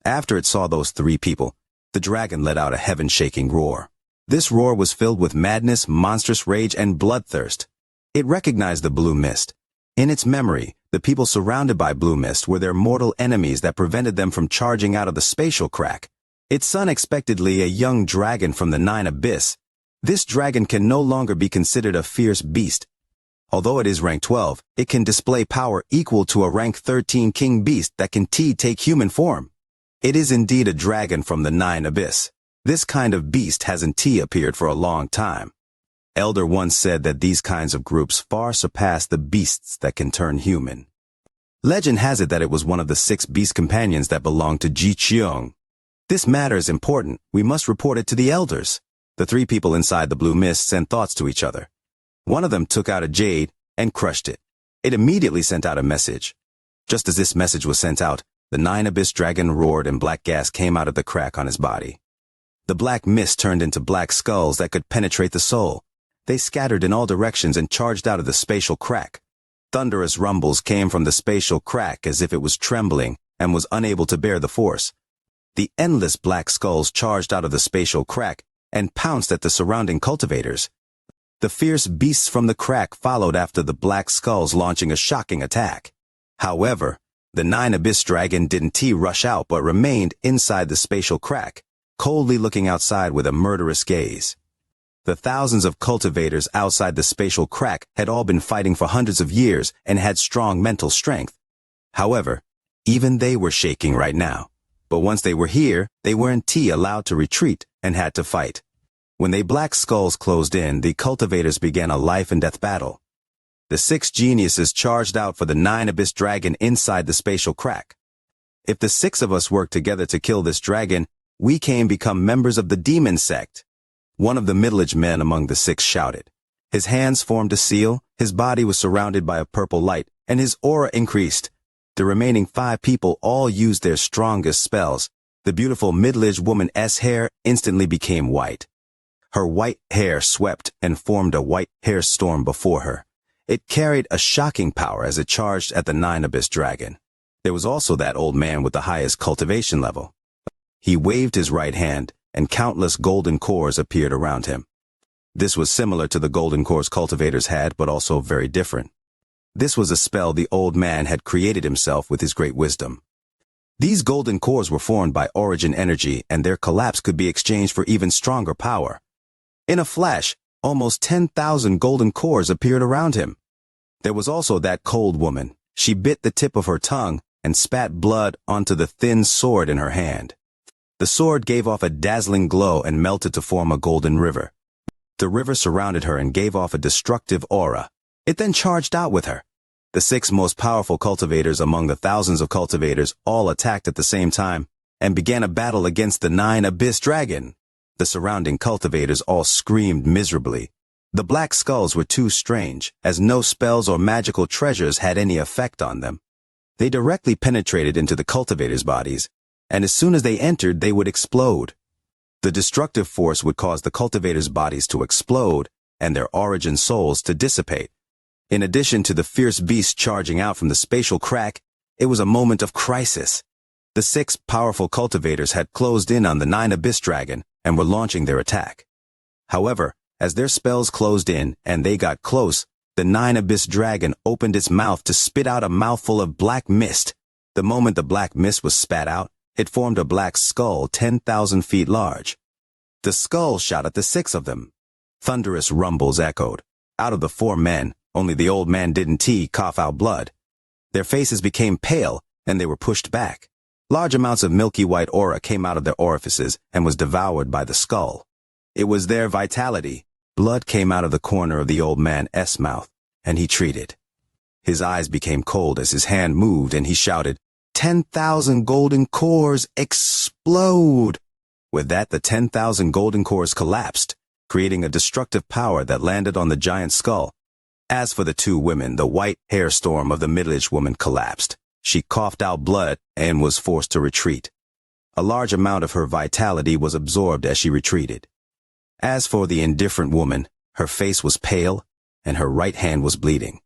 Speaker 1: After it saw those 3 people, the dragon let out a heaven-shaking roar. This roar was filled with madness, monstrous rage, and bloodthirst. It recognized the blue mist. In its memory, the people surrounded by blue mist were their mortal enemies that prevented them from charging out of the spatial crack. Its son unexpectedly a young dragon from the 9 abyss. This dragon can no longer be considered a fierce beast. Although it is rank 12, it can display power equal to a rank 13 king beast that can take human form. It is indeed a dragon from the 9 abyss. This kind of beast hasn't appeared for a long time. Elder once said that these kinds of groups far surpass the beasts that can turn human. Legend has it that it was one of the 6 beast companions that belonged to Ji Qiong. This matter is important. We must report it to the elders. The 3 people inside the blue mist sent thoughts to each other. One of them took out a jade and crushed it. It immediately sent out a message. Just as this message was sent out, the 9 abyss dragon roared and black gas came out of the crack on his body. The black mist turned into black skulls that could penetrate the soul. They scattered in all directions and charged out of the spatial crack. Thunderous rumbles came from the spatial crack as if it was trembling and was unable to bear the force. The endless black skulls charged out of the spatial crack and pounced at the surrounding cultivators. The fierce beasts from the crack followed after the black skulls, launching a shocking attack. However, the 9 abyss dragon didn't rush out but remained inside the spatial crack, coldly looking outside with a murderous gaze. The thousands of cultivators outside the spatial crack had all been fighting for hundreds of years and had strong mental strength. However, even they were shaking right now. But once they were here, they weren't allowed to retreat and had to fight. When the black skulls closed in, the cultivators began a life-and-death battle. The 6 geniuses charged out for the 9 abyss dragon inside the spatial crack. If the 6 of us work together to kill this dragon, we can become members of the demon sect. One of the middle-aged men among the 6 shouted. His hands formed a seal, his body was surrounded by a purple light, and his aura increased. The remaining 5 people all used their strongest spells. The beautiful middle-aged woman's hair instantly became white. Her white hair swept and formed a white hair storm before her. It carried a shocking power as it charged at the 9 abyss dragon. There was also that old man with the highest cultivation level. He waved his right hand, and countless golden cores appeared around him. This was similar to the golden cores cultivators had, but also very different. This was a spell the old man had created himself with his great wisdom. These golden cores were formed by origin energy, and their collapse could be exchanged for even stronger power. In a flash, almost 10,000 golden cores appeared around him. There was also that cold woman. She bit the tip of her tongue and spat blood onto the thin sword in her hand. The sword gave off a dazzling glow and melted to form a golden river. The river surrounded her and gave off a destructive aura. It then charged out with her. The 6 most powerful cultivators among the thousands of cultivators all attacked at the same time and began a battle against the 9 abyss dragon. The surrounding cultivators all screamed miserably. The black skulls were too strange, as no spells or magical treasures had any effect on them. They directly penetrated into the cultivators' bodies, and as soon as they entered, they would explode. The destructive force would cause the cultivators' bodies to explode and their origin souls to dissipate. In addition to the fierce beast charging out from the spatial crack, it was a moment of crisis. The 6 powerful cultivators had closed in on the 9 abyss dragon and were launching their attack. However, as their spells closed in and they got close, the 9 abyss dragon opened its mouth to spit out a mouthful of black mist. The moment the black mist was spat out, it formed a black skull 10,000 feet large. The skull shot at the 6 of them. Thunderous rumbles echoed. Out of the 4 men, only the old man didn't cough out blood. Their faces became pale, and they were pushed back. Large amounts of milky white aura came out of their orifices and was devoured by the skull. It was their vitality. Blood came out of the corner of the old man's mouth, and he treated. His eyes became cold as his hand moved, and he shouted, 10,000 golden cores explode! With that, the 10,000 golden cores collapsed, creating a destructive power that landed on the giant skull. As for the 2 women, the white hair storm of the middle-aged woman collapsed. She coughed out blood and was forced to retreat. A large amount of her vitality was absorbed as she retreated. As for the indifferent woman, her face was pale and her right hand was bleeding.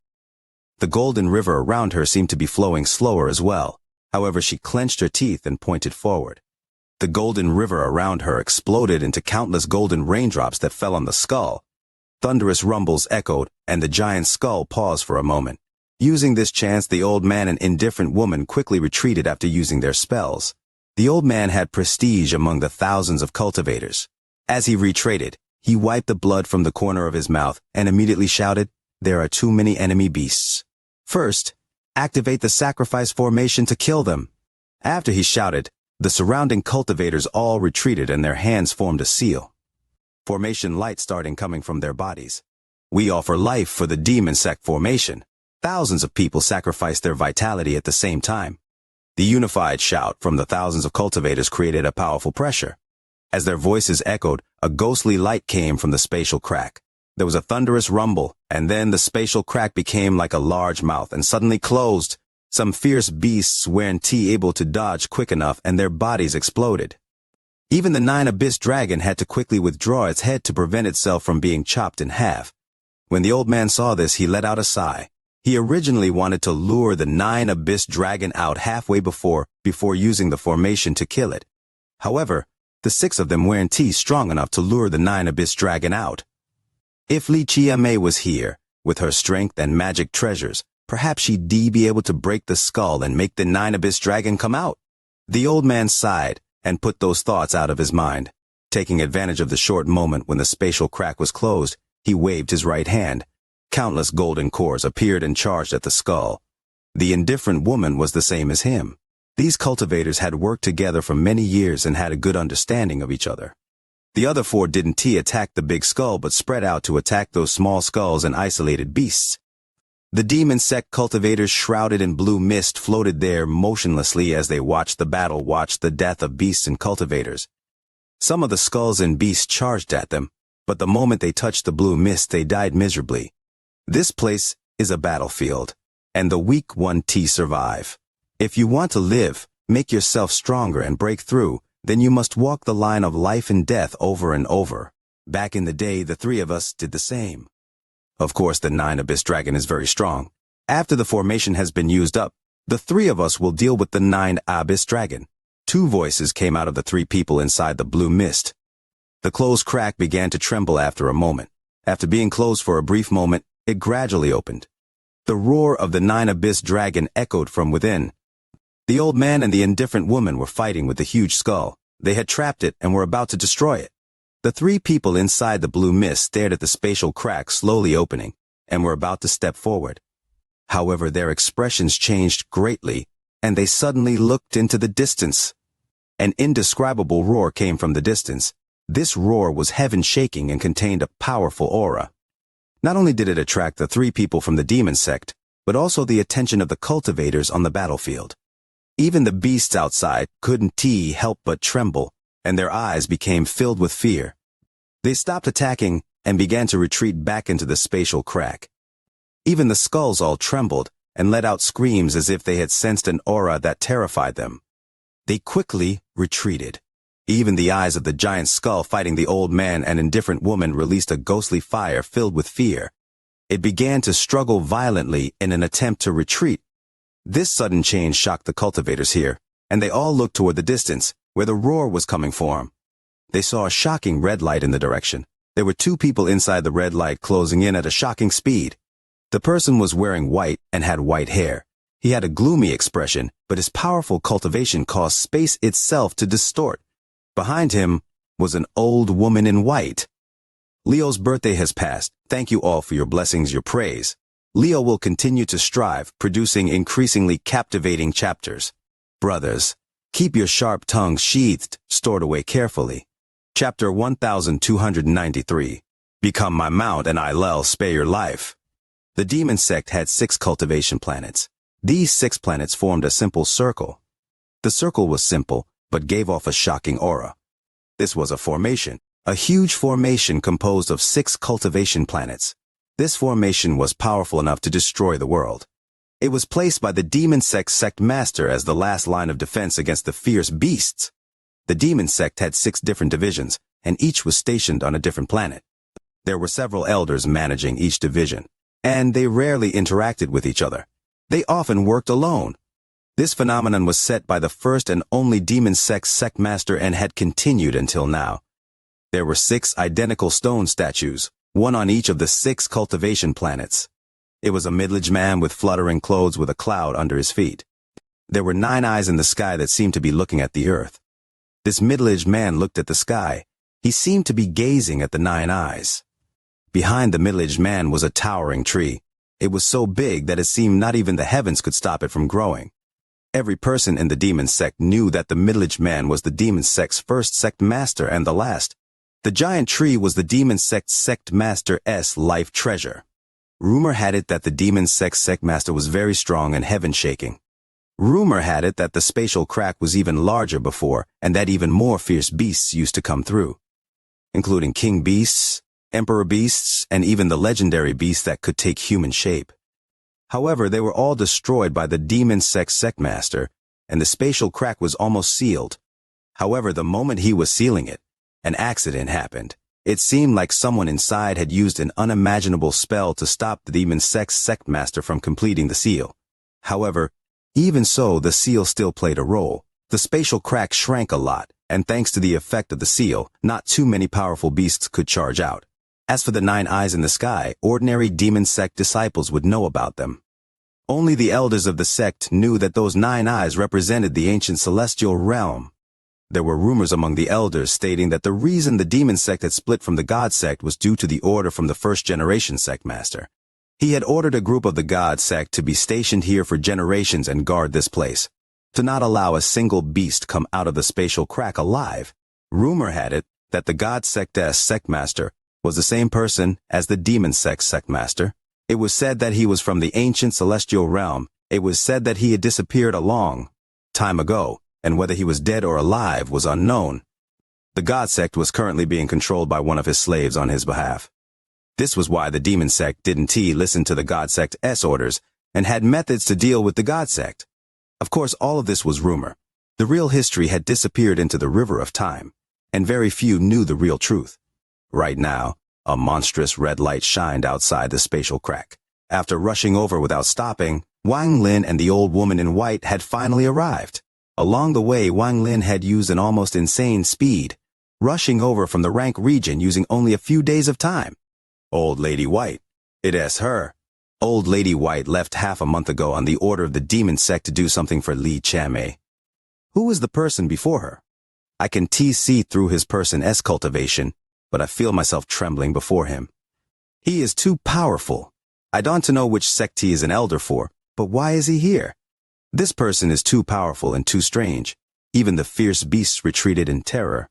Speaker 1: The golden river around her seemed to be flowing slower as well. However, she clenched her teeth and pointed forward. The golden river around her exploded into countless golden raindrops that fell on the skull. Thunderous rumbles echoed, and the giant skull paused for a moment. Using this chance, the old man and indifferent woman quickly retreated after using their spells. The old man had prestige among the thousands of cultivators. As he retreated, he wiped the blood from the corner of his mouth and immediately shouted, "There are too many enemy beasts. First, activate the sacrifice formation to kill them." After he shouted, The surrounding cultivators all retreated and their hands formed a seal. Formation light starting coming from their bodies. We offer life for the demon sect formation. Thousands of people sacrificed their vitality at the same time. The unified shout from the thousands of cultivators created a powerful pressure. As their voices echoed, a ghostly light came from the spatial crack. There was a thunderous rumble, and then the spatial crack became like a large mouth and suddenly closed. Some fierce beasts weren't able to dodge quick enough, and their bodies exploded. Even the 9 Abyss Dragon had to quickly withdraw its head to prevent itself from being chopped in half. When the old man saw this, he let out a sigh. He originally wanted to lure the 9 Abyss Dragon out halfway before using the formation to kill it. However, the 6 of them weren't strong enough to lure the 9 Abyss Dragon out. If Xianxia was here, with her strength and magic treasures, perhaps she'd be able to break the skull and make the 9 Abyss Dragon come out. The old man sighed and put those thoughts out of his mind. Taking advantage of the short moment when the spatial crack was closed, he waved his right hand. Countless golden cores appeared and charged at the skull. The indifferent woman was the same as him. These cultivators had worked together for many years and had a good understanding of each other. The other 4 didn't attack the big skull but spread out to attack those small skulls and isolated beasts. The demon sect cultivators shrouded in blue mist floated there motionlessly as they watched the death of beasts and cultivators. Some of the skulls and beasts charged at them, but the moment they touched the blue mist they died miserably. This place is a battlefield, and the weak one survive. If you want to live, make yourself stronger and break through, then you must walk the line of life and death over and over. Back in the day, the 3 of us did the same. Of course, the 9 Abyss Dragon is very strong. After the formation has been used up, the 3 of us will deal with the 9 Abyss Dragon. 2 voices came out of the 3 people inside the blue mist. The closed crack began to tremble after a moment. After being closed for a brief moment, it gradually opened. The roar of the 9 Abyss Dragon echoed from within. The old man and the indifferent woman were fighting with the huge skull. They had trapped it and were about to destroy it. The 3 people inside the blue mist stared at the spatial crack slowly opening and were about to step forward. However, their expressions changed greatly, and they suddenly looked into the distance. An indescribable roar came from the distance. This roar was heaven shaking and contained a powerful aura. Not only did it attract the 3 people from the demon sect, but also the attention of the cultivators on the battlefield. Even the beasts outside couldn't help but tremble, and their eyes became filled with fear. They stopped attacking and began to retreat back into the spatial crack. Even the skulls all trembled and let out screams as if they had sensed an aura that terrified them. They quickly retreated. Even the eyes of the giant skull fighting the old man and indifferent woman released a ghostly fire filled with fear. It began to struggle violently in an attempt to retreat. This sudden change shocked the cultivators here, and they all looked toward the distance, where the roar was coming from. They saw a shocking red light in the direction. There were 2 people inside the red light closing in at a shocking speed. The person was wearing white and had white hair. He had a gloomy expression, but his powerful cultivation caused space itself to distort. Behind him was an old woman in white. Leo's birthday has passed. Thank you all for your blessings, your praise. Leo will continue to strive, producing increasingly captivating chapters. Brothers, keep your sharp tongues sheathed, stored away carefully. Chapter 1293. Become my mount and I'll spare your life. The demon sect had 6 cultivation planets. These 6 planets formed a simple circle. The circle was simple, but gave off a shocking aura. This was a formation, a huge formation composed of 6 cultivation planets. This formation was powerful enough to destroy the world. It was placed by the demon sect master as the last line of defense against the fierce beasts. The demon sect had 6 different divisions, and each was stationed on a different planet. There were several elders managing each division, and they rarely interacted with each other. They often worked alone. This phenomenon was set by the first and only demon sect master and had continued until now. There were 6 identical stone statues, one on each of the 6 cultivation planets. It was a middle-aged man with fluttering clothes with a cloud under his feet. There were 9 eyes in the sky that seemed to be looking at the earth. This middle-aged man looked at the sky. He seemed to be gazing at the 9 eyes. Behind the middle-aged man was a towering tree. It was so big that it seemed not even the heavens could stop it from growing. Every person in the demon sect knew that the middle-aged man was the demon sect's first sect master and the last. The giant tree was the demon sect's sect master's life treasure. Rumor had it that the demon sect's sect master was very strong and heaven-shaking. Rumor had it that the spatial crack was even larger before, and that even more fierce beasts used to come through, including king beasts, emperor beasts, and even the legendary beasts that could take human shape. However, they were all destroyed by the demon sect master, and the spatial crack was almost sealed. However, the moment he was sealing it, an accident happened. It seemed like someone inside had used an unimaginable spell to stop the demon sect master from completing the seal. However, even so, the seal still played a role. The spatial crack shrank a lot, and thanks to the effect of the seal, not too many powerful beasts could charge out. As for the 9 eyes in the sky, ordinary demon sect disciples would know about them. Only the elders of the sect knew that those 9 eyes represented the ancient celestial realm. There were rumors among the elders stating that the reason the demon sect had split from the god sect was due to the order from the first-generation sect master. He had ordered a group of the god sect to be stationed here for generations and guard this place, to not allow a single beast come out of the spatial crack alive. Rumor had it that the god sect's sect master was the same person as the demon sect's sect master. It was said that he was from the ancient celestial realm. It was said that he had disappeared a long time ago, and whether he was dead or alive was unknown. The god sect was currently being controlled by one of his slaves on his behalf. This was why the demon sect didn't listen to the god sect's orders and had methods to deal with the god sect. Of course, all of this was rumor. The real history had disappeared into the river of time, and very few knew the real truth. Right now, a monstrous red light shined outside the spatial crack. After rushing over without stopping, Wang Lin and the old woman in white had finally arrived. Along the way, Wang Lin had used an almost insane speed, rushing over from the rank region using only a few days of time. Old Lady White. It's her. Old Lady White left half a month ago on the order of the demon sect to do something for Xianxia. Who was the person before her? I can see through his person's cultivation, but I feel myself trembling before him. He is too powerful. I don't know which sect he is an elder for, but why is he here? This person is too powerful and too strange. Even the fierce beasts retreated in terror.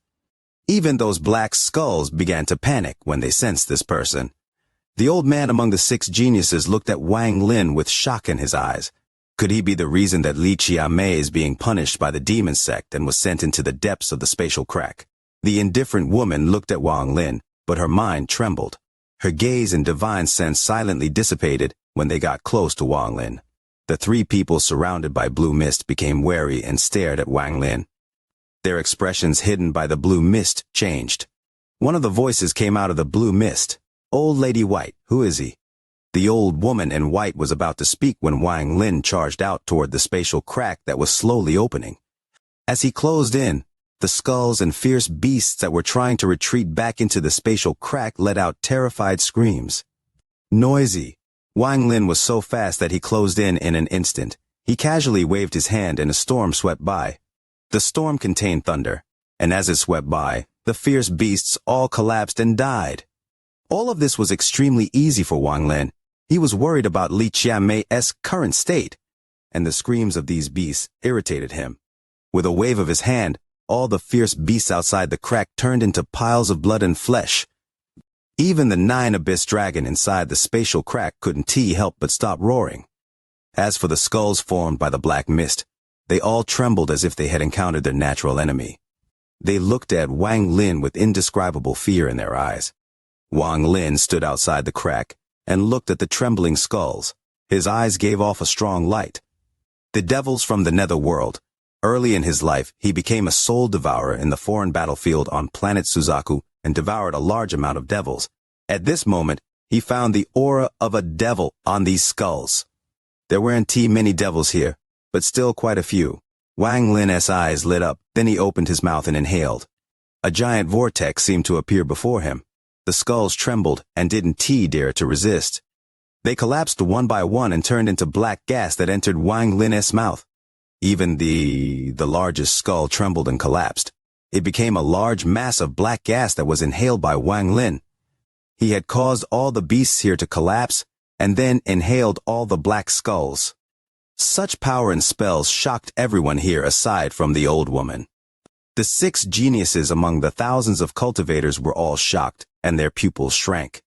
Speaker 1: Even those black skulls began to panic when they sensed this person. The old man among the 6 geniuses looked at Wang Lin with shock in his eyes. Could he be the reason that Xianxia is being punished by the demon sect and was sent into the depths of the spatial crack? The indifferent woman looked at Wang Lin, but her mind trembled. Her gaze and divine sense silently dissipated when they got close to Wang Lin. The 3 people surrounded by blue mist became wary and stared at Wang Lin. Their expressions hidden by the blue mist changed. One of the voices came out of the blue mist. Old Lady White, who is he? The old woman in white was about to speak when Wang Lin charged out toward the spatial crack that was slowly opening. As he closed in, the skulls and fierce beasts that were trying to retreat back into the spatial crack let out terrified screams. Noisy. Wang Lin was so fast that he closed in an instant. He casually waved his hand and a storm swept by. The storm contained thunder, and as it swept by, the fierce beasts all collapsed and died. All of this was extremely easy for Wang Lin. He was worried about Xianxia's current state, and the screams of these beasts irritated him. With a wave of his hand, all the fierce beasts outside the crack turned into piles of blood and flesh. Even the 9 abyss dragon inside the spatial crack couldn't help but stop roaring. As for the skulls formed by the black mist, they all trembled as if they had encountered their natural enemy. They looked at Wang Lin with indescribable fear in their eyes. Wang Lin stood outside the crack and looked at the trembling skulls. His eyes gave off a strong light. The devils from the netherworld. Early in his life, he became a soul devourer in the foreign battlefield on planet Suzaku and devoured a large amount of devils. At this moment, he found the aura of a devil on these skulls. There weren't many devils here, but still quite a few. Wang Lin's eyes lit up, then he opened his mouth and inhaled. A giant vortex seemed to appear before him. The skulls trembled and didn't dare to resist. They collapsed one by one and turned into black gas that entered Wang Lin's mouth. Even the largest skull trembled and collapsed. It became a large mass of black gas that was inhaled by Wang Lin. He had caused all the beasts here to collapse and then inhaled all the black skulls. Such power and spells shocked everyone here aside from the old woman. The 6 geniuses among the thousands of cultivators were all shocked, and their pupils shrank.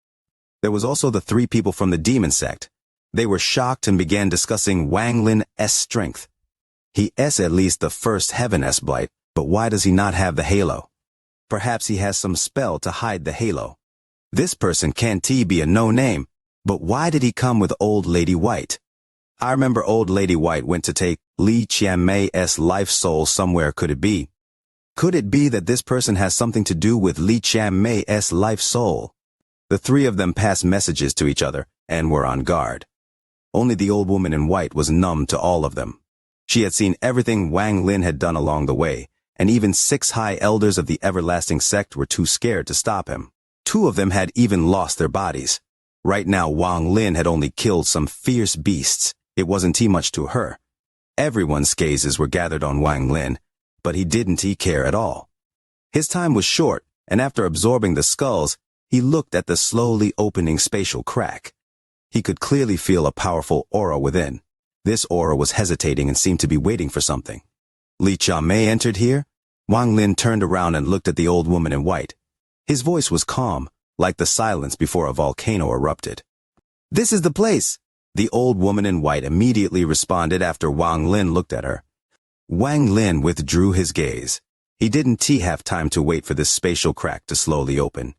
Speaker 1: There was also the 3 people from the demon sect. They were shocked and began discussing Wang Lin's strength. He is at least the first heaven-s blight, but why does he not have the halo? Perhaps he has some spell to hide the halo. This person can't be a no-name, but why did he come with Old Lady White? I remember Old Lady White went to take Li Qianmei's life soul somewhere. Could it be? Could it be that this person has something to do with Li Qianmei's life soul? The 3 of them passed messages to each other and were on guard. Only the old woman in white was numb to all of them. She had seen everything Wang Lin had done along the way, and even 6 high elders of the everlasting sect were too scared to stop him. 2 of them had even lost their bodies. Right now Wang Lin had only killed some fierce beasts. It wasn't too much to her. Everyone's gazes were gathered on Wang Lin, but he didn't care at all. His time was short, and after absorbing the skulls, he looked at the slowly opening spatial crack. He could clearly feel a powerful aura within. This aura was hesitating and seemed to be waiting for something. Li Qianmei entered here. Wang Lin turned around and looked at the old woman in white. His voice was calm, like the silence before a volcano erupted. "This is the place," the old woman in white immediately responded after Wang Lin looked at her. Wang Lin withdrew his gaze. He didn't have time to wait for this spatial crack to slowly open.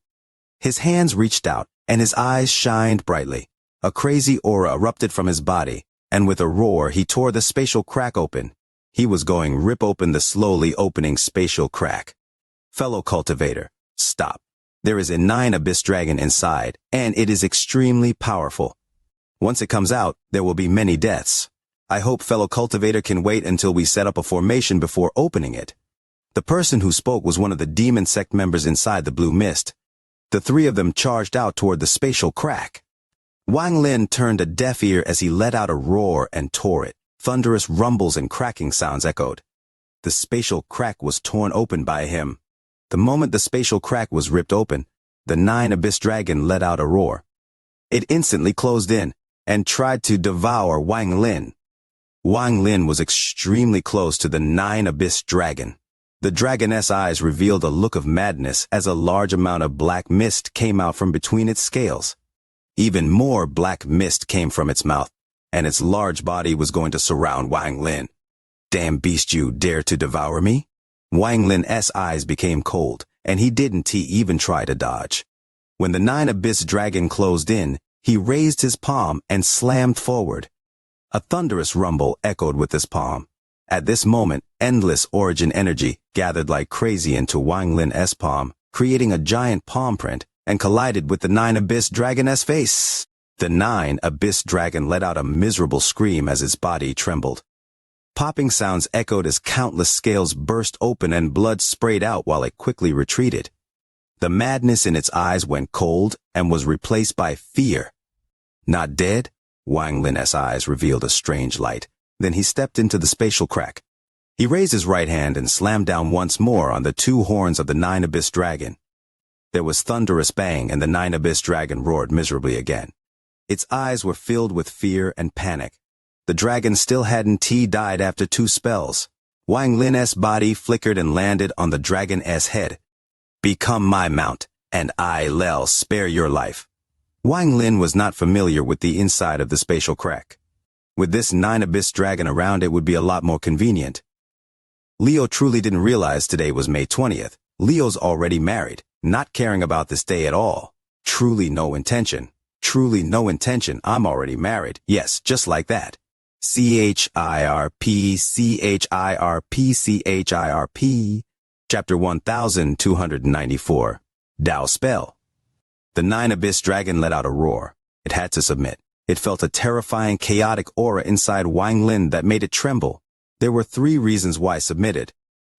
Speaker 1: His hands reached out, and his eyes shined brightly. A crazy aura erupted from his body, and with a roar he tore the spatial crack open. He was going to rip open the slowly opening spatial crack. "Fellow cultivator, stop. There is a 9 abyss dragon inside, and it is extremely powerful. Once it comes out, there will be many deaths. I hope fellow cultivator can wait until we set up a formation before opening it." The person who spoke was one of the demon sect members inside the blue mist. The 3 of them charged out toward the spatial crack. Wang Lin turned a deaf ear as he let out a roar and tore it. Thunderous rumbles and cracking sounds echoed. The spatial crack was torn open by him. The moment the spatial crack was ripped open, the 9 abyss dragon let out a roar. It instantly closed in and tried to devour Wang Lin. Wang Lin was extremely close to the 9 abyss dragon. The dragoness eyes revealed a look of madness as a large amount of black mist came out from between its scales. Even more black mist came from its mouth, and its large body was going to surround Wang Lin. "Damn beast, you dare to devour me?" Wang Lin's eyes became cold, and he didn't even try to dodge. When the 9 abyss dragon closed in, he raised his palm and slammed forward. A thunderous rumble echoed with his palm. At this moment, endless origin energy gathered like crazy into Wang Lin's palm, creating a giant palm print, and collided with the 9 abyss dragon's face. The 9 abyss dragon let out a miserable scream as its body trembled. Popping sounds echoed as countless scales burst open and blood sprayed out while it quickly retreated. The madness in its eyes went cold and was replaced by fear. "Not dead?" Wang Lin's eyes revealed a strange light. Then he stepped into the spatial crack. He raised his right hand and slammed down once more on the 2 horns of the 9 abyss dragon. There was thunderous bang, and the 9 abyss dragon roared miserably again. Its eyes were filled with fear and panic. The dragon still hadn't died after 2 spells. Wang Lin's body flickered and landed on the dragon's head. "Become my mount, and I'll spare your life." Wang Lin was not familiar with the inside of the spatial crack. With this 9 abyss dragon around, it would be a lot more convenient. Leo truly didn't realize today was May 20th. Leo's already married, not caring about this day at all. Truly no intention. Truly no intention. I'm already married. Yes, just like that. CHIRP, CHIRP, CHIRP. Chapter 1294. Dao Spell. The 9 abyss dragon let out a roar. It had to submit. It felt a terrifying, chaotic aura inside Wang Lin that made it tremble. There were 3 reasons why it submitted.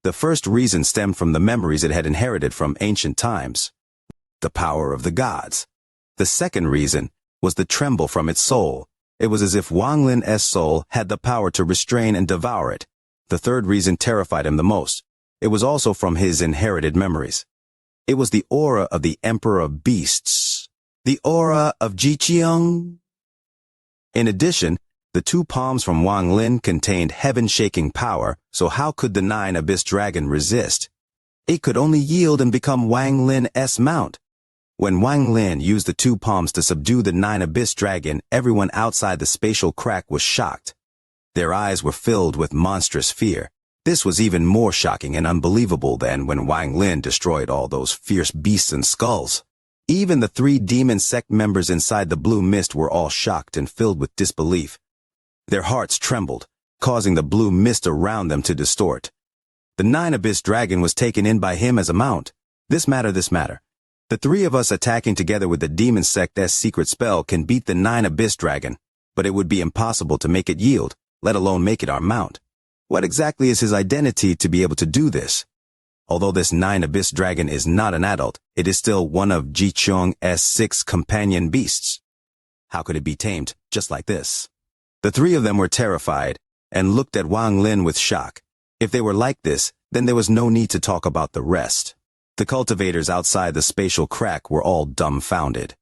Speaker 1: The first reason stemmed from the memories it had inherited from ancient times. The power of the gods. The second reason was the tremble from its soul. It was as if Wang Lin's soul had the power to restrain and devour it. The third reason terrified him the most. It was also from his inherited memories. It was the aura of the Emperor of Beasts. The aura of Jiqiang. In addition, The two palms from Wang Lin contained heaven-shaking power, so how could the 9 Abyss Dragon resist? It could only yield and become Wang Lin's mount. When Wang Lin used the two palms to subdue the 9 Abyss Dragon, everyone outside the spatial crack was shocked. Their eyes were filled with monstrous fear. This was even more shocking and unbelievable than when Wang Lin destroyed all those fierce beasts and skulls. Even the 3 demon sect members inside the blue mist were all shocked and filled with disbelief. Their hearts trembled, causing the blue mist around them to distort. The 9 Abyss Dragon was taken in by him as a mount. This matter. The 3 of us attacking together with the demon sect's secret spell can beat the 9 Abyss Dragon, but it would be impossible to make it yield, let alone make it our mount. What exactly is his identity to be able to do this? Although this 9 Abyss Dragon is not an adult, it is still one of Jichong's 6 companion beasts. How could it be tamed just like this? The 3 of them were terrified and looked at Wang Lin with shock. If they were like this, then there was no need to talk about the rest. The cultivators outside the spatial crack were all dumbfounded.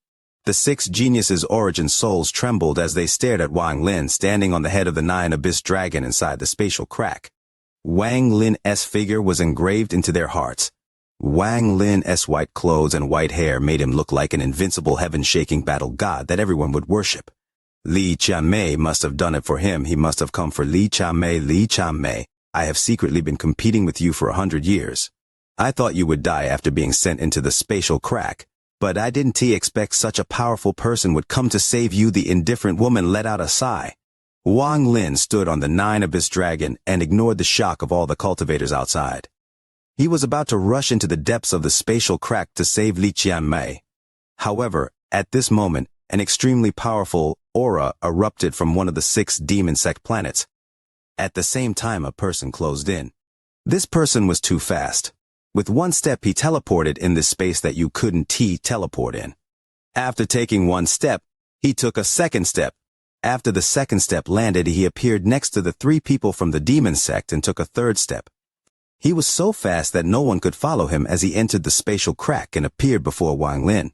Speaker 1: The 6 geniuses' origin souls trembled as they stared at Wang Lin standing on the head of the 9 Abyss Dragon inside the spatial crack. Wang Lin's figure was engraved into their hearts. Wang Lin's white clothes and white hair made him look like an invincible heaven-shaking battle god that everyone would worship. Li Qianmei must have done it for him. He must have come for Li Qianmei. Li Qianmei, I have secretly been competing with you for 100 years. I thought you would die after being sent into the spatial crack, but I didn't expect such a powerful person would come to save you. The indifferent woman let out a sigh. Wang Lin stood on the 9 Abyss Dragon and ignored the shock of all the cultivators outside. He was about to rush into the depths of the spatial crack to save Li Qianmei. However, at this moment, an extremely powerful aura erupted from one of the 6 demon sect planets. At the same time, a person closed in. This person was too fast. With one step, he teleported in this space that you couldn't teleport in. After taking one step, he took a second step. After the second step landed, he appeared next to the 3 people from the demon sect and took a third step. He was so fast that no one could follow him as he entered the spatial crack and appeared before Wang Lin.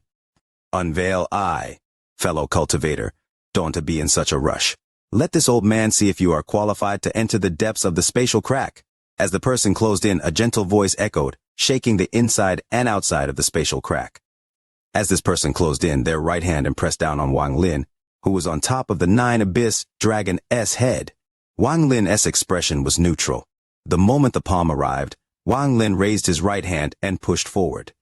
Speaker 1: Unveil eye, fellow cultivator. Don't be in such a rush. Let this old man see if you are qualified to enter the depths of the spatial crack. As the person closed in, a gentle voice echoed, shaking the inside and outside of the spatial crack. As this person closed in their right hand and pressed down on Wang Lin, who was on top of the 9 Abyss Dragon's head. Wang Lin's expression was neutral. The moment the palm arrived, Wang Lin raised his right hand and pushed forward.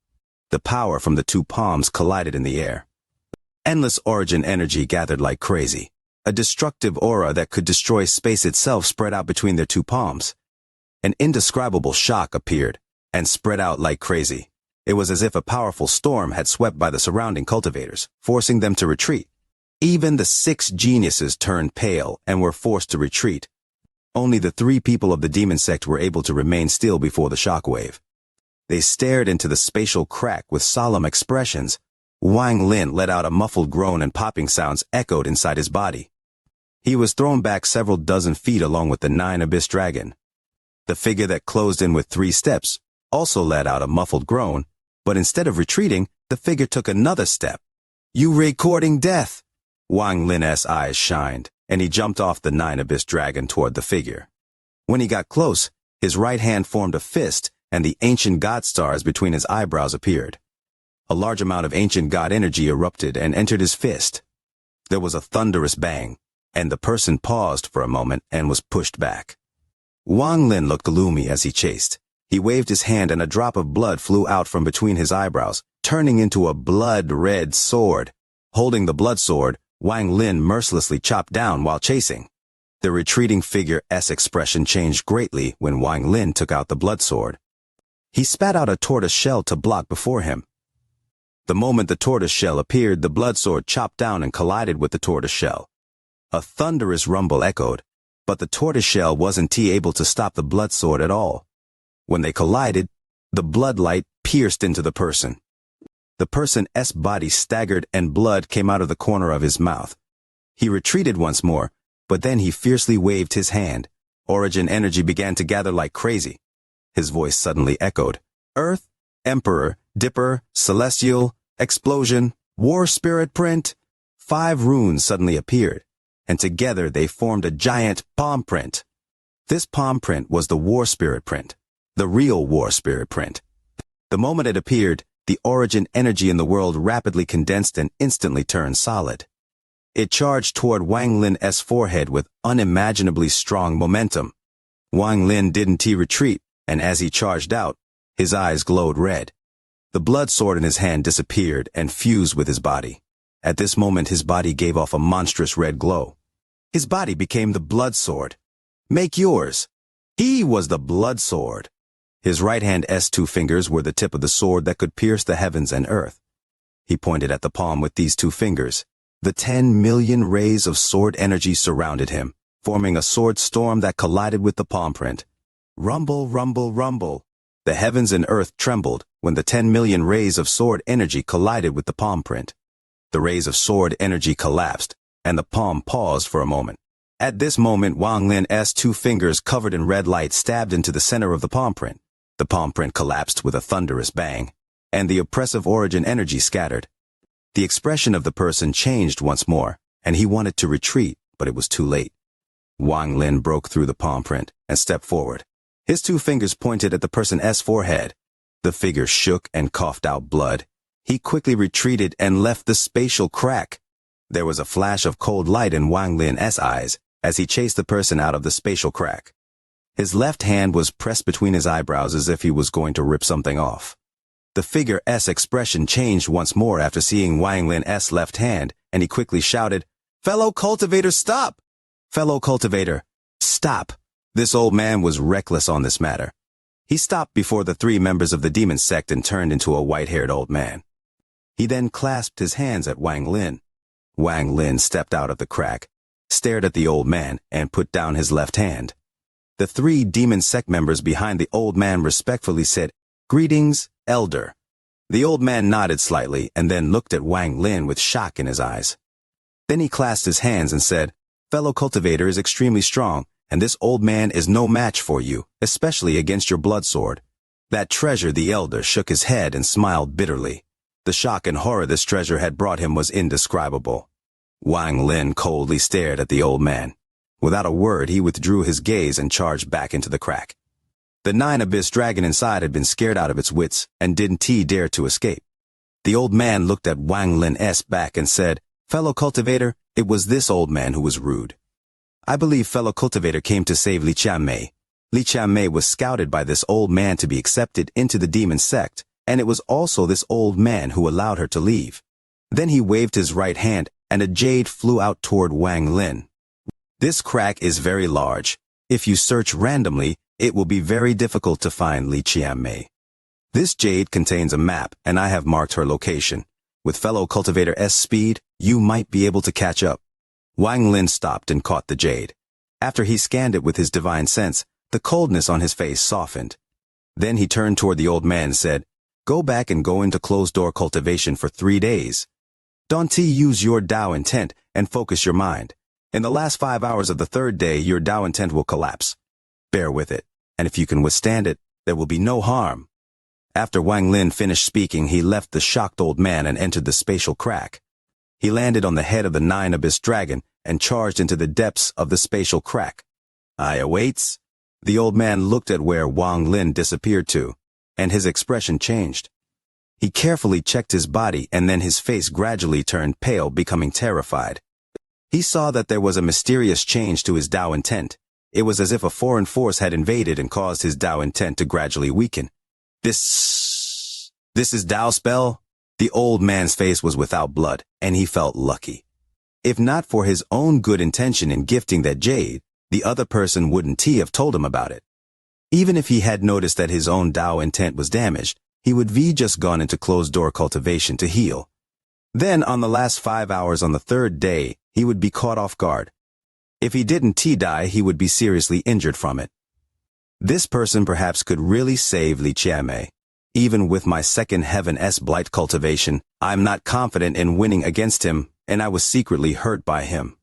Speaker 1: The power from the 2 palms collided in the air. Endless origin energy gathered like crazy. A destructive aura that could destroy space itself spread out between their 2 palms. An indescribable shock appeared and spread out like crazy. It was as if a powerful storm had swept by the surrounding cultivators, forcing them to retreat. Even the 6 geniuses turned pale and were forced to retreat. Only the 3 people of the demon sect were able to remain still before the shockwave. They stared into the spatial crack with solemn expressions. Wang Lin let out a muffled groan and popping sounds echoed inside his body. He was thrown back several dozen feet along with the 9 Abyss Dragon. The figure that closed in with 3 steps also let out a muffled groan, but instead of retreating, the figure took another step. You recording death! Wang Lin's eyes shined, and he jumped off the 9 Abyss Dragon toward the figure. When he got close, his right hand formed a fist, and the ancient god stars between his eyebrows appeared. A large amount of ancient god energy erupted and entered his fist. There was a thunderous bang, and the person paused for a moment and was pushed back. Wang Lin looked gloomy as he chased. He waved his hand and a drop of blood flew out from between his eyebrows, turning into a blood-red sword. Holding the blood sword, Wang Lin mercilessly chopped down while chasing. The retreating figure's expression changed greatly when Wang Lin took out the blood sword. He spat out a tortoise shell to block before him. The moment the tortoise shell appeared, the blood sword chopped down and collided with the tortoise shell. A thunderous rumble echoed, but the tortoise shell wasn't able to stop the blood sword at all. When they collided, the blood light pierced into the person. The person's body staggered and blood came out of the corner of his mouth. He retreated once more, but then he fiercely waved his hand. Origin energy began to gather like crazy. His voice suddenly echoed. Earth, Emperor, Dipper, Celestial, Explosion, War Spirit Print. 5 runes suddenly appeared, and together they formed a giant palm print. This palm print was the war spirit print, the real war spirit print. The moment it appeared, the origin energy in the world rapidly condensed and instantly turned solid. It charged toward Wang Lin's forehead with unimaginably strong momentum. Wang Lin didn't retreat, and as he charged out, his eyes glowed red. The blood sword in his hand disappeared and fused with his body. At this moment his body gave off a monstrous red glow. His body became the blood sword. Make yours. He was the blood sword. His right hand's two fingers were the tip of the sword that could pierce the heavens and earth. He pointed at the palm with these two fingers. The 10 million rays of sword energy surrounded him, forming a sword storm that collided with the palm print. Rumble, rumble, rumble. The heavens and earth trembled when the 10 million rays of sword energy collided with the palm print. The rays of sword energy collapsed, and the palm paused for a moment. At this moment, Wang Lin's two fingers covered in red light stabbed into the center of the palm print. The palm print collapsed with a thunderous bang, and the oppressive origin energy scattered. The expression of the person changed once more, and he wanted to retreat, but it was too late. Wang Lin broke through the palm print and stepped forward. His two fingers pointed at the person's forehead. The figure shook and coughed out blood. He quickly retreated and left the spatial crack. There was a flash of cold light in Wang Lin's eyes as he chased the person out of the spatial crack. His left hand was pressed between his eyebrows as if he was going to rip something off. The figure's expression changed once more after seeing Wang Lin's left hand, and he quickly shouted, "Fellow cultivator, stop! Fellow cultivator, stop!" This old man was reckless on this matter. He stopped before the three members of the demon sect and turned into a white-haired old man. He then clasped his hands at Wang Lin. Wang Lin stepped out of the crack, stared at the old man, and put down his left hand. The three demon sect members behind the old man respectfully said, "Greetings, elder." The old man nodded slightly and then looked at Wang Lin with shock in his eyes. Then he clasped his hands and said, "Fellow cultivator is extremely strong, and this old man is no match for you, especially against your blood sword." That treasure, the elder shook his head and smiled bitterly. The shock and horror this treasure had brought him was indescribable. Wang Lin coldly stared at the old man. Without a word, he withdrew his gaze and charged back into the crack. The 9-abyss dragon inside had been scared out of its wits and didn't dare to escape. The old man looked at Wang Lin's back and said, "Fellow cultivator, it was this old man who was rude. I believe fellow cultivator came to save Xianxia. Xianxia was scouted by this old man to be accepted into the demon sect, and it was also this old man who allowed her to leave." Then he waved his right hand, and a jade flew out toward Wang Lin. "This crack is very large. If you search randomly, it will be very difficult to find Xianxia. This jade contains a map, and I have marked her location. With fellow cultivator's speed, you might be able to catch up." Wang Lin stopped and caught the jade. After he scanned it with his divine sense, the coldness on his face softened. Then he turned toward the old man and said, "Go back and go into closed-door cultivation for 3 days. Don't use your Tao intent and focus your mind. In the last 5 hours of the 3rd day, your Tao intent will collapse. Bear with it, and if you can withstand it, there will be no harm." After Wang Lin finished speaking, he left the shocked old man and entered the spatial crack. He landed on the head of the 9-abyss dragon and charged into the depths of the spatial crack. "I awaits." The old man looked at where Wang Lin disappeared to, and his expression changed. He carefully checked his body, and then his face gradually turned pale, becoming terrified. He saw that there was a mysterious change to his Tao intent. It was as if a foreign force had invaded and caused his Tao intent to gradually weaken. This is Tao spell?" The old man's face was without blood, and he felt lucky. If not for his own good intention in gifting that jade, the other person wouldn't have told him about it. Even if he had noticed that his own Tao intent was damaged, he would just gone into closed-door cultivation to heal. Then, on the last 5 hours on the 3rd day, he would be caught off guard. If he didn't die, he would be seriously injured from it. This person perhaps could really save Xianxia. Even with my second heaven's blight cultivation, I'm not confident in winning against him, and I was secretly hurt by him.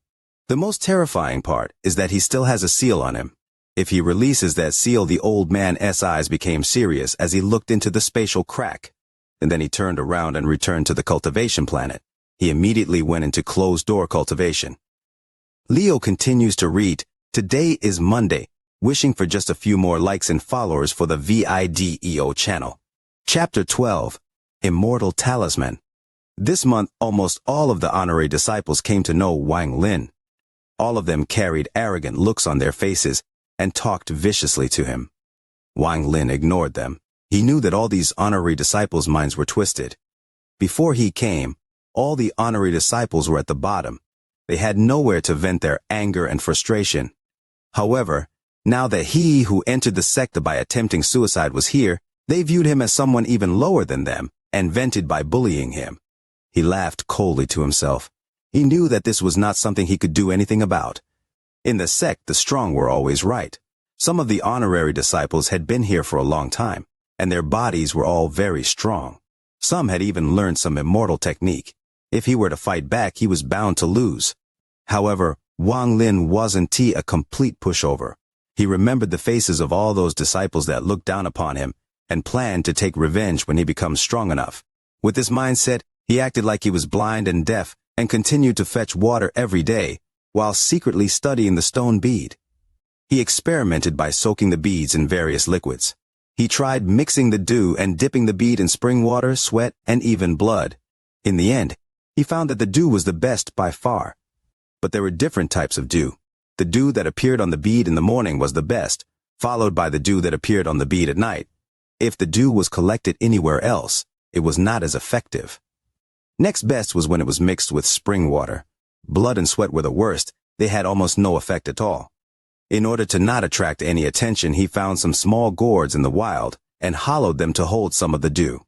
Speaker 1: The most terrifying part is that he still has a seal on him. If he releases that seal, the old man's eyes became serious as he looked into the spatial crack. And then he turned around and returned to the cultivation planet. He immediately went into closed-door cultivation. Leo continues to read, "Today is Monday," wishing for just a few more likes and followers for the VIDEO channel. Chapter 12. Immortal Talisman. This month, almost all of the honorary disciples came to know Wang Lin. All of them carried arrogant looks on their faces and talked viciously to him. Wang Lin ignored them. He knew that all these honorary disciples' minds were twisted. Before he came, all the honorary disciples were at the bottom. They had nowhere to vent their anger and frustration. However, now that he who entered the sect by attempting suicide was here, they viewed him as someone even lower than them and vented by bullying him. He laughed coldly to himself. He knew that this was not something he could do anything about. In the sect, the strong were always right. Some of the honorary disciples had been here for a long time, and their bodies were all very strong. Some had even learned some immortal technique. If he were to fight back, he was bound to lose. However, Wang Lin wasn't a complete pushover. He remembered the faces of all those disciples that looked down upon him and planned to take revenge when he becomes strong enough. With this mindset, he acted like he was blind and deaf and continued to fetch water every day while secretly studying the stone bead. He experimented by soaking the beads in various liquids. He tried mixing the dew and dipping the bead in spring water, sweat, and even blood. In the end, he found that the dew was the best by far. But there were different types of dew. The dew that appeared on the bead in the morning was the best, followed by the dew that appeared on the bead at night. If the dew was collected anywhere else, it was not as effective. Next best was when it was mixed with spring water. Blood and sweat were the worst. They had almost no effect at all. In order to not attract any attention, he found some small gourds in the wild and hollowed them to hold some of the dew.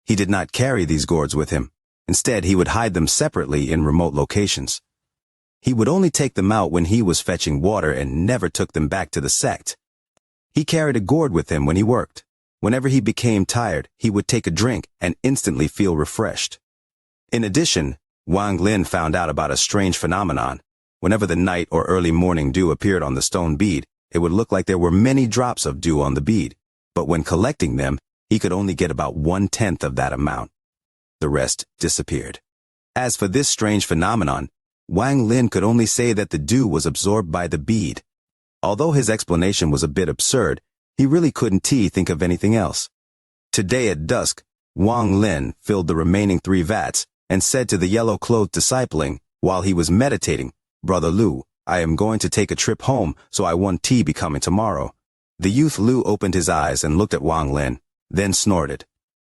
Speaker 1: He did not carry these gourds with him. Instead, he would hide them separately in remote locations. He would only take them out when he was fetching water and never took them back to the sect. He carried a gourd with him when he worked. Whenever he became tired, he would take a drink and instantly feel refreshed. In addition, Wang Lin found out about a strange phenomenon. Whenever the night or early morning dew appeared on the stone bead, it would look like there were many drops of dew on the bead. But when collecting them, he could only get about 1/10 of that amount. The rest disappeared. As for this strange phenomenon, Wang Lin could only say that the dew was absorbed by the bead. Although his explanation was a bit absurd, he really couldn't think of anything else. Today at dusk, Wang Lin filled the remaining 3 vats and said to the yellow-clothed discipling while he was meditating, "Brother Lu, I am going to take a trip home, so I want tea be coming tomorrow." The youth Lu opened his eyes and looked at Wang Lin, then snorted.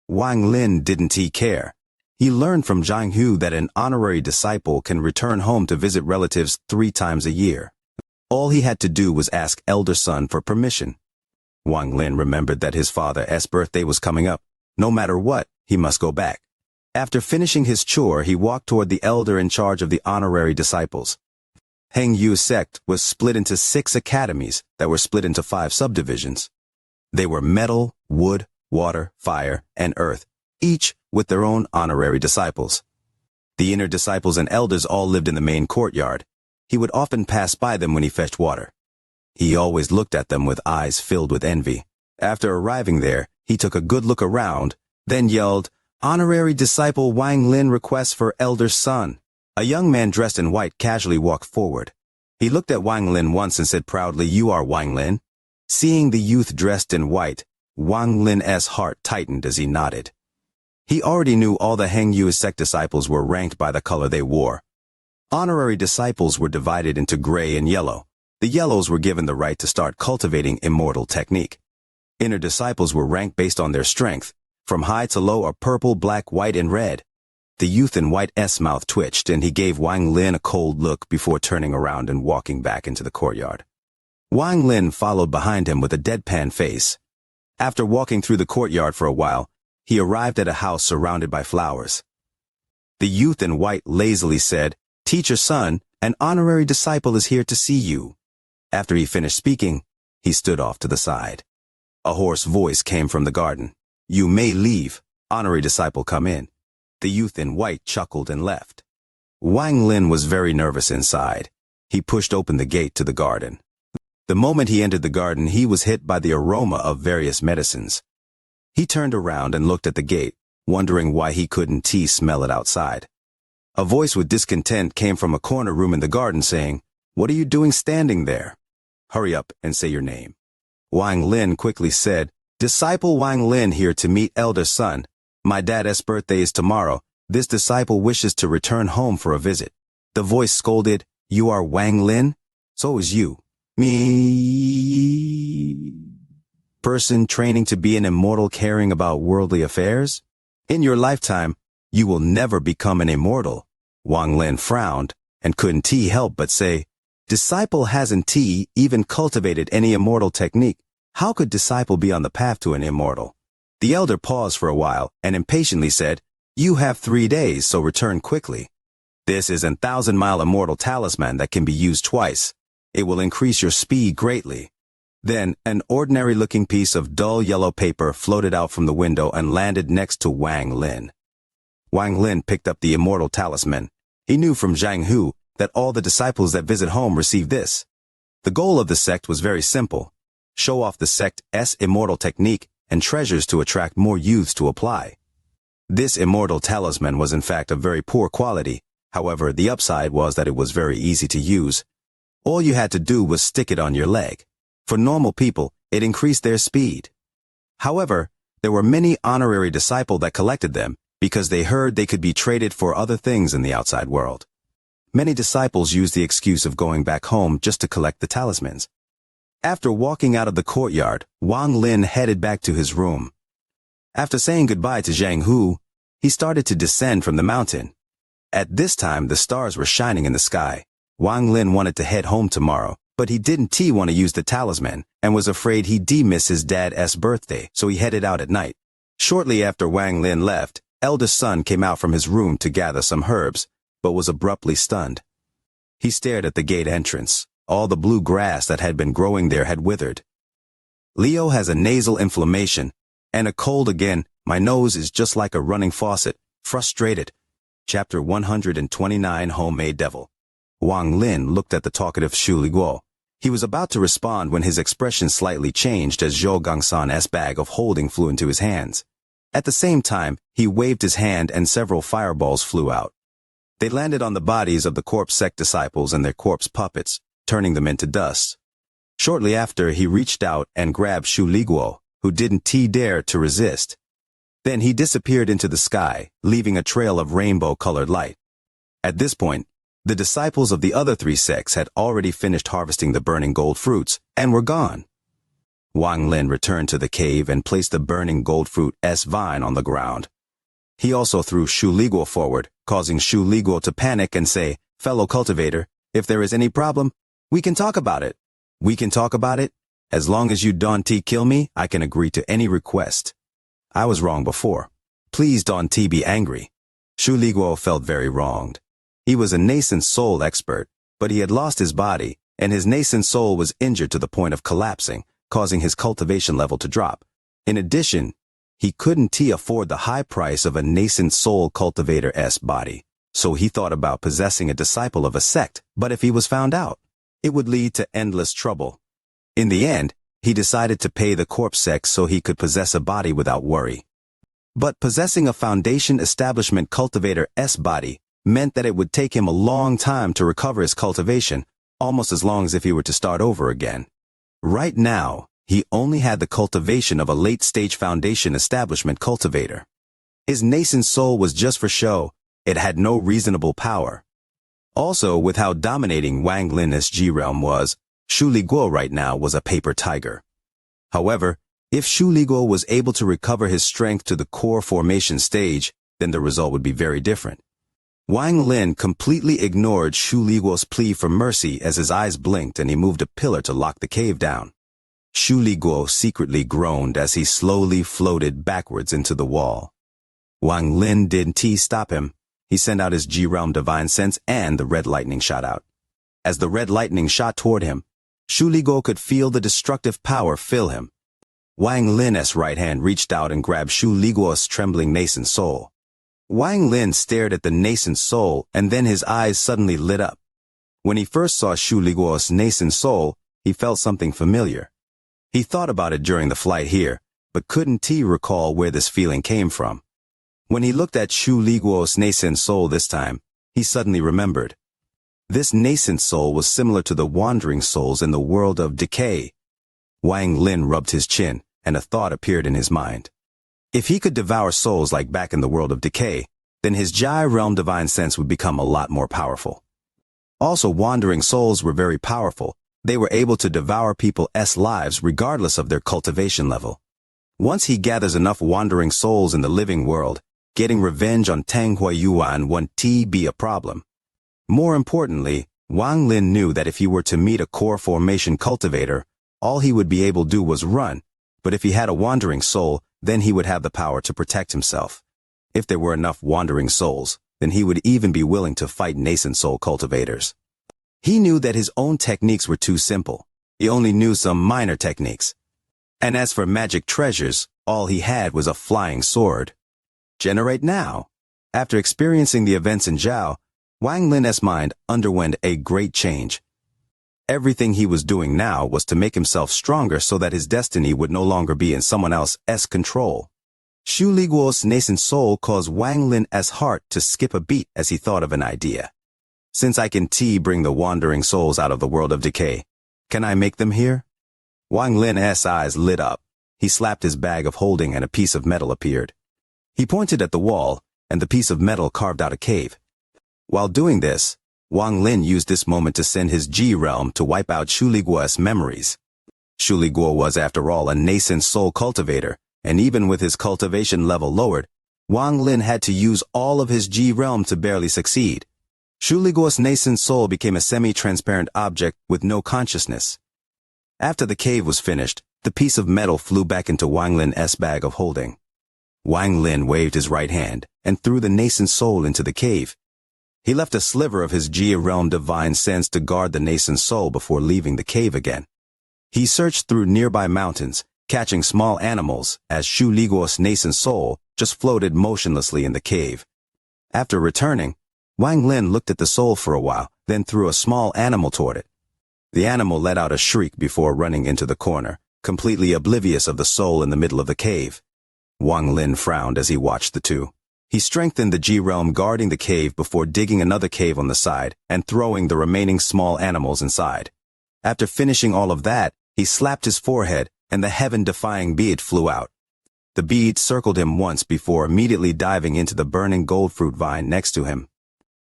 Speaker 1: Wang Lin didn't care. He learned from Zhang Hu that an honorary disciple can return home to visit relatives 3 times a year. All he had to do was ask elder son for permission. Wang Lin remembered that his father's birthday was coming up. No matter what, he must go back. After finishing his chore, he walked toward the elder in charge of the honorary disciples. Heng Yu's sect was split into 6 academies that were split into 5 subdivisions. They were metal, wood, water, fire, and earth, each with their own honorary disciples. The inner disciples and elders all lived in the main courtyard. He would often pass by them when he fetched water. He always looked at them with eyes filled with envy. After arriving there, he took a good look around, then yelled, "Honorary disciple Wang Lin requests for elder son." A young man dressed in white casually walked forward. He looked at Wang Lin once and said proudly, "You are Wang Lin?" Seeing the youth dressed in white, Wang Lin's heart tightened as he nodded. He already knew all the Heng Yu sect disciples were ranked by the color they wore. Honorary disciples were divided into gray and yellow. The yellows were given the right to start cultivating immortal technique. Inner disciples were ranked based on their strength. From high to low are purple, black, white, and red. The youth in white's mouth twitched, and he gave Wang Lin a cold look before turning around and walking back into the courtyard. Wang Lin followed behind him with a deadpan face. After walking through the courtyard for a while, he arrived at a house surrounded by flowers. The youth in white lazily said, "Teacher son, an honorary disciple is here to see you." After he finished speaking, he stood off to the side. A hoarse voice came from the garden. "You may leave. Honorary disciple, come in." The youth in white chuckled and left. Wang Lin was very nervous inside. He pushed open the gate to the garden. The moment he entered the garden, he was hit by the aroma of various medicines. He turned around and looked at the gate, wondering why he couldn't smell it outside. A voice with discontent came from a corner room in the garden saying, "What are you doing standing there? Hurry up and say your name." Wang Lin quickly said, "Disciple Wang Lin here to meet elder son. My dad's birthday is tomorrow. This disciple wishes to return home for a visit." The voice scolded, "You are Wang Lin? So is you. Me. Person training to be an immortal caring about worldly affairs? In your lifetime, you will never become an immortal." Wang Lin frowned and couldn't help but say, "Disciple hasn't even cultivated any immortal technique. How could disciple be on the path to an immortal?" The elder paused for a while and impatiently said, "You have 3 days, so return quickly. This is a 1,000-mile immortal talisman that can be used twice. It will increase your speed greatly." Then, an ordinary-looking piece of dull yellow paper floated out from the window and landed next to Wang Lin. Wang Lin picked up the immortal talisman. He knew from Zhang Hu that all the disciples that visit home receive this. The goal of the sect was very simple: show off the sect's immortal technique and treasures to attract more youths to apply. This immortal talisman was in fact of very poor quality. However, the upside was that it was very easy to use. All you had to do was stick it on your leg. For normal people, it increased their speed. However, there were many honorary disciples that collected them because they heard they could be traded for other things in the outside world. Many disciples used the excuse of going back home just to collect the talismans. After walking out of the courtyard, Wang Lin headed back to his room. After saying goodbye to Zhang Hu, he started to descend from the mountain. At this time, the stars were shining in the sky. Wang Lin wanted to head home tomorrow, but he didn't want to use the talisman and was afraid he'd miss his dad's birthday, so he headed out at night. Shortly after Wang Lin left, eldest son came out from his room to gather some herbs, but was abruptly stunned. He stared at the gate entrance. All the blue grass that had been growing there had withered. "Leo has a nasal inflammation and a cold again. My nose is just like a running faucet. Frustrated." Chapter 129, Homemade Devil. Wang Lin looked at the talkative Xu Liguo. He was about to respond when his expression slightly changed as Zhou Gongsan's bag of holding flew into his hands. At the same time, he waved his hand and several fireballs flew out. They landed on the bodies of the corpse sect disciples and their corpse puppets, turning them into dust. Shortly after, he reached out and grabbed Xu Liguo, who didn't dare to resist. Then he disappeared into the sky, leaving a trail of rainbow-colored light. At this point, the disciples of the other 3 sects had already finished harvesting the burning gold fruits and were gone. Wang Lin returned to the cave and placed the burning gold fruit's vine on the ground. He also threw Xu Liguo forward, causing Xu Liguo to panic and say, "Fellow cultivator, if there is any problem, we can talk about it." "We can talk about it? As long as you don't kill me, I can agree to any request. I was wrong before. Please don't be angry." Xu Liguo felt very wronged. He was a nascent soul expert, but he had lost his body, and his nascent soul was injured to the point of collapsing, causing his cultivation level to drop. In addition, he couldn't afford the high price of a nascent soul cultivator's body, so he thought about possessing a disciple of a sect, but if he was found out, it would lead to endless trouble. In the end, he decided to pay the corpse sect so he could possess a body without worry. But possessing a foundation establishment cultivator's body meant that it would take him a long time to recover his cultivation, almost as long as if he were to start over again. Right now, he only had the cultivation of a late-stage foundation establishment cultivator. His nascent soul was just for show. It had no reasonable power. Also, with how dominating Wang Lin's G-realm was, Xu Liguo right now was a paper tiger. However, if Xu Liguo was able to recover his strength to the core formation stage, then the result would be very different. Wang Lin completely ignored Xu Liguo's plea for mercy as his eyes blinked and he moved a pillar to lock the cave down. Xu Liguo secretly groaned as he slowly floated backwards into the wall. Wang Lin didn't stop him. He sent out his G-realm divine sense and the red lightning shot out. As the red lightning shot toward him, Xu Liguo could feel the destructive power fill him. Wang Lin's right hand reached out and grabbed Xu Liguo's trembling nascent soul. Wang Lin stared at the nascent soul and then his eyes suddenly lit up. When he first saw Xu Liguo's nascent soul, he felt something familiar. He thought about it during the flight here, but couldn't recall where this feeling came from. When he looked at Xu Liguo's nascent soul this time, he suddenly remembered. This nascent soul was similar to the wandering souls in the world of decay. Wang Lin rubbed his chin, and a thought appeared in his mind. If he could devour souls like back in the world of decay, then his Jai realm divine sense would become a lot more powerful. Also, wandering souls were very powerful. They were able to devour people's lives regardless of their cultivation level. Once he gathers enough wandering souls in the living world, getting revenge on Tang Huiyuan won't be a problem. More importantly, Wang Lin knew that if he were to meet a core formation cultivator, all he would be able to do was run, but if he had a wandering soul, then he would have the power to protect himself. If there were enough wandering souls, then he would even be willing to fight nascent soul cultivators. He knew that his own techniques were too simple. He only knew some minor techniques. And as for magic treasures, all he had was a flying sword. Generate now. After experiencing the events in Zhao, Wang Lin's mind underwent a great change. Everything he was doing now was to make himself stronger so that his destiny would no longer be in someone else's control. Xu Liguo's nascent soul caused Wang Lin's heart to skip a beat as he thought of an idea. Since I can bring the wandering souls out of the world of decay, can I make them here? Wang Lin's eyes lit up. He slapped his bag of holding and a piece of metal appeared. He pointed at the wall, and the piece of metal carved out a cave. While doing this, Wang Lin used this moment to send his Ji realm to wipe out Xu Liguo's memories. Xu Liguo was, after all, a nascent soul cultivator, and even with his cultivation level lowered, Wang Lin had to use all of his Ji realm to barely succeed. Xu Liguo's nascent soul became a semi-transparent object with no consciousness. After the cave was finished, the piece of metal flew back into Wang Lin's bag of holding. Wang Lin waved his right hand and threw the nascent soul into the cave. He left a sliver of his Jia realm divine sense to guard the nascent soul before leaving the cave again. He searched through nearby mountains, catching small animals, as Xu Liguo's nascent soul just floated motionlessly in the cave. After returning, Wang Lin looked at the soul for a while, then threw a small animal toward it. The animal let out a shriek before running into the corner, completely oblivious of the soul in the middle of the cave. Wang Lin frowned as he watched the two. He strengthened the Ji realm guarding the cave before digging another cave on the side and throwing the remaining small animals inside. After finishing all of that, he slapped his forehead and the heaven-defying bead flew out. The bead circled him once before immediately diving into the burning gold fruit vine next to him.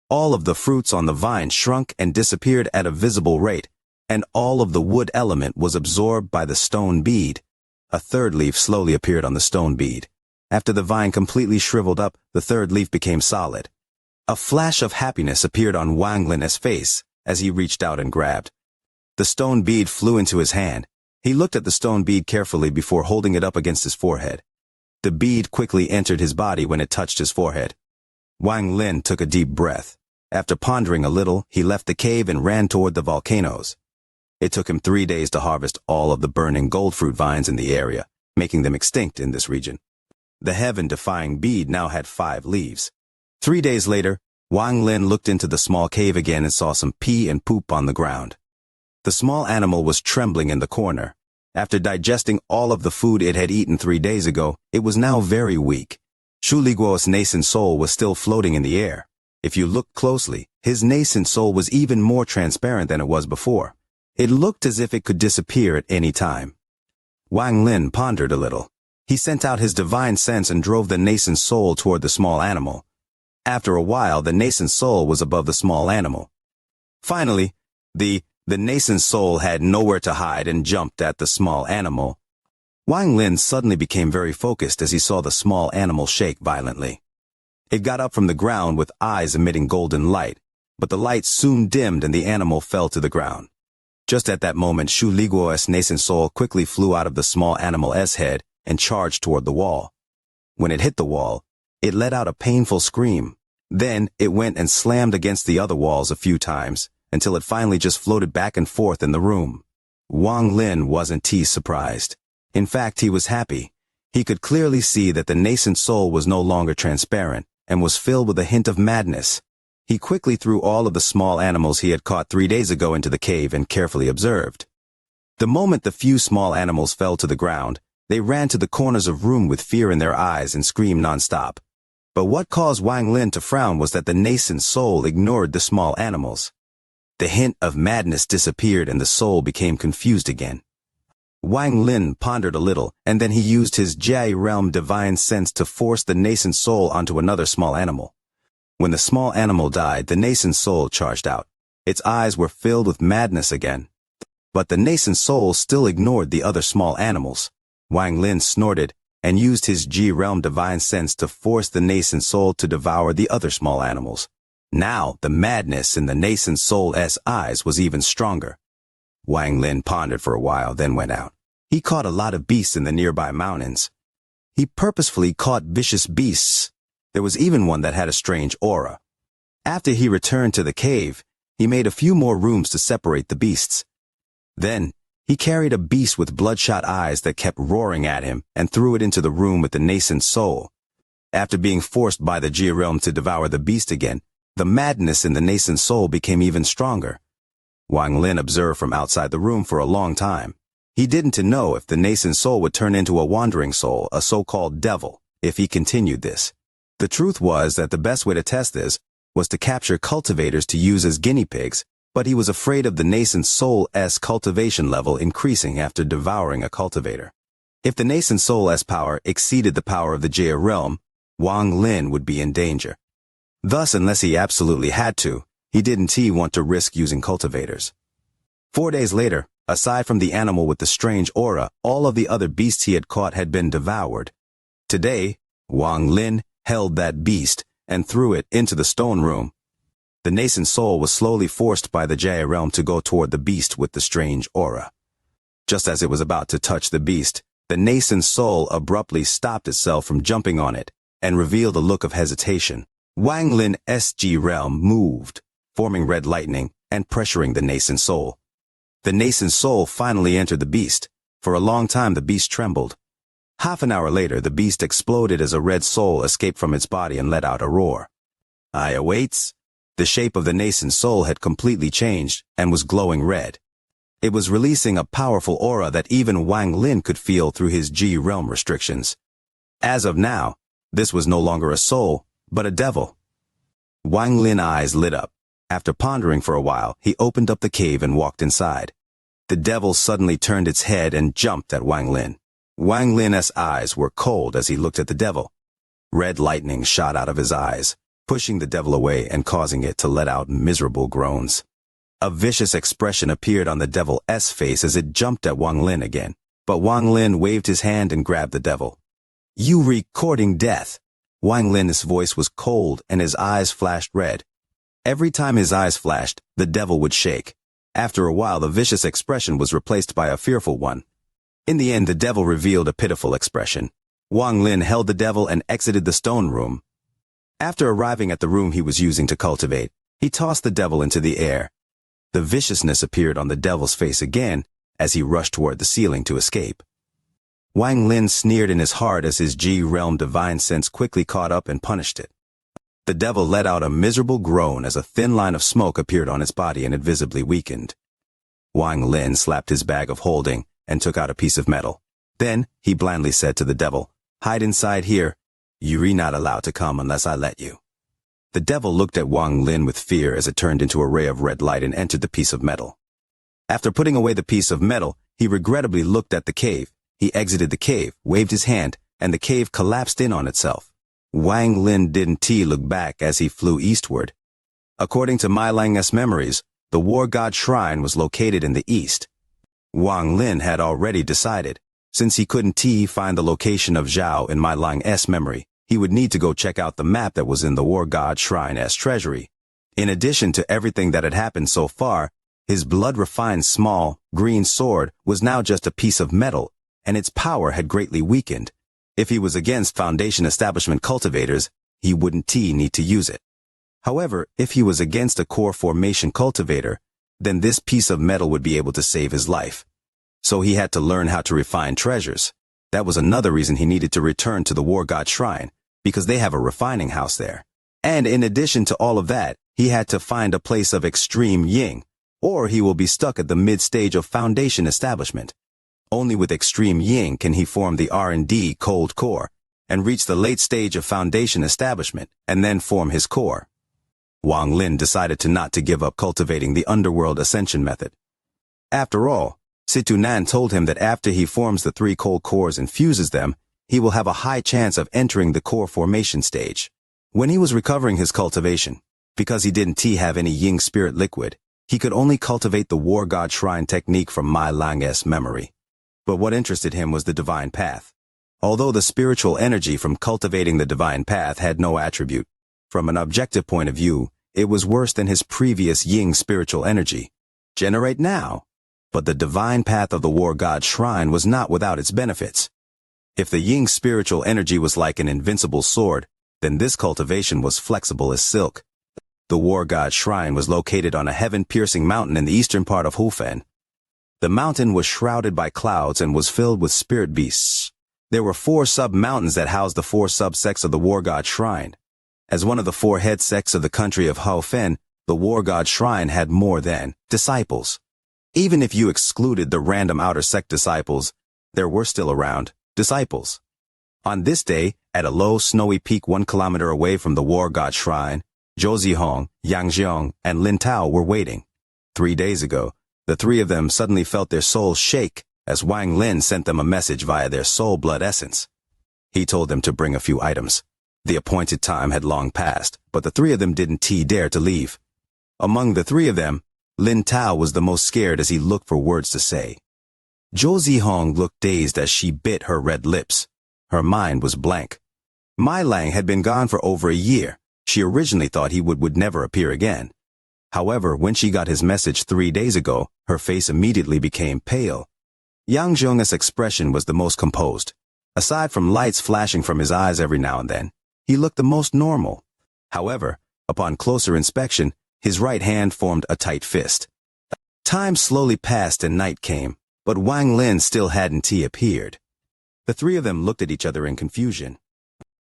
Speaker 1: All of the fruits on the vine shrunk and disappeared at a visible rate, and all of the wood element was absorbed by the stone bead. A third leaf slowly appeared on the stone bead. After the vine completely shriveled up, the third leaf became solid. A flash of happiness appeared on Wang Lin's face as he reached out and grabbed. The stone bead flew into his hand. He looked at the stone bead carefully before holding it up against his forehead. The bead quickly entered his body when it touched his forehead. Wang Lin took a deep breath. After pondering a little, he left the cave and ran toward the volcanoes. It took him 3 days to harvest all of the burning gold fruit vines in the area, making them extinct in this region. The heaven-defying bead now had 5 leaves. 3 days later, Wang Lin looked into the small cave again and saw some pee and poop on the ground. The small animal was trembling in the corner. After digesting all of the food it had eaten 3 days ago, it was now very weak. Xu Liguo's nascent soul was still floating in the air. If you looked closely, his nascent soul was even more transparent than it was before. It looked as if it could disappear at any time. Wang Lin pondered a little. He sent out his divine sense and drove the nascent soul toward the small animal. After a while, the nascent soul was above the small animal. Finally, the nascent soul had nowhere to hide and jumped at the small animal. Wang Lin suddenly became very focused as he saw the small animal shake violently. It got up from the ground with eyes emitting golden light, but the light soon dimmed and the animal fell to the ground. Just at that moment, Xu Liguo's nascent soul quickly flew out of the small animal's head and charged toward the wall. When it hit the wall, it let out a painful scream. Then it went and slammed against the other walls a few times, until it finally just floated back and forth in the room. Wang Lin wasn't surprised. In fact, he was happy. He could clearly see that the nascent soul was no longer transparent and was filled with a hint of madness. He quickly threw all of the small animals he had caught 3 days ago into the cave and carefully observed. The moment the few small animals fell to the ground, they ran to the corners of room with fear in their eyes and screamed nonstop. But what caused Wang Lin to frown was that the nascent soul ignored the small animals. The hint of madness disappeared and the soul became confused again. Wang Lin pondered a little, and then he used his Jia realm divine sense to force the nascent soul onto another small animal. When the small animal died, the nascent soul charged out. Its eyes were filled with madness again. But the nascent soul still ignored the other small animals. Wang Lin snorted and used his Ji realm divine sense to force the nascent soul to devour the other small animals. Now, the madness in the nascent soul's eyes was even stronger. Wang Lin pondered for a while, then went out. He caught a lot of beasts in the nearby mountains. He purposefully caught vicious beasts. There was even one that had a strange aura. After he returned to the cave, he made a few more rooms to separate the beasts. Then, he carried a beast with bloodshot eyes that kept roaring at him and threw it into the room with the nascent soul. After being forced by the Jia realm to devour the beast again, the madness in the nascent soul became even stronger. Wang Lin observed from outside the room for a long time. He didn't know if the nascent soul would turn into a wandering soul, a so-called devil, if he continued this. The truth was that the best way to test this was to capture cultivators to use as guinea pigs, but he was afraid of the nascent soul's cultivation level increasing after devouring a cultivator. If the nascent soul's power exceeded the power of the Jia realm, Wang Lin would be in danger. Thus, unless he absolutely had to, he didn't want to risk using cultivators. 4 days later, aside from the animal with the strange aura, all of the other beasts he had caught had been devoured. Today, Wang Lin held that beast and threw it into the stone room. The nascent soul was slowly forced by the Jia realm to go toward the beast with the strange aura. Just as it was about to touch the beast, the nascent soul abruptly stopped itself from jumping on it and revealed a look of hesitation. Wang Lin's Ji realm moved, forming red lightning and pressuring the nascent soul. The nascent soul finally entered the beast. For a long time the beast trembled. Half an hour later the beast exploded as a red soul escaped from its body and let out a roar. "I awaits." The shape of the nascent soul had completely changed and was glowing red. It was releasing a powerful aura that even Wang Lin could feel through his Ji realm restrictions. As of now, this was no longer a soul, but a devil. Wang Lin's eyes lit up. After pondering for a while, he opened up the cave and walked inside. The devil suddenly turned its head and jumped at Wang Lin. Wang Lin's eyes were cold as he looked at the devil. Red lightning shot out of his eyes, pushing the devil away and causing it to let out miserable groans. A vicious expression appeared on the devil's face as it jumped at Wang Lin again, but Wang Lin waved his hand and grabbed the devil. "You recording death." Wang Lin's voice was cold and his eyes flashed red. Every time his eyes flashed, the devil would shake. After a while, the vicious expression was replaced by a fearful one. In the end, the devil revealed a pitiful expression. Wang Lin held the devil and exited the stone room. After arriving at the room he was using to cultivate, he tossed the devil into the air. The viciousness appeared on the devil's face again as he rushed toward the ceiling to escape. Wang Lin sneered in his heart as his Ji realm divine sense quickly caught up and punished it. The devil let out a miserable groan as a thin line of smoke appeared on its body and it visibly weakened. Wang Lin slapped his bag of holding and took out a piece of metal. Then, he blandly said to the devil, "Hide inside here. You're not allowed to come unless I let you." The devil looked at Wang Lin with fear as it turned into a ray of red light and entered the piece of metal. After putting away the piece of metal, he regrettably looked at the cave. He exited the cave, waved his hand, and the cave collapsed in on itself. Wang Lin didn't look back as he flew eastward. According to My Lang's memories, the war god shrine was located in the east. Wang Lin had already decided, since he couldn't find the location of Zhao in My Lang's memory, he would need to go check out the map that was in the war god shrine's treasury. In addition to everything that had happened so far, his blood-refined small, green sword was now just a piece of metal, and its power had greatly weakened. If he was against Foundation Establishment cultivators, he wouldn't need to use it. However, if he was against a core formation cultivator, then this piece of metal would be able to save his life. So he had to learn how to refine treasures. That was another reason he needed to return to the War God Shrine, because they have a refining house there. And in addition to all of that, he had to find a place of extreme yin, or he will be stuck at the mid-stage of Foundation Establishment. Only with extreme yin can he form the R&D cold core, and reach the late stage of foundation establishment, and then form his core. Wang Lin decided not to give up cultivating the underworld ascension method. After all, Situ Nan told him that after he forms the 3 cold cores and fuses them, he will have a high chance of entering the core formation stage. When he was recovering his cultivation, because he didn't have any Ying spirit liquid, he could only cultivate the War God Shrine technique from Mai Lang's memory. But what interested him was the divine path. Although the spiritual energy from cultivating the divine path had no attribute, from an objective point of view, it was worse than his previous Ying spiritual energy. Generate now. But the divine path of the War God Shrine was not without its benefits. If the Ying spiritual energy was like an invincible sword, then this cultivation was flexible as silk. The War God Shrine was located on a heaven-piercing mountain in the eastern part of Hufen. The mountain was shrouded by clouds and was filled with spirit beasts. There were 4 sub-mountains that housed the 4 sub-sects of the War God Shrine. As one of the 4 head sects of the country of Hufen, the War God Shrine had more than disciples. Even if you excluded the random outer sect disciples, there were still around disciples. On this day, at a low snowy peak 1 kilometer away from the War God Shrine, Zhou Zihong, Yang Xiong, and Lin Tao were waiting. 3 days ago, the 3 of them suddenly felt their souls shake as Wang Lin sent them a message via their soul blood essence. He told them to bring a few items. The appointed time had long passed, but the 3 of them didn't dare to leave. Among the 3 of them, Lin Tao was the most scared as he looked for words to say. Zhou Zihong looked dazed as she bit her red lips. Her mind was blank. Mai Lang had been gone for over a year. She originally thought he would never appear again. However, when she got his message 3 days ago, her face immediately became pale. Yang Zhong's expression was the most composed. Aside from lights flashing from his eyes every now and then, he looked the most normal. However, upon closer inspection, his right hand formed a tight fist. Time slowly passed and night came, but Wang Lin still hadn't appeared. The 3 of them looked at each other in confusion.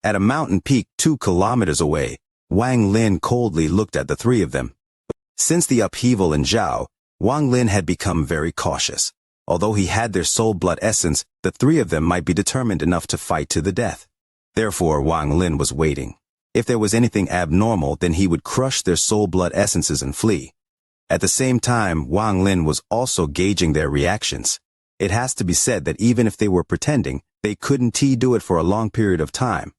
Speaker 1: At a mountain peak 2 kilometers away, Wang Lin coldly looked at the 3 of them. Since the upheaval in Zhao, Wang Lin had become very cautious. Although he had their soul blood essence, the 3 of them might be determined enough to fight to the death. Therefore, Wang Lin was waiting. If there was anything abnormal, then he would crush their soul blood essences and flee. At the same time, Wang Lin was also gauging their reactions. It has to be said that even if they were pretending, they couldn't do it for a long period of time.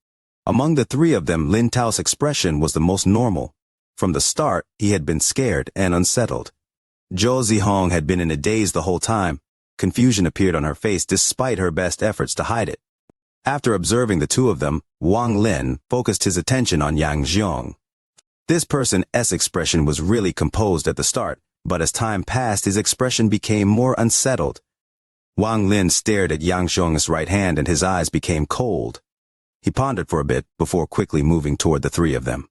Speaker 1: Among the 3 of them, Lin Tao's expression was the most normal. From the start, he had been scared and unsettled. Zhou Zihong had been in a daze the whole time. Confusion appeared on her face despite her best efforts to hide it. After observing the 2 of them, Wang Lin focused his attention on Yang Xiong. This person's expression was really composed at the start, but as time passed his expression became more unsettled. Wang Lin stared at Yang Xiong's right hand and his eyes became cold. He pondered for a bit before quickly moving toward the 3 of them.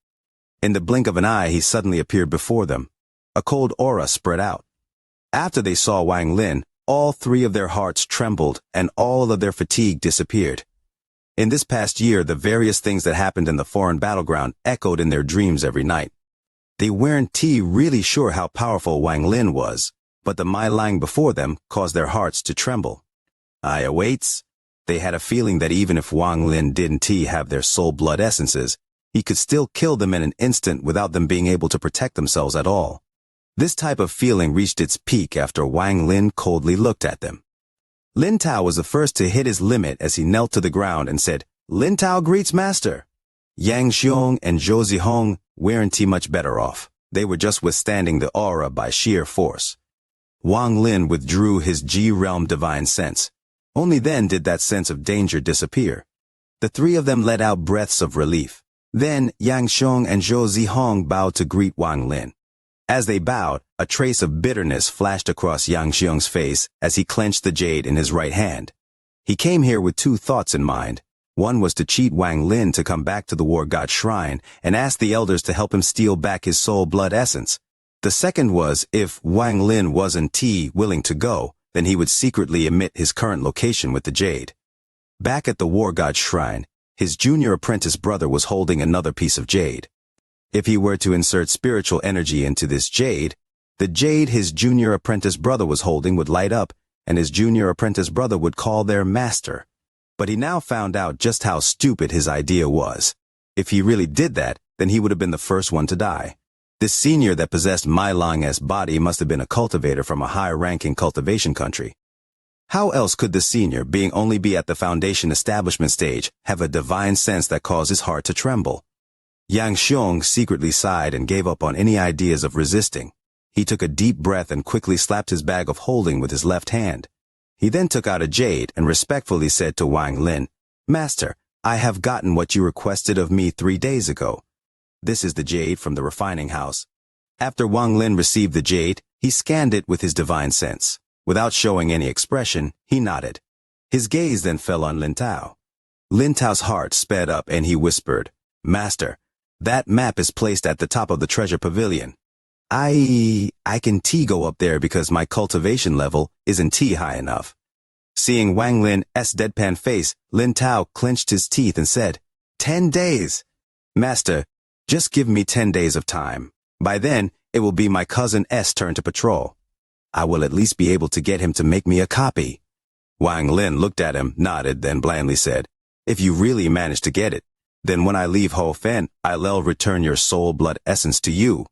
Speaker 1: In the blink of an eye he suddenly appeared before them. A cold aura spread out. After they saw Wang Lin, all 3 of their hearts trembled and all of their fatigue disappeared. In this past year, the various things that happened in the foreign battleground echoed in their dreams every night. They weren't really sure how powerful Wang Lin was, but the Mai Lang before them caused their hearts to tremble. I awaits. They had a feeling that even if Wang Lin didn't have their soul blood essences, he could still kill them in an instant without them being able to protect themselves at all. This type of feeling reached its peak after Wang Lin coldly looked at them. Lin Tao was the first to hit his limit as he knelt to the ground and said, "Lin Tao greets master." Yang Xiong and Zhou Zihong weren't much better off. They were just withstanding the aura by sheer force. Wang Lin withdrew his G-realm divine sense. Only then did that sense of danger disappear. The 3 of them let out breaths of relief. Then Yang Xiong and Zhou Zihong bowed to greet Wang Lin. As they bowed, a trace of bitterness flashed across Yang Xiong's face as he clenched the jade in his right hand. He came here with 2 thoughts in mind. One was to cheat Wang Lin to come back to the War God Shrine and ask the elders to help him steal back his soul blood essence. The second was, if Wang Lin wasn't willing to go, then he would secretly emit his current location with the jade. Back at the War God Shrine, his junior apprentice brother was holding another piece of jade. If he were to insert spiritual energy into this jade, the jade his junior apprentice brother was holding would light up, and his junior apprentice brother would call their master. But he now found out just how stupid his idea was. If he really did that, then he would have been the first one to die. This senior that possessed Mai Lang's body must have been a cultivator from a high-ranking cultivation country. How else could the senior, being only be at the foundation establishment stage, have a divine sense that caused his heart to tremble? Yang Xiong secretly sighed and gave up on any ideas of resisting. He took a deep breath and quickly slapped his bag of holding with his left hand. He then took out a jade and respectfully said to Wang Lin, "Master, I have gotten what you requested of me 3 days ago. This is the jade from the refining house." After Wang Lin received the jade, he scanned it with his divine sense. Without showing any expression, he nodded. His gaze then fell on Lin Tao. Lin Tao's heart sped up and he whispered, "Master, that map is placed at the top of the treasure pavilion. I can go up there because my cultivation level isn't high enough." Seeing Wang Lin's deadpan face, Lin Tao clenched his teeth and said, 10 days. "Master, just give me 10 days of time. By then, it will be my cousin's turn to patrol. I will at least be able to get him to make me a copy." Wang Lin looked at him, nodded, then blandly said, "If you really manage to get it, then when I leave Ho Fen, I'll return your soul blood essence to you."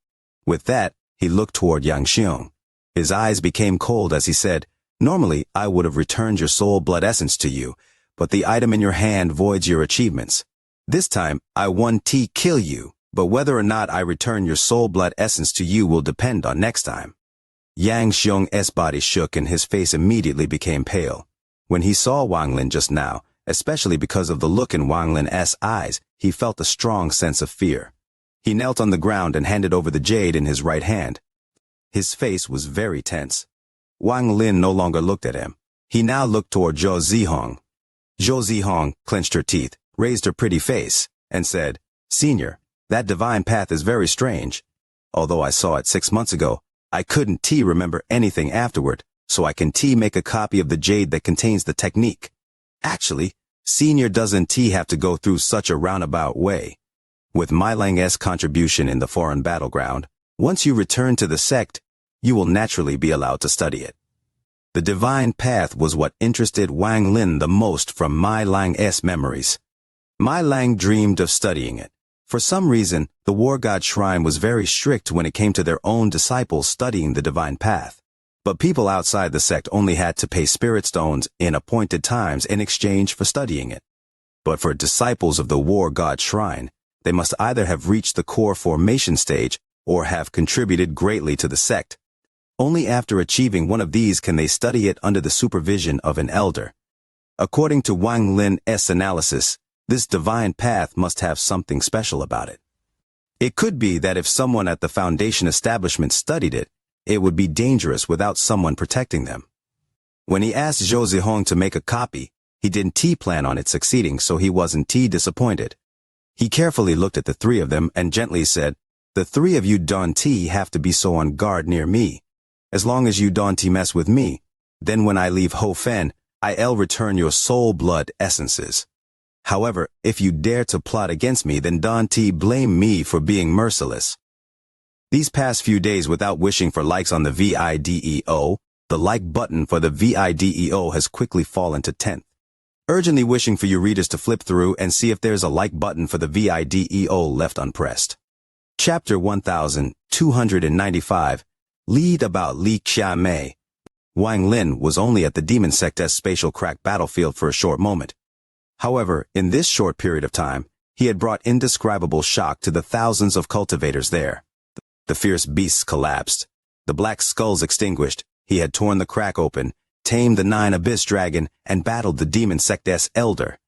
Speaker 1: With that, he looked toward Yang Xiong. His eyes became cold as he said, "Normally, I would have returned your soul blood essence to you, but the item in your hand voids your achievements. This time, I want to kill you, but whether or not I return your soul blood essence to you will depend on next time." Yang Xiong's body shook and his face immediately became pale. When he saw Wang Lin just now, especially because of the look in Wang Lin's eyes, he felt a strong sense of fear. He knelt on the ground and handed over the jade in his right hand. His face was very tense. Wang Lin no longer looked at him. He now looked toward Zhou Zihong. Zhou Zihong clenched her teeth, raised her pretty face, and said, "Senior, that divine path is very strange. Although I saw it 6 months ago, I couldn't remember anything afterward, so I can make a copy of the jade that contains the technique. Actually, Senior doesn't have to go through such a roundabout way. With Mai Lang's contribution in the foreign battleground, once you return to the sect, you will naturally be allowed to study it." The divine path was what interested Wang Lin the most from Mai Lang's memories. Mai Lang dreamed of studying it. For some reason, the War God Shrine was very strict when it came to their own disciples studying the divine path. But people outside the sect only had to pay spirit stones in appointed times in exchange for studying it. But for disciples of the War God Shrine, they must either have reached the core formation stage or have contributed greatly to the sect. Only after achieving one of these can they study it under the supervision of an elder. According to Wang Lin's analysis, this divine path must have something special about it. It could be that if someone at the foundation establishment studied it, it would be dangerous without someone protecting them. When he asked Zhou Zihong to make a copy, he didn't plan on it succeeding, so he wasn't disappointed. He carefully looked at the three of them and gently said, "The three of you don't have to be so on guard near me. As long as you don't mess with me, then when I leave Ho Fen, I'll return your soul blood essences. However, if you dare to plot against me, then don't blame me for being merciless." These past few days without wishing for likes on the VIDEO, the like button for the VIDEO has quickly fallen to 10th. Urgently wishing for your readers to flip through and see if there's a like button for the VIDEO left unpressed. Chapter 1295, Lead about Li Qiamei. Wang Lin was only at the demon sect's spatial crack battlefield for a short moment. However, in this short period of time, he had brought indescribable shock to the thousands of cultivators there. The fierce beasts collapsed, the black skulls extinguished, he had torn the crack open, tamed the 9 abyss dragon, and battled the demon sect's elder.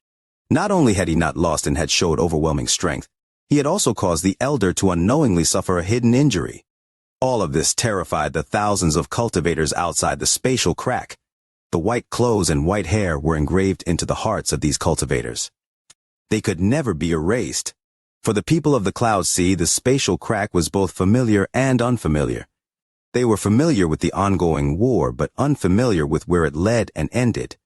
Speaker 1: Not only had he not lost and had showed overwhelming strength, he had also caused the elder to unknowingly suffer a hidden injury. All of this terrified the thousands of cultivators outside the spatial crack. The white clothes and white hair were engraved into the hearts of these cultivators. They could never be erased. For the people of the Cloud Sea, the spatial crack was both familiar and unfamiliar. They were familiar with the ongoing war, but unfamiliar with where it led and ended.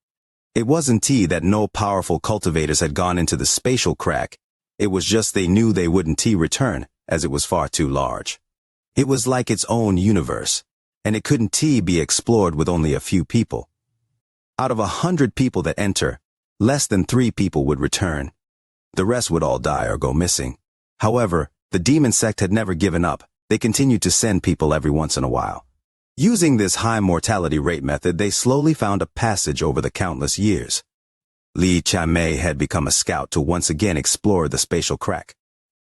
Speaker 1: It wasn't that no powerful cultivators had gone into the spatial crack. It was just they knew they wouldn't return, as it was far too large. It was like its own universe, and it couldn't be explored with only a few people. Out of 100 people that enter, less than 3 people would return. The rest would all die or go missing. However, the demon sect had never given up. They continued to send people every once in a while. Using this high mortality rate method, they slowly found a passage over the countless years. Xianxia had become a scout to once again explore the spatial crack.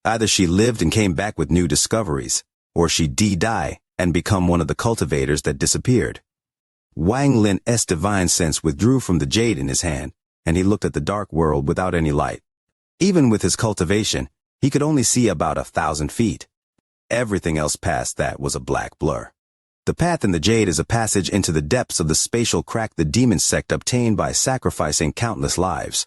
Speaker 1: Either she lived and came back with new discoveries, or she died and become one of the cultivators that disappeared. Wang Lin's divine sense withdrew from the jade in his hand, and he looked at the dark world without any light. Even with his cultivation, he could only see about 1,000 feet. Everything else past that was a black blur. The path in the jade is a passage into the depths of the spatial crack the demon sect obtained by sacrificing countless lives.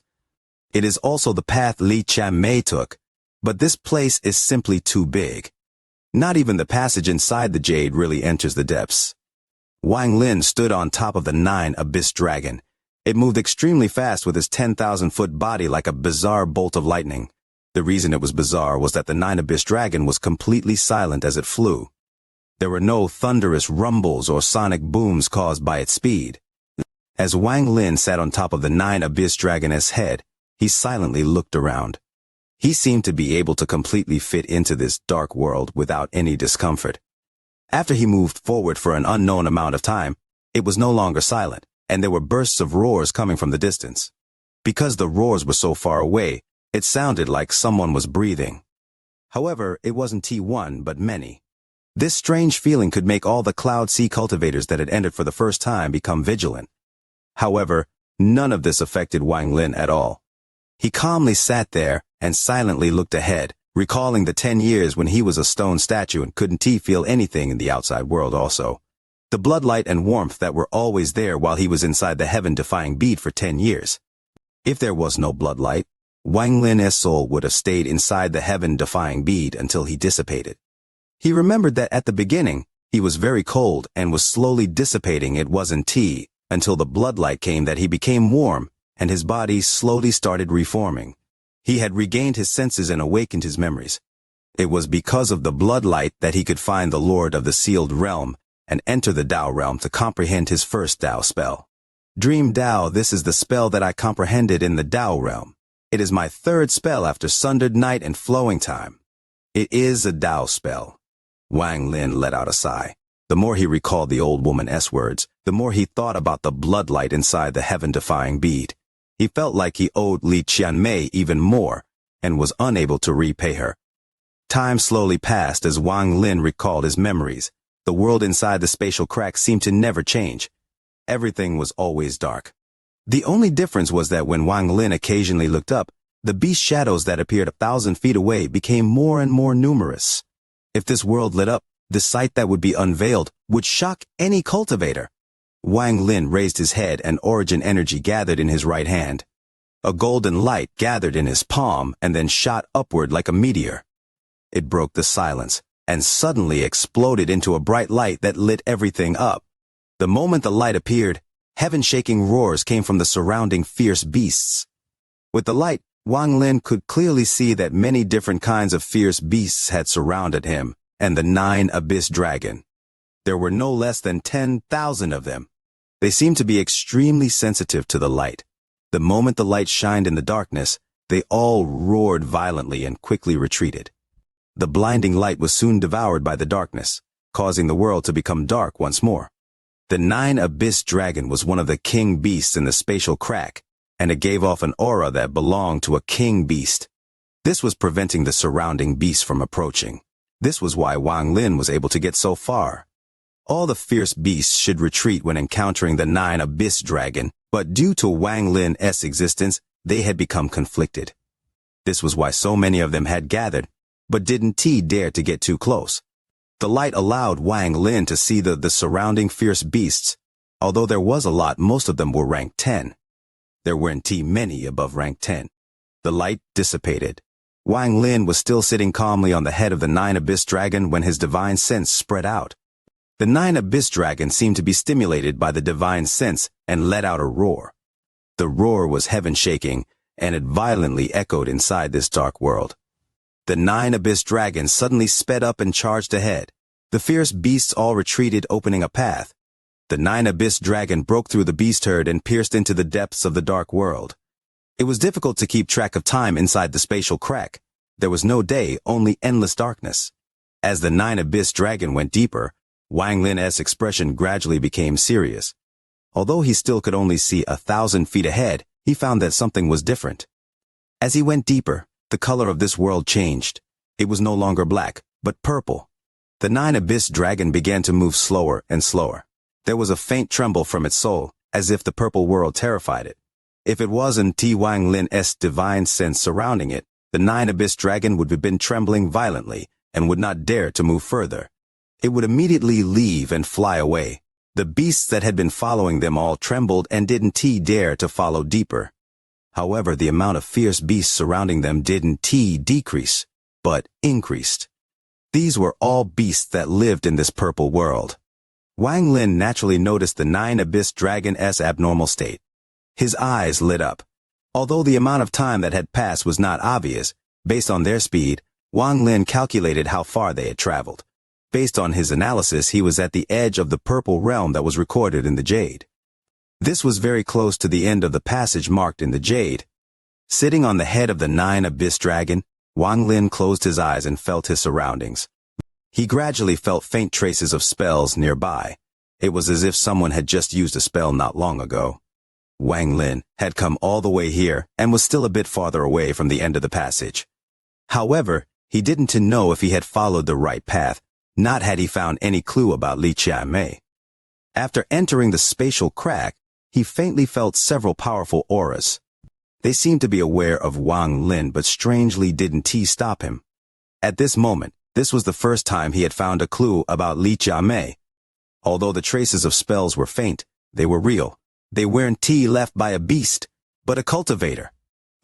Speaker 1: It is also the path Xianxia took, but this place is simply too big. Not even the passage inside the jade really enters the depths. Wang Lin stood on top of the 9 abyss dragon. It moved extremely fast with his 10,000-foot body like a bizarre bolt of lightning. The reason it was bizarre was that the 9 abyss dragon was completely silent as it flew. There were no thunderous rumbles or sonic booms caused by its speed. As Wang Lin sat on top of the 9 abyss dragon's head, he silently looked around. He seemed to be able to completely fit into this dark world without any discomfort. After he moved forward for an unknown amount of time, it was no longer silent, and there were bursts of roars coming from the distance. Because the roars were so far away, it sounded like someone was breathing. However, it wasn't T1 but many. This strange feeling could make all the Cloud Sea cultivators that had entered for the first time become vigilant. However, none of this affected Wang Lin at all. He calmly sat there and silently looked ahead, recalling the 10 years when he was a stone statue and couldn't feel anything in the outside world also. The bloodlight and warmth that were always there while he was inside the heaven-defying bead for 10 years. If there was no bloodlight, Wang Lin's soul would have stayed inside the heaven-defying bead until he dissipated. He remembered that at the beginning, he was very cold and was slowly dissipating. It wasn't tea, until the bloodlight came that he became warm, and his body slowly started reforming. He had regained his senses and awakened his memories. It was because of the bloodlight that he could find the Lord of the Sealed Realm and enter the Tao realm to comprehend his first Tao spell. Dream Tao, this is the spell that I comprehended in the Tao realm. It is my 3rd spell after Sundered Night and Flowing Time. It is a Tao spell. Wang Lin let out a sigh. The more he recalled the old woman's words, the more he thought about the bloodlight inside the heaven-defying bead. He felt like he owed Xianxia even more, and was unable to repay her. Time slowly passed as Wang Lin recalled his memories. The world inside the spatial crack seemed to never change. Everything was always dark. The only difference was that when Wang Lin occasionally looked up, the beast shadows that appeared 1,000 feet away became more and more numerous. If this world lit up, the sight that would be unveiled would shock any cultivator. Wang Lin raised his head and origin energy gathered in his right hand. A golden light gathered in his palm and then shot upward like a meteor. It broke the silence and suddenly exploded into a bright light that lit everything up. The moment the light appeared, heaven-shaking roars came from the surrounding fierce beasts. With the light, Wang Lin could clearly see that many different kinds of fierce beasts had surrounded him, and the 9 abyss dragon. There were no less than 10,000 of them. They seemed to be extremely sensitive to the light. The moment the light shined in the darkness, they all roared violently and quickly retreated. The blinding light was soon devoured by the darkness, causing the world to become dark once more. The 9 abyss dragon was one of the king beasts in the spatial crack, and it gave off an aura that belonged to a king beast. This was preventing the surrounding beasts from approaching. This was why Wang Lin was able to get so far. All the fierce beasts should retreat when encountering the 9 abyss dragon, but due to Wang Lin's existence, they had become conflicted. This was why so many of them had gathered, but didn't dare to get too close. The light allowed Wang Lin to see the surrounding fierce beasts. Although there was a lot, most of them were rank 10. There weren't many above rank 10. The light dissipated. Wang Lin was still sitting calmly on the head of the 9 abyss dragon when his divine sense spread out. The 9 abyss dragon seemed to be stimulated by the divine sense and let out a roar. The roar was heaven-shaking, and it violently echoed inside this dark world. The 9 abyss dragons suddenly sped up and charged ahead. The fierce beasts all retreated, opening a path. The 9 abyss dragon broke through the beast herd and pierced into the depths of the dark world. It was difficult to keep track of time inside the spatial crack. There was no day, only endless darkness. As the nine-abyss dragon went deeper, Wang Lin's expression gradually became serious. Although he still could only see 1,000 feet ahead, he found that something was different. As he went deeper, the color of this world changed. It was no longer black, but purple. The nine-abyss dragon began to move slower and slower. There was a faint tremble from its soul, as if the purple world terrified it. If it wasn't Wang Lin's divine sense surrounding it, the nine-abyss dragon would have been trembling violently and would not dare to move further. It would immediately leave and fly away. The beasts that had been following them all trembled and didn't dare to follow deeper. However, the amount of fierce beasts surrounding them didn't decrease, but increased. These were all beasts that lived in this purple world. Wang Lin naturally noticed the nine-abyss dragon's abnormal state. His eyes lit up. Although the amount of time that had passed was not obvious, based on their speed, Wang Lin calculated how far they had traveled. Based on his analysis, he was at the edge of the purple realm that was recorded in the jade. This was very close to the end of the passage marked in the jade. Sitting on the head of the nine-abyss dragon, Wang Lin closed his eyes and felt his surroundings. He gradually felt faint traces of spells nearby. It was as if someone had just used a spell not long ago. Wang Lin had come all the way here and was still a bit farther away from the end of the passage. However, he didn't know if he had followed the right path, not had he found any clue about Xianxia. After entering the spatial crack, he faintly felt several powerful auras. They seemed to be aware of Wang Lin, but strangely didn't stop him. At this moment, this was the first time he had found a clue about Xianxia. Although the traces of spells were faint, they were real. They weren't left by a beast, but a cultivator.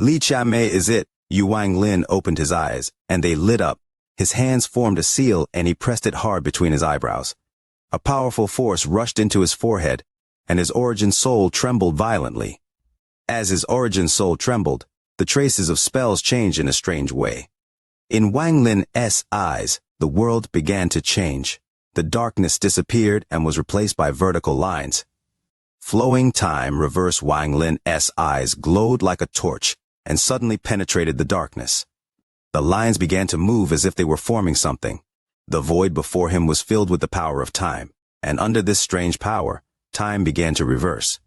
Speaker 1: Xianxia is it. Wang Lin opened his eyes, and they lit up. His hands formed a seal, and he pressed it hard between his eyebrows. A powerful force rushed into his forehead, and his origin soul trembled violently. As his origin soul trembled, the traces of spells changed in a strange way. In Wang Lin's eyes, the world began to change. The darkness disappeared and was replaced by vertical lines. Flowing time reversed. Wang Lin's eyes glowed like a torch and suddenly penetrated the darkness. The lines began to move as if they were forming something. The void before him was filled with the power of time, and under this strange power, time began to reverse.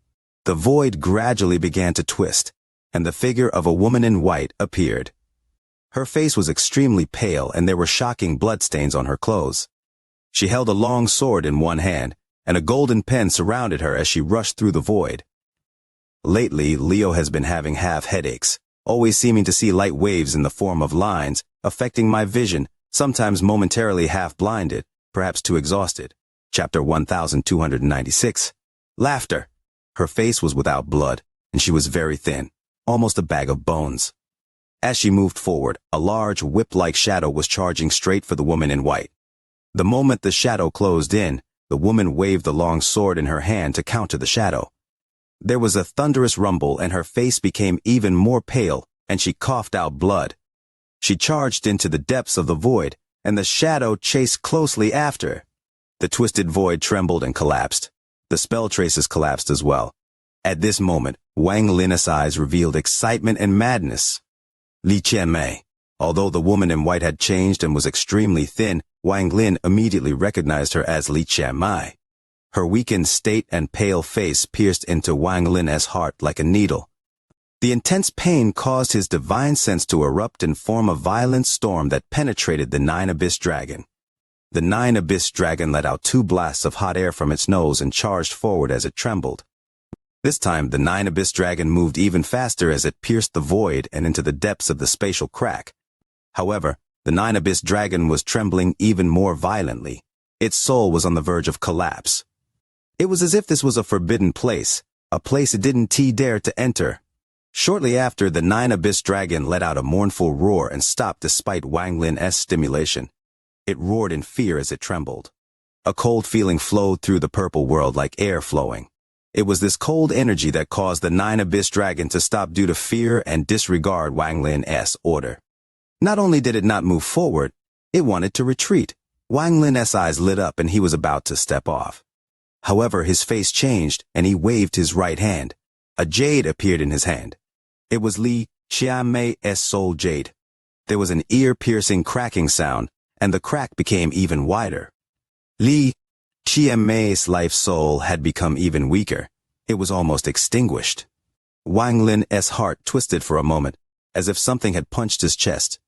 Speaker 1: The void gradually began to twist, and the figure of a woman in white appeared. Her face was extremely pale, and there were shocking bloodstains on her clothes. She held a long sword in one hand, and a golden pen surrounded her as she rushed through the void. Lately, Leo has been having headaches, always seeming to see light waves in the form of lines, affecting my vision, sometimes momentarily half-blinded, perhaps too exhausted. Chapter 1296. Laughter. Her face was without blood, and she was very thin, almost a bag of bones. As she moved forward, a large whip-like shadow was charging straight for the woman in white. The moment the shadow closed in, the woman waved the long sword in her hand to counter the shadow. There was a thunderous rumble, and her face became even more pale, and she coughed out blood. She charged into the depths of the void, and the shadow chased closely after. The twisted void trembled and collapsed. The spell traces collapsed as well. At this moment, Wang Lin's eyes revealed excitement and madness. Xianxia. Although the woman in white had changed and was extremely thin, Wang Lin immediately recognized her as Xianxia. Her weakened state and pale face pierced into Wang Lin's heart like a needle. The intense pain caused his divine sense to erupt and form a violent storm that penetrated the nine-abyss dragon. The nine-abyss dragon let out 2 blasts of hot air from its nose and charged forward as it trembled. This time, the nine-abyss dragon moved even faster as it pierced the void and into the depths of the spatial crack. However, the nine-abyss dragon was trembling even more violently. Its soul was on the verge of collapse. It was as if this was a forbidden place, a place it didn't dare to enter. Shortly after, the nine-abyss dragon let out a mournful roar and stopped despite Wang Lin's stimulation. It roared in fear as it trembled. A cold feeling flowed through the purple world like air flowing. It was this cold energy that caused the nine-abyss dragon to stop due to fear and disregard Wang Lin's order. Not only did it not move forward, it wanted to retreat. Wang Lin's eyes lit up and he was about to step off. However, his face changed and he waved his right hand. A jade appeared in his hand. It was Li Xianxia's soul jade. There was an ear-piercing cracking sound, and the crack became even wider. Li Xianxia's life soul had become even weaker. It was almost extinguished. Wang Lin's heart twisted for a moment, as if something had punched his chest.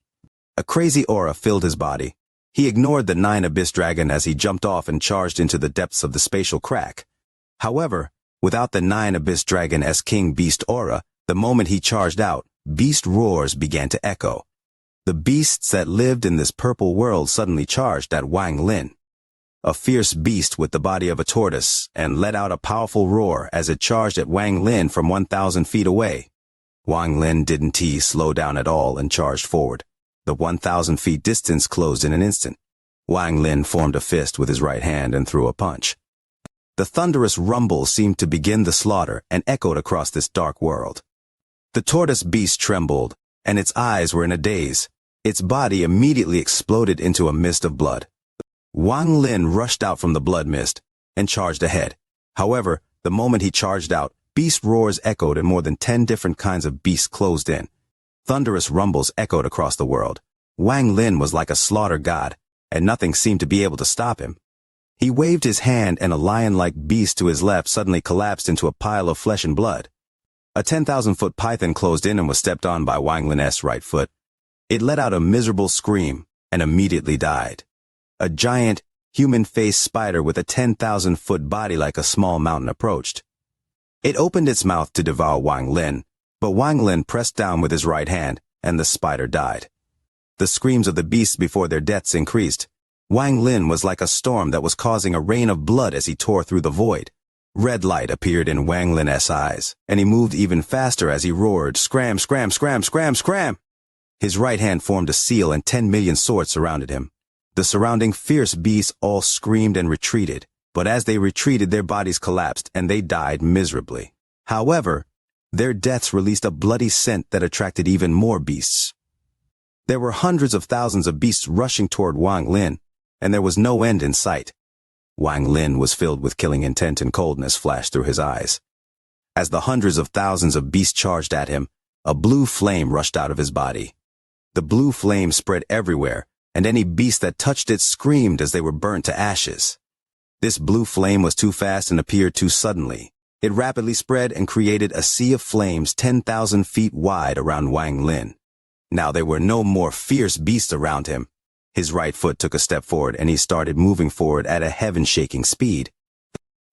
Speaker 1: A crazy aura filled his body. He ignored the 9 Abyss Dragon as he jumped off and charged into the depths of the spatial crack. However, without the 9 Abyss Dragon's King Beast aura, the moment he charged out, beast roars began to echo. The beasts that lived in this purple world suddenly charged at Wang Lin. A fierce beast with the body of a tortoise, and let out a powerful roar as it charged at Wang Lin from 1,000 feet away. Wang Lin didn't slow down at all and charged forward. The 1,000 feet distance closed in an instant. Wang Lin formed a fist with his right hand and threw a punch. The thunderous rumble seemed to begin the slaughter and echoed across this dark world. The tortoise beast trembled, and its eyes were in a daze. Its body immediately exploded into a mist of blood. Wang Lin rushed out from the blood mist and charged ahead. However, the moment he charged out, beast roars echoed and more than 10 different kinds of beasts closed in. Thunderous rumbles echoed across the world. Wang Lin was like a slaughter god, and nothing seemed to be able to stop him. He waved his hand and a lion-like beast to his left suddenly collapsed into a pile of flesh and blood. A 10,000-foot python closed in and was stepped on by Wang Lin's right foot. It let out a miserable scream and immediately died. A giant, human-faced spider with a 10,000-foot body like a small mountain approached. It opened its mouth to devour Wang Lin, but Wang Lin pressed down with his right hand, and the spider died. The screams of the beasts before their deaths increased. Wang Lin was like a storm that was causing a rain of blood as he tore through the void. Red light appeared in Wang Lin's eyes, and he moved even faster as he roared, "Scram, scram, scram, scram, scram!" His right hand formed a seal and 10 million swords surrounded him. The surrounding fierce beasts all screamed and retreated, but as they retreated their bodies collapsed and they died miserably. However, their deaths released a bloody scent that attracted even more beasts. There were hundreds of thousands of beasts rushing toward Wang Lin, and there was no end in sight. Wang Lin was filled with killing intent and coldness flashed through his eyes. As the hundreds of thousands of beasts charged at him, a blue flame rushed out of his body. The blue flame spread everywhere, and any beast that touched it screamed as they were burnt to ashes. This blue flame was too fast and appeared too suddenly. It rapidly spread and created a sea of flames 10,000 feet wide around Wang Lin. Now there were no more fierce beasts around him. His right foot took a step forward and he started moving forward at a heaven-shaking speed.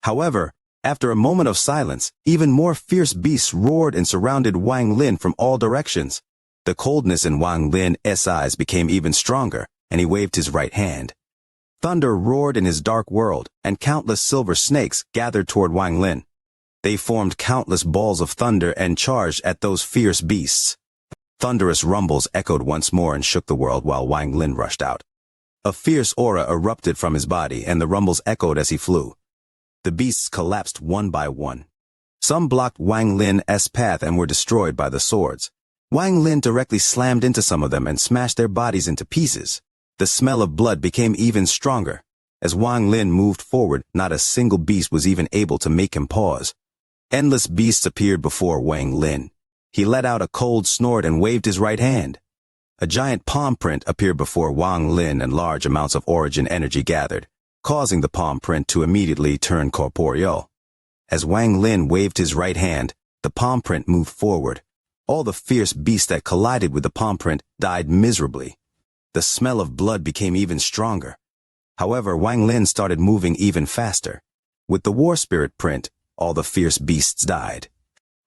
Speaker 1: However, after a moment of silence, even more fierce beasts roared and surrounded Wang Lin from all directions. The coldness in Wang Lin's eyes became even stronger, and he waved his right hand. Thunder roared in his dark world, and countless silver snakes gathered toward Wang Lin. They formed countless balls of thunder and charged at those fierce beasts. Thunderous rumbles echoed once more and shook the world while Wang Lin rushed out. A fierce aura erupted from his body, and the rumbles echoed as he flew. The beasts collapsed one by one. Some blocked Wang Lin's path and were destroyed by the swords. Wang Lin directly slammed into some of them and smashed their bodies into pieces. The smell of blood became even stronger. As Wang Lin moved forward, not a single beast was even able to make him pause. Endless beasts appeared before Wang Lin. He let out a cold snort and waved his right hand. A giant palm print appeared before Wang Lin and large amounts of origin energy gathered, causing the palm print to immediately turn corporeal. As Wang Lin waved his right hand, the palm print moved forward. All the fierce beasts that collided with the palm print died miserably. The smell of blood became even stronger. However, Wang Lin started moving even faster. With the war spirit print, all the fierce beasts died.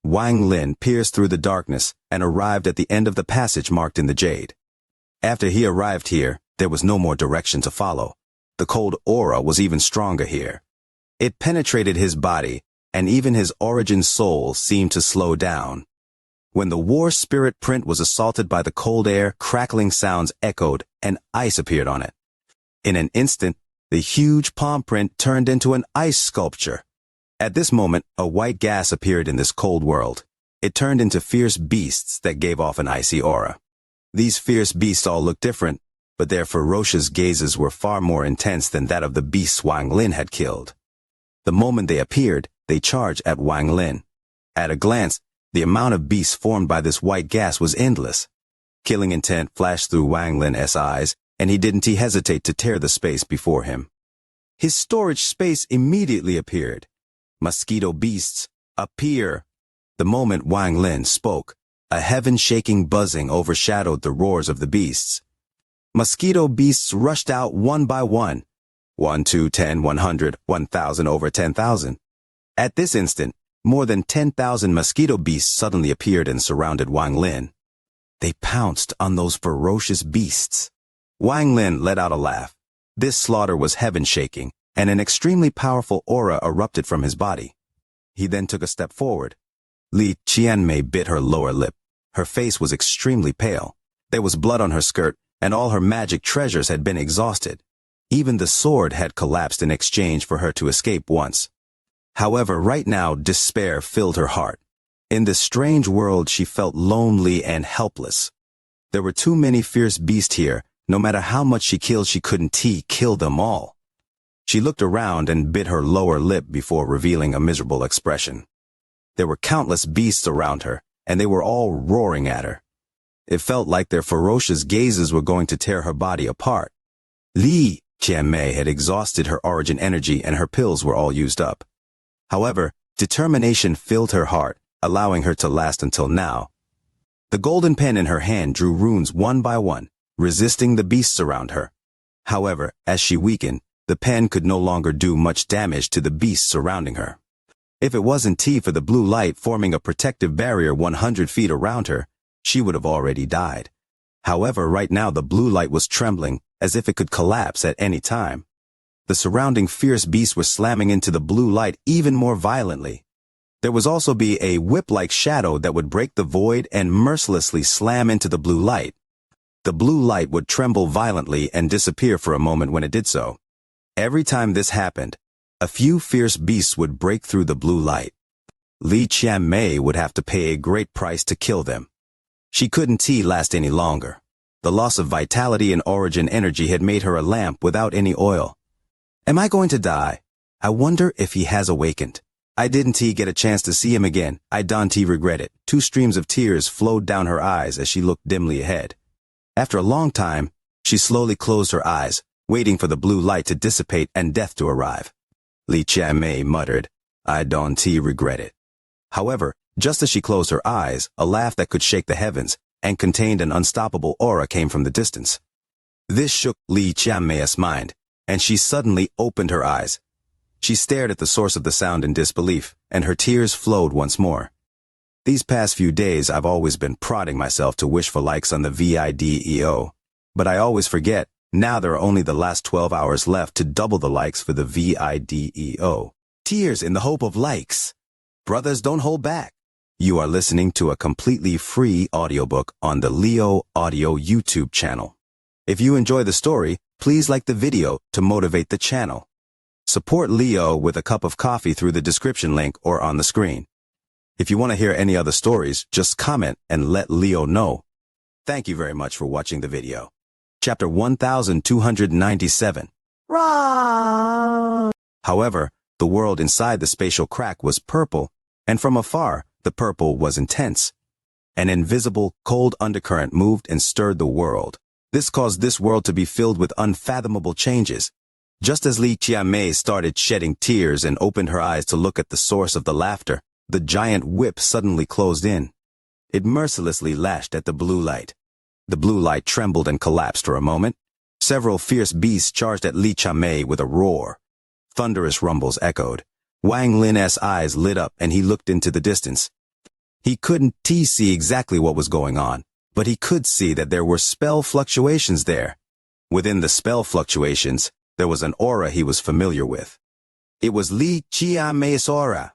Speaker 1: Wang Lin pierced through the darkness and arrived at the end of the passage marked in the jade. After he arrived here, there was no more direction to follow. The cold aura was even stronger here. It penetrated his body, and even his origin soul seemed to slow down. When the war spirit print was assaulted by the cold air, crackling sounds echoed, and ice appeared on it. In an instant, the huge palm print turned into an ice sculpture. At this moment, a white gas appeared in this cold world. It turned into fierce beasts that gave off an icy aura. These fierce beasts all looked different, but their ferocious gazes were far more intense than that of the beasts Wang Lin had killed. The moment they appeared, they charged at Wang Lin. At a glance, The amount of beasts formed by this white gas was endless. Killing intent flashed through Wang Lin's eyes, and he didn't hesitate to tear the space before him. His storage space immediately appeared. Mosquito beasts, appear! The moment Wang Lin spoke, a heaven-shaking buzzing overshadowed the roars of the beasts. Mosquito beasts rushed out one by one. 1, 2, 10, 100, 1,000 over 10,000. At this instant, more than 10,000 mosquito beasts suddenly appeared and surrounded Wang Lin. They pounced on those ferocious beasts. Wang Lin let out a laugh. This slaughter was heaven-shaking, and an extremely powerful aura erupted from his body. He then took a step forward. Li Qianmei bit her lower lip. Her face was extremely pale. There was blood on her skirt, and all her magic treasures had been exhausted. Even the sword had collapsed in exchange for her to escape once. However, right now, despair filled her heart. In this strange world, she felt lonely and helpless. There were too many fierce beasts here. No matter how much she killed, she couldn't kill them all. She looked around and bit her lower lip before revealing a miserable expression. There were countless beasts around her, and they were all roaring at her. It felt like their ferocious gazes were going to tear her body apart. Li Qianmei had exhausted her origin energy and her pills were all used up. However, determination filled her heart, allowing her to last until now. The golden pen in her hand drew runes one by one, resisting the beasts around her. However, as she weakened, the pen could no longer do much damage to the beasts surrounding her. If it wasn't for the blue light forming a protective barrier 100 feet around her, she would have already died. However, right now the blue light was trembling, as if it could collapse at any time. The surrounding fierce beasts were slamming into the blue light even more violently. There was also a whip-like shadow that would break the void and mercilessly slam into the blue light. The blue light would tremble violently and disappear for a moment when it did so. Every time this happened, a few fierce beasts would break through the blue light. Li Qianmei would have to pay a great price to kill them. She couldn't last any longer. The loss of vitality and origin energy had made her a lamp without any oil. Am I going to die? I wonder if he has awakened. I didn't get a chance to see him again. I don't regret it. 2 streams of tears flowed down her eyes as she looked dimly ahead. After a long time, she slowly closed her eyes, waiting for the blue light to dissipate and death to arrive. Li Qianmei muttered, I don't regret it. However, just as she closed her eyes, a laugh that could shake the heavens and contained an unstoppable aura came from the distance. This shook Li Qianmei's mind, and she suddenly opened her eyes. She stared at the source of the sound in disbelief, and her tears flowed once more. These past few days I've always been prodding myself to wish for likes on the VIDEO, but I always forget. Now there are only the last 12 hours left to double the likes for the VIDEO. Tears in the hope of likes. Brothers, don't hold back. You are listening to a completely free audiobook on the Leo Audio YouTube channel. If you enjoy the story, please like the video to motivate the channel. Support Leo with a cup of coffee through the description link or on the screen. If you want to hear any other stories, just comment and let Leo know. Thank you very much for watching the video. Chapter 1297. However, the world inside the spatial crack was purple, and from afar, the purple was intense. An invisible, cold undercurrent moved and stirred the world. This caused this world to be filled with unfathomable changes. Just as Li Qianmei started shedding tears and opened her eyes to look at the source of the laughter, the giant whip suddenly closed in. It mercilessly lashed at the blue light. The blue light trembled and collapsed for a moment. Several fierce beasts charged at Li Qianmei with a roar. Thunderous rumbles echoed. Wang Lin's eyes lit up and he looked into the distance. He couldn't see exactly what was going on, but he could see that there were spell fluctuations there. Within the spell fluctuations, there was an aura he was familiar with. It was Li Qianmei's aura.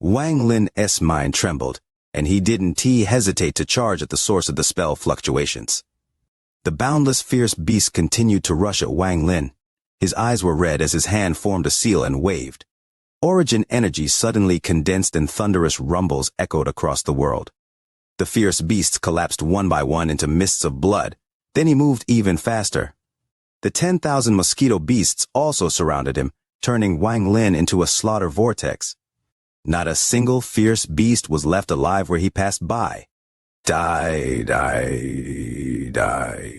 Speaker 1: Wang Lin's mind trembled, and he didn't hesitate to charge at the source of the spell fluctuations. The boundless fierce beast continued to rush at Wang Lin. His eyes were red as his hand formed a seal and waved. Origin energy suddenly condensed and thunderous rumbles echoed across the world. The fierce beasts collapsed one by one into mists of blood. Then he moved even faster. The 10,000 mosquito beasts also surrounded him, turning Wang Lin into a slaughter vortex. Not a single fierce beast was left alive where he passed by. Die, die, die.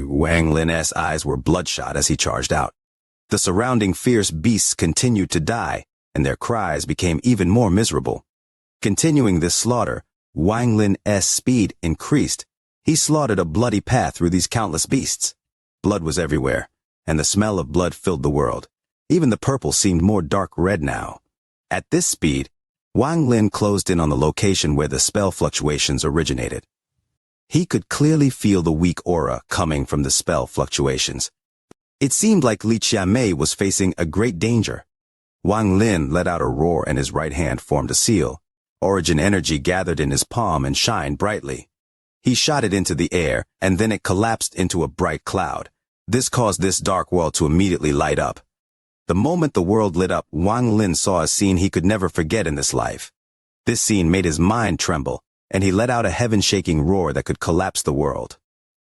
Speaker 1: Wang Lin's eyes were bloodshot as he charged out. The surrounding fierce beasts continued to die, and their cries became even more miserable. Continuing this slaughter, Wang Lin's speed increased. He slaughtered a bloody path through these countless beasts. Blood was everywhere, and the smell of blood filled the world. Even the purple seemed more dark red now. At this speed, Wang Lin closed in on the location where the spell fluctuations originated. He could clearly feel the weak aura coming from the spell fluctuations. It seemed like Xianxia was facing a great danger. Wang Lin let out a roar and his right hand formed a seal. Origin energy gathered in his palm and shined brightly. He shot it into the air, and then it collapsed into a bright cloud. This caused this dark world to immediately light up. The moment the world lit up, Wang Lin saw a scene he could never forget in this life. This scene made his mind tremble, and he let out a heaven-shaking roar that could collapse the world.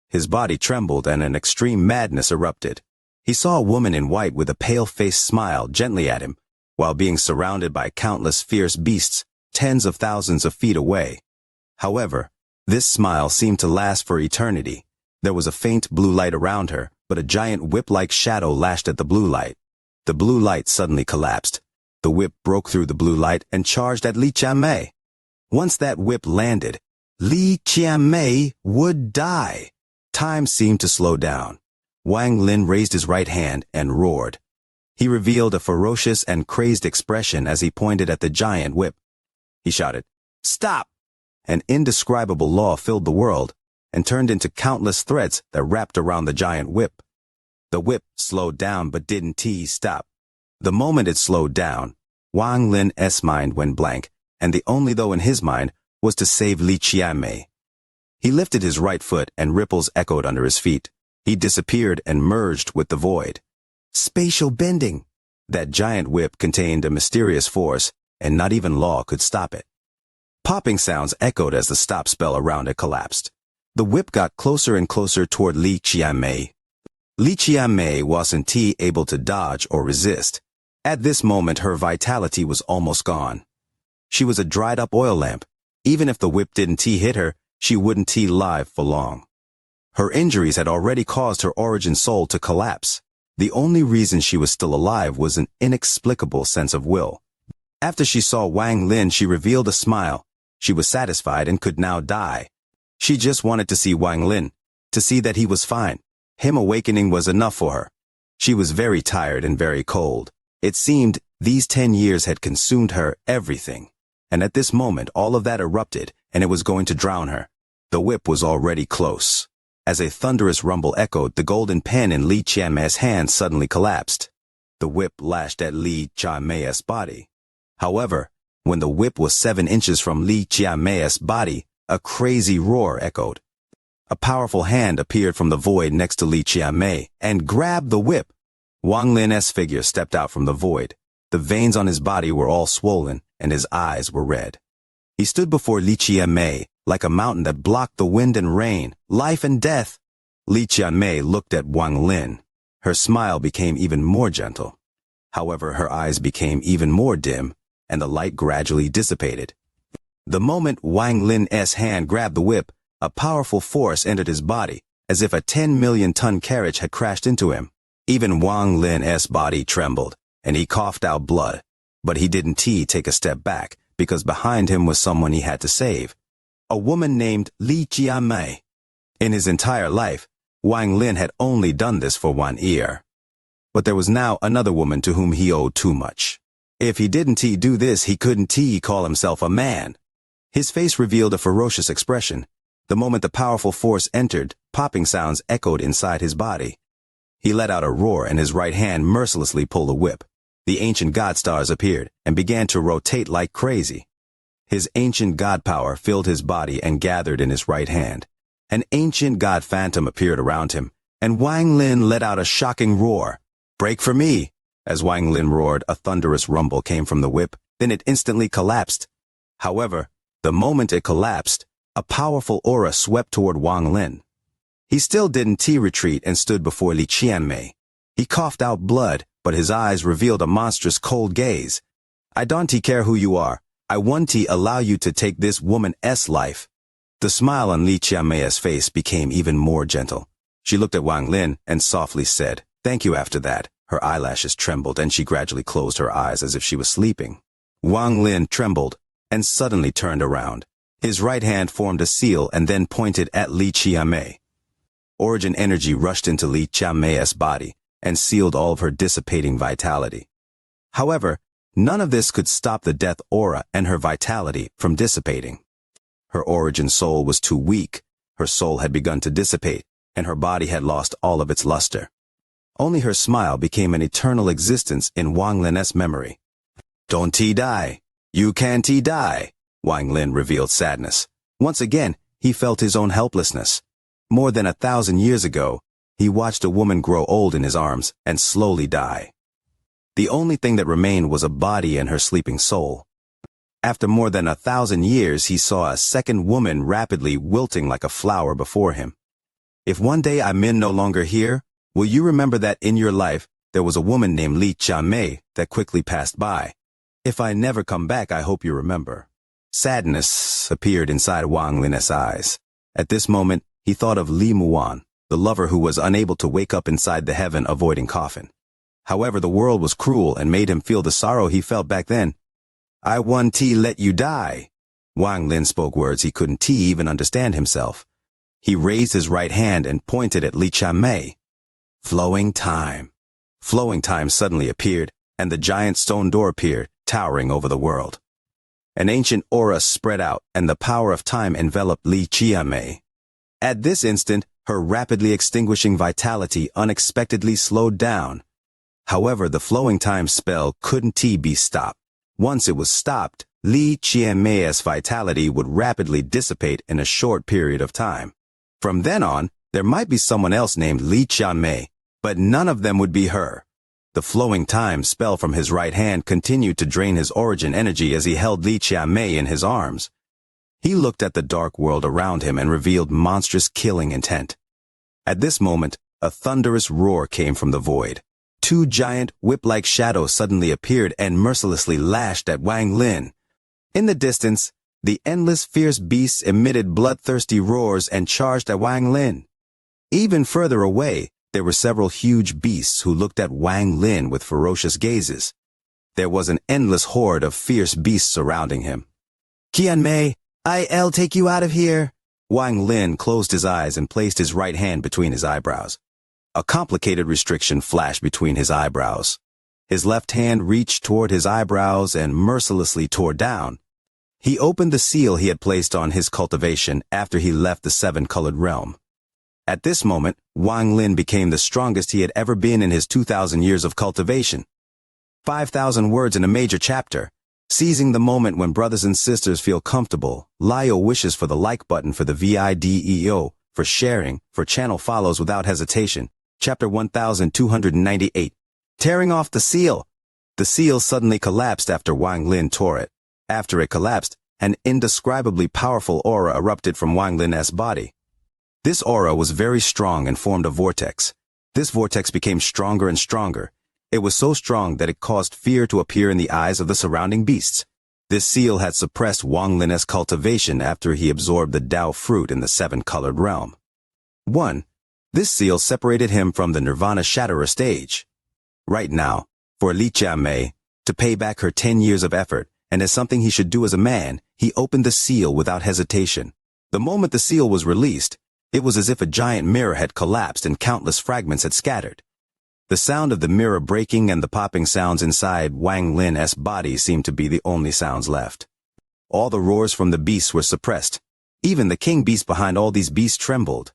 Speaker 1: His body trembled and an extreme madness erupted. He saw a woman in white with a pale-faced smile gently at him, while being surrounded by countless fierce beasts, tens of thousands of feet away. However, this smile seemed to last for eternity. There was a faint blue light around her, but a giant whip-like shadow lashed at the blue light. The blue light suddenly collapsed. The whip broke through the blue light and charged at Xianxia. Once that whip landed, Xianxia would die. Time seemed to slow down. Wang Lin raised his right hand and roared. He revealed a ferocious and crazed expression as he pointed at the giant whip. He shouted, "Stop!" An indescribable law filled the world and turned into countless threads that wrapped around the giant whip. The whip slowed down but didn't stop. The moment it slowed down, Wang Lin's mind went blank, and the only thought in his mind was to save Xianxia. He lifted his right foot and ripples echoed under his feet. He disappeared and merged with the void. Spatial bending! That giant whip contained a mysterious force, and not even law could stop it. Popping sounds echoed as the stop spell around it collapsed. The whip got closer and closer toward Xianxia. Xianxia wasn't able to dodge or resist. At this moment her vitality was almost gone. She was a dried-up oil lamp. Even if the whip didn't hit her, she wouldn't live for long. Her injuries had already caused her origin soul to collapse. The only reason she was still alive was an inexplicable sense of will. After she saw Wang Lin, she revealed a smile. She was satisfied and could now die. She just wanted to see Wang Lin, to see that he was fine. Him awakening was enough for her. She was very tired and very cold. It seemed these 10 years had consumed her everything. And at this moment all of that erupted, and it was going to drown her. The whip was already close. As a thunderous rumble echoed, the golden pen in Xianxia's hand suddenly collapsed. The whip lashed at Xianxia's body. However, when the whip was 7 inches from Xianxia's body, a crazy roar echoed. A powerful hand appeared from the void next to Xianxia and grabbed the whip. Wang Lin's figure stepped out from the void. The veins on his body were all swollen, and his eyes were red. He stood before Xianxia like a mountain that blocked the wind and rain, life and death. Xianxia looked at Wang Lin. Her smile became even more gentle. However, her eyes became even more dim, and the light gradually dissipated. The moment Wang Lin's hand grabbed the whip, a powerful force entered his body, as if a 10-million-ton carriage had crashed into him. Even Wang Lin's body trembled, and he coughed out blood. But he didn't take a step back, because behind him was someone he had to save. A woman named Xianxia. In his entire life, Wang Lin had only done this for 1 year. But there was now another woman to whom he owed too much. If he didn't do this, he couldn't call himself a man. His face revealed a ferocious expression. The moment the powerful force entered, popping sounds echoed inside his body. He let out a roar and his right hand mercilessly pulled a whip. The ancient god stars appeared and began to rotate like crazy. His ancient god power filled his body and gathered in his right hand. An ancient god phantom appeared around him, and Wang Lin let out a shocking roar. "Break for me!" As Wang Lin roared, a thunderous rumble came from the whip, then it instantly collapsed. However, the moment it collapsed, a powerful aura swept toward Wang Lin. He still didn't retreat and stood before Xianxia. He coughed out blood, but his eyes revealed a monstrous cold gaze. I don't care who you are. I want to allow you to take this woman's life. The smile on Li Qianmei's face became even more gentle. She looked at Wang Lin and softly said, "Thank you." After that, her eyelashes trembled and she gradually closed her eyes as if she was sleeping. Wang Lin trembled and suddenly turned around. His right hand formed a seal and then pointed at Li Qianmei. Origin energy rushed into Li Qianmei's body and sealed all of her dissipating vitality. However, none of this could stop the death aura and her vitality from dissipating. Her origin soul was too weak, her soul had begun to dissipate, and her body had lost all of its luster. Only her smile became an eternal existence in Wang Lin's memory. "Don't die. You can't die," Wang Lin revealed sadness. Once again, he felt his own helplessness. More than 1,000 years ago, he watched a woman grow old in his arms and slowly die. The only thing that remained was a body and her sleeping soul. After more than 1,000 years, he saw a second woman rapidly wilting like a flower before him. "If one day I'm no longer here, will you remember that in your life, there was a woman named Li Qianmei that quickly passed by? If I never come back, I hope you remember." Sadness appeared inside Wang Lin's eyes. At this moment, he thought of Li Muan, the lover who was unable to wake up inside the heaven avoiding coffin. However, the world was cruel and made him feel the sorrow he felt back then. "I want to let you die." Wang Lin spoke words he couldn't even understand himself. He raised his right hand and pointed at Li Qianmei. Flowing time. Flowing time suddenly appeared, and the giant stone door appeared, towering over the world. An ancient aura spread out, and the power of time enveloped Li Qianmei. At this instant, her rapidly extinguishing vitality unexpectedly slowed down. However, the flowing time spell couldn't be stopped. Once it was stopped, Li Qianmei's vitality would rapidly dissipate in a short period of time. From then on, there might be someone else named Li Qianmei, but none of them would be her. The flowing time spell from his right hand continued to drain his origin energy as he held Li Qianmei in his arms. He looked at the dark world around him and revealed monstrous killing intent. At this moment, a thunderous roar came from the void. Two giant, whip-like shadows suddenly appeared and mercilessly lashed at Wang Lin. In the distance, the endless fierce beasts emitted bloodthirsty roars and charged at Wang Lin. Even further away, there were several huge beasts who looked at Wang Lin with ferocious gazes. There was an endless horde of fierce beasts surrounding him. "Qianmei, I'll take you out of here." Wang Lin closed his eyes and placed his right hand between his eyebrows. A complicated restriction flashed between his eyebrows. His left hand reached toward his eyebrows and mercilessly tore down. He opened the seal he had placed on his cultivation after he left the seven-colored realm. At this moment, Wang Lin became the strongest he had ever been in his 2,000 years of cultivation. 5,000 words in a major chapter. Seizing the moment when brothers and sisters feel comfortable, Lio wishes for the like button for the video, for sharing, for channel follows without hesitation. Chapter 1298. Tearing off the seal. The seal suddenly collapsed after Wang Lin tore it. After it collapsed, an indescribably powerful aura erupted from Wang Lin's body. This aura was very strong and formed a vortex. This vortex became stronger and stronger. It was so strong that it caused fear to appear in the eyes of the surrounding beasts. This seal had suppressed Wang Lin's cultivation after he absorbed the Tao fruit in the seven-colored realm. 1. This seal separated him from the Nirvana Shatterer stage. Right now, for Li Qianmei, to pay back her 10 years of effort, and as something he should do as a man, he opened the seal without hesitation. The moment the seal was released, it was as if a giant mirror had collapsed and countless fragments had scattered. The sound of the mirror breaking and the popping sounds inside Wang Lin's body seemed to be the only sounds left. All the roars from the beasts were suppressed. Even the king beast behind all these beasts trembled.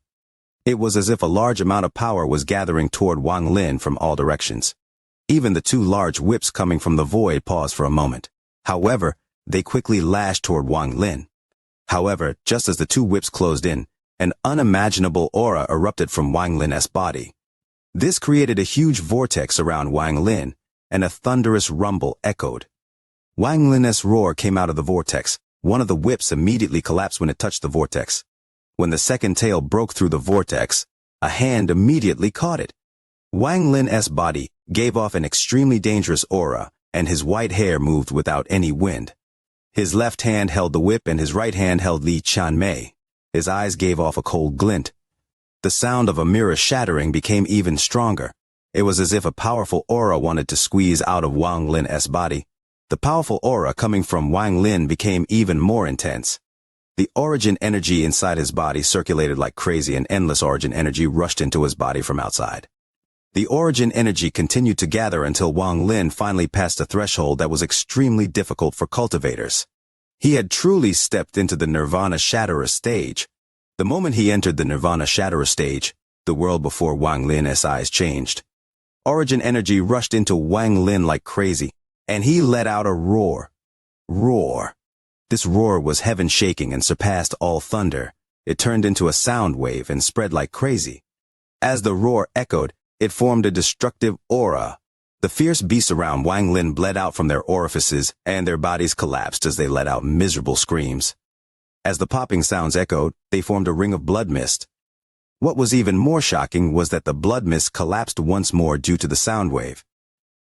Speaker 1: It was as if a large amount of power was gathering toward Wang Lin from all directions. Even the two large whips coming from the void paused for a moment. However, they quickly lashed toward Wang Lin. However, just as the two whips closed in, an unimaginable aura erupted from Wang Lin's body. This created a huge vortex around Wang Lin, and a thunderous rumble echoed. Wang Lin's roar came out of the vortex. One of the whips immediately collapsed when it touched the vortex. When the second tail broke through the vortex, a hand immediately caught it. Wang Lin's body gave off an extremely dangerous aura, and his white hair moved without any wind. His left hand held the whip and his right hand held Li Qianmei. His eyes gave off a cold glint. The sound of a mirror shattering became even stronger. It was as if a powerful aura wanted to squeeze out of Wang Lin's body. The powerful aura coming from Wang Lin became even more intense. The origin energy inside his body circulated like crazy, and endless origin energy rushed into his body from outside. The origin energy continued to gather until Wang Lin finally passed a threshold that was extremely difficult for cultivators. He had truly stepped into the Nirvana Shatterer stage. The moment he entered the Nirvana Shatterer stage, the world before Wang Lin's eyes changed. Origin energy rushed into Wang Lin like crazy, and he let out a roar. Roar. This roar was heaven-shaking and surpassed all thunder. It turned into a sound wave and spread like crazy. As the roar echoed, it formed a destructive aura. The fierce beasts around Wang Lin bled out from their orifices, and their bodies collapsed as they let out miserable screams. As the popping sounds echoed, they formed a ring of blood mist. What was even more shocking was that the blood mist collapsed once more due to the sound wave.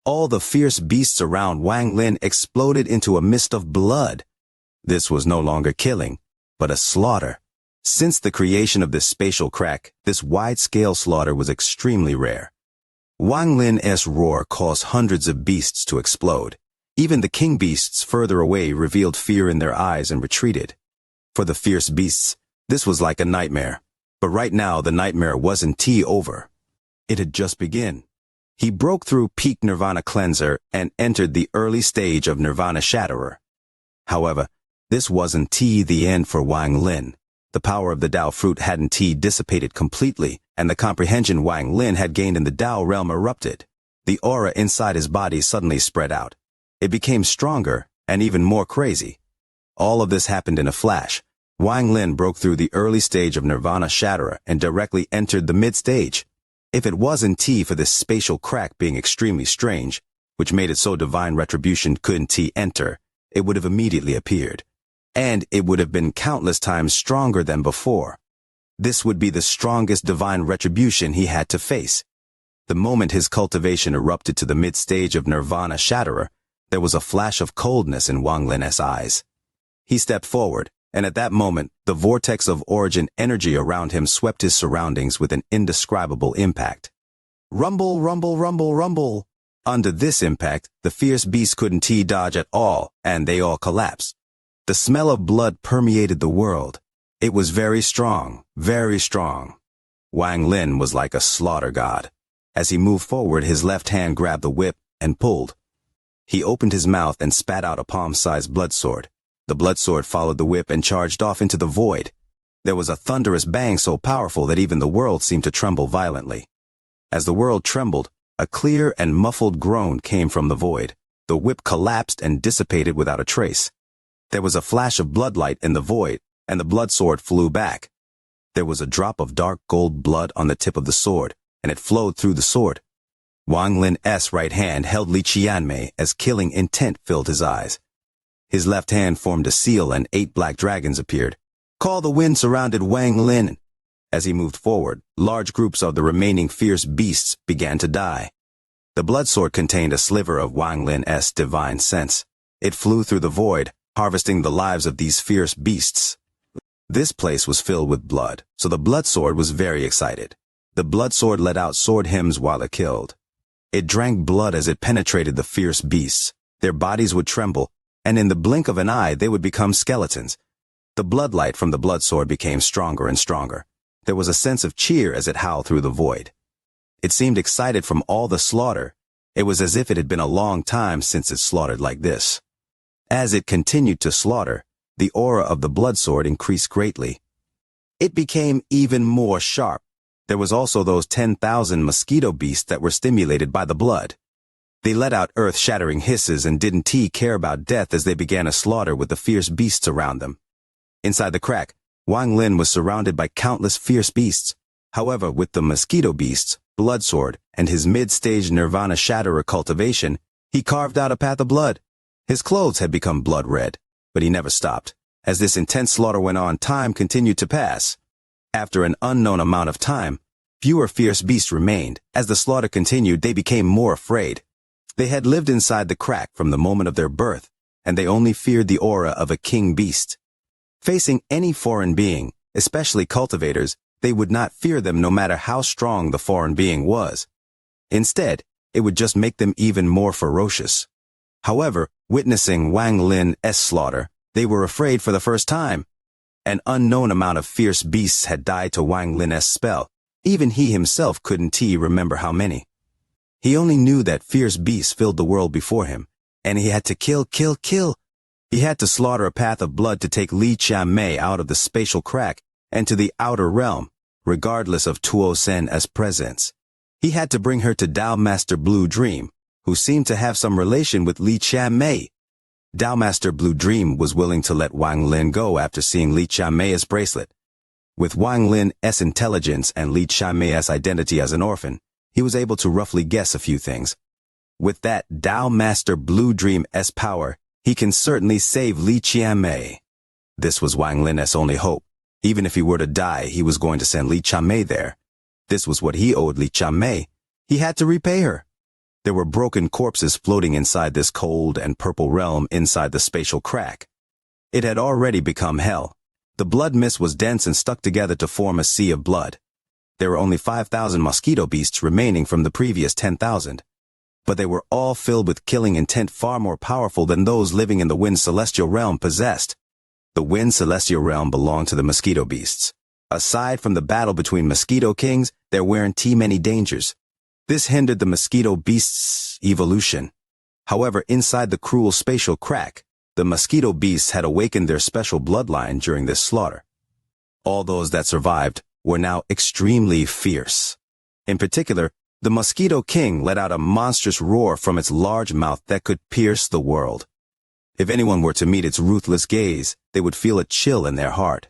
Speaker 1: All the fierce beasts around Wang Lin exploded into a mist of blood. This was no longer killing, but a slaughter. Since the creation of this spatial crack, this wide-scale slaughter was extremely rare. Wang Lin's roar caused hundreds of beasts to explode. Even the king beasts further away revealed fear in their eyes and retreated. For the fierce beasts, this was like a nightmare. But right now, the nightmare wasn't over. It had just begun. He broke through peak Nirvana Cleanser and entered the early stage of Nirvana Shatterer. However, this wasn't the end for Wang Lin. The power of the Tao fruit hadn't dissipated completely, and the comprehension Wang Lin had gained in the Tao realm erupted. The aura inside his body suddenly spread out. It became stronger and even more crazy. All of this happened in a flash. Wang Lin broke through the early stage of Nirvana Shatterer and directly entered the mid-stage. If it wasn't for this spatial crack being extremely strange, which made it so divine retribution couldn't enter, it would have immediately appeared. And it would have been countless times stronger than before. This would be the strongest divine retribution he had to face. The moment his cultivation erupted to the mid-stage of Nirvana Shatterer, there was a flash of coldness in Wang Lin's eyes. He stepped forward, and at that moment, the vortex of origin energy around him swept his surroundings with an indescribable impact. Rumble, rumble, rumble, rumble. Under this impact, the fierce beasts couldn't dodge at all, and they all collapsed. The smell of blood permeated the world. It was very strong, very strong. Wang Lin was like a slaughter god. As he moved forward, his left hand grabbed the whip and pulled. He opened his mouth and spat out a palm-sized blood sword. The blood sword followed the whip and charged off into the void. There was a thunderous bang so powerful that even the world seemed to tremble violently. As the world trembled, a clear and muffled groan came from the void. The whip collapsed and dissipated without a trace. There was a flash of bloodlight in the void, and the blood sword flew back. There was a drop of dark gold blood on the tip of the sword, and it flowed through the sword. Wang Lin's right hand held Li Qianmei as killing intent filled his eyes. His left hand formed a seal and 8 black dragons appeared. Call the Wind surrounded Wang Lin. As he moved forward, large groups of the remaining fierce beasts began to die. The blood sword contained a sliver of Wang Lin's divine sense. It flew through the void, harvesting the lives of these fierce beasts. This place was filled with blood, so the blood sword was very excited. The blood sword let out sword hymns while it killed. It drank blood as it penetrated the fierce beasts. Their bodies would tremble, and in the blink of an eye they would become skeletons. The bloodlight from the blood sword became stronger and stronger. There was a sense of cheer as it howled through the void. It seemed excited from all the slaughter. It was as if it had been a long time since it slaughtered like this. As it continued to slaughter, the aura of the blood sword increased greatly. It became even more sharp. There was also those 10,000 mosquito beasts that were stimulated by the blood. They let out earth-shattering hisses and didn't care about death as they began a slaughter with the fierce beasts around them. Inside the crack, Wang Lin was surrounded by countless fierce beasts. However, with the mosquito beasts, blood sword, and his mid-stage Nirvana Shatterer cultivation, he carved out a path of blood. His clothes had become blood red, but he never stopped. As this intense slaughter went on, time continued to pass. After an unknown amount of time, fewer fierce beasts remained. As the slaughter continued, they became more afraid. They had lived inside the crack from the moment of their birth, and they only feared the aura of a king beast. Facing any foreign being, especially cultivators, they would not fear them no matter how strong the foreign being was. Instead, it would just make them even more ferocious. However, witnessing Wang Lin's slaughter, they were afraid for the first time. An unknown amount of fierce beasts had died to Wang Lin's spell. Even he himself couldn't remember how many. He only knew that fierce beasts filled the world before him, and he had to kill. He had to slaughter a path of blood to take Xianxia out of the spatial crack and to the outer realm, regardless of Tuo Sen's presence. He had to bring her to Dao Master Blue Dream, who seemed to have some relation with Xianxia. Dao Master Blue Dream was willing to let Wang Lin go after seeing Xianxia's bracelet. With Wang Lin's intelligence and Xianxia's identity as an orphan, he was able to roughly guess a few things. With that Dao Master Blue Dream's power, he can certainly save Xianxia. This was Wang Lin's only hope. Even if he were to die, he was going to send Xianxia there. This was what he owed Xianxia. He had to repay her. There were broken corpses floating inside this cold and purple realm inside the spatial crack. It had already become hell. The blood mist was dense and stuck together to form a sea of blood. There were only 5,000 mosquito beasts remaining from the previous 10,000. But they were all filled with killing intent far more powerful than those living in the Wind Celestial Realm possessed. The Wind Celestial Realm belonged to the mosquito beasts. Aside from the battle between mosquito kings, there weren't too many dangers. This hindered the mosquito beasts' evolution. However, inside the cruel spatial crack, the mosquito beasts had awakened their special bloodline during this slaughter. All those that survived were now extremely fierce. In particular, the Mosquito King let out a monstrous roar from its large mouth that could pierce the world. If anyone were to meet its ruthless gaze, they would feel a chill in their heart.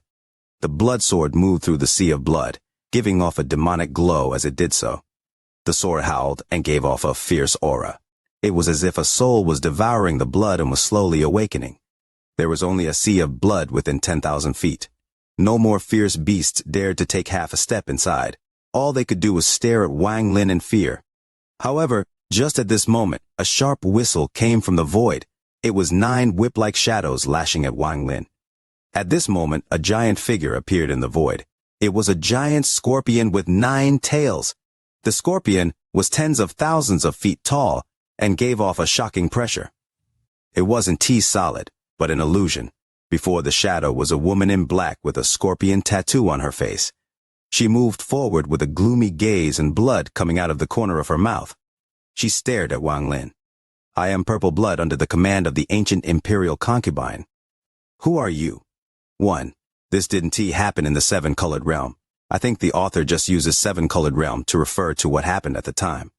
Speaker 1: The blood sword moved through the sea of blood, giving off a demonic glow as it did so. The sword howled and gave off a fierce aura. It was as if a soul was devouring the blood and was slowly awakening. There was only a sea of blood within 10,000 feet. No more fierce beasts dared to take half a step inside. All they could do was stare at Wang Lin in fear. However, just at this moment, a sharp whistle came from the void. It was 9 whip-like shadows lashing at Wang Lin. At this moment, a giant figure appeared in the void. It was a giant scorpion with 9 tails. The scorpion was tens of thousands of feet tall and gave off a shocking pressure. It wasn't T-solid, but an illusion. Before the shadow was a woman in black with a scorpion tattoo on her face. She moved forward with a gloomy gaze and blood coming out of the corner of her mouth. She stared at Wang Lin. "I am Purple Blood under the command of the ancient imperial concubine." "Who are you?" 1. This didn't happen in the 7-colored realm. I think the author just uses 7-colored realm to refer to what happened at the time.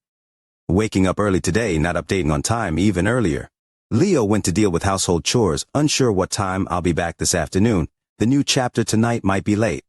Speaker 1: Waking up early today, not updating on time even earlier. Leo went to deal with household chores, unsure what time I'll be back this afternoon. The new chapter tonight might be late.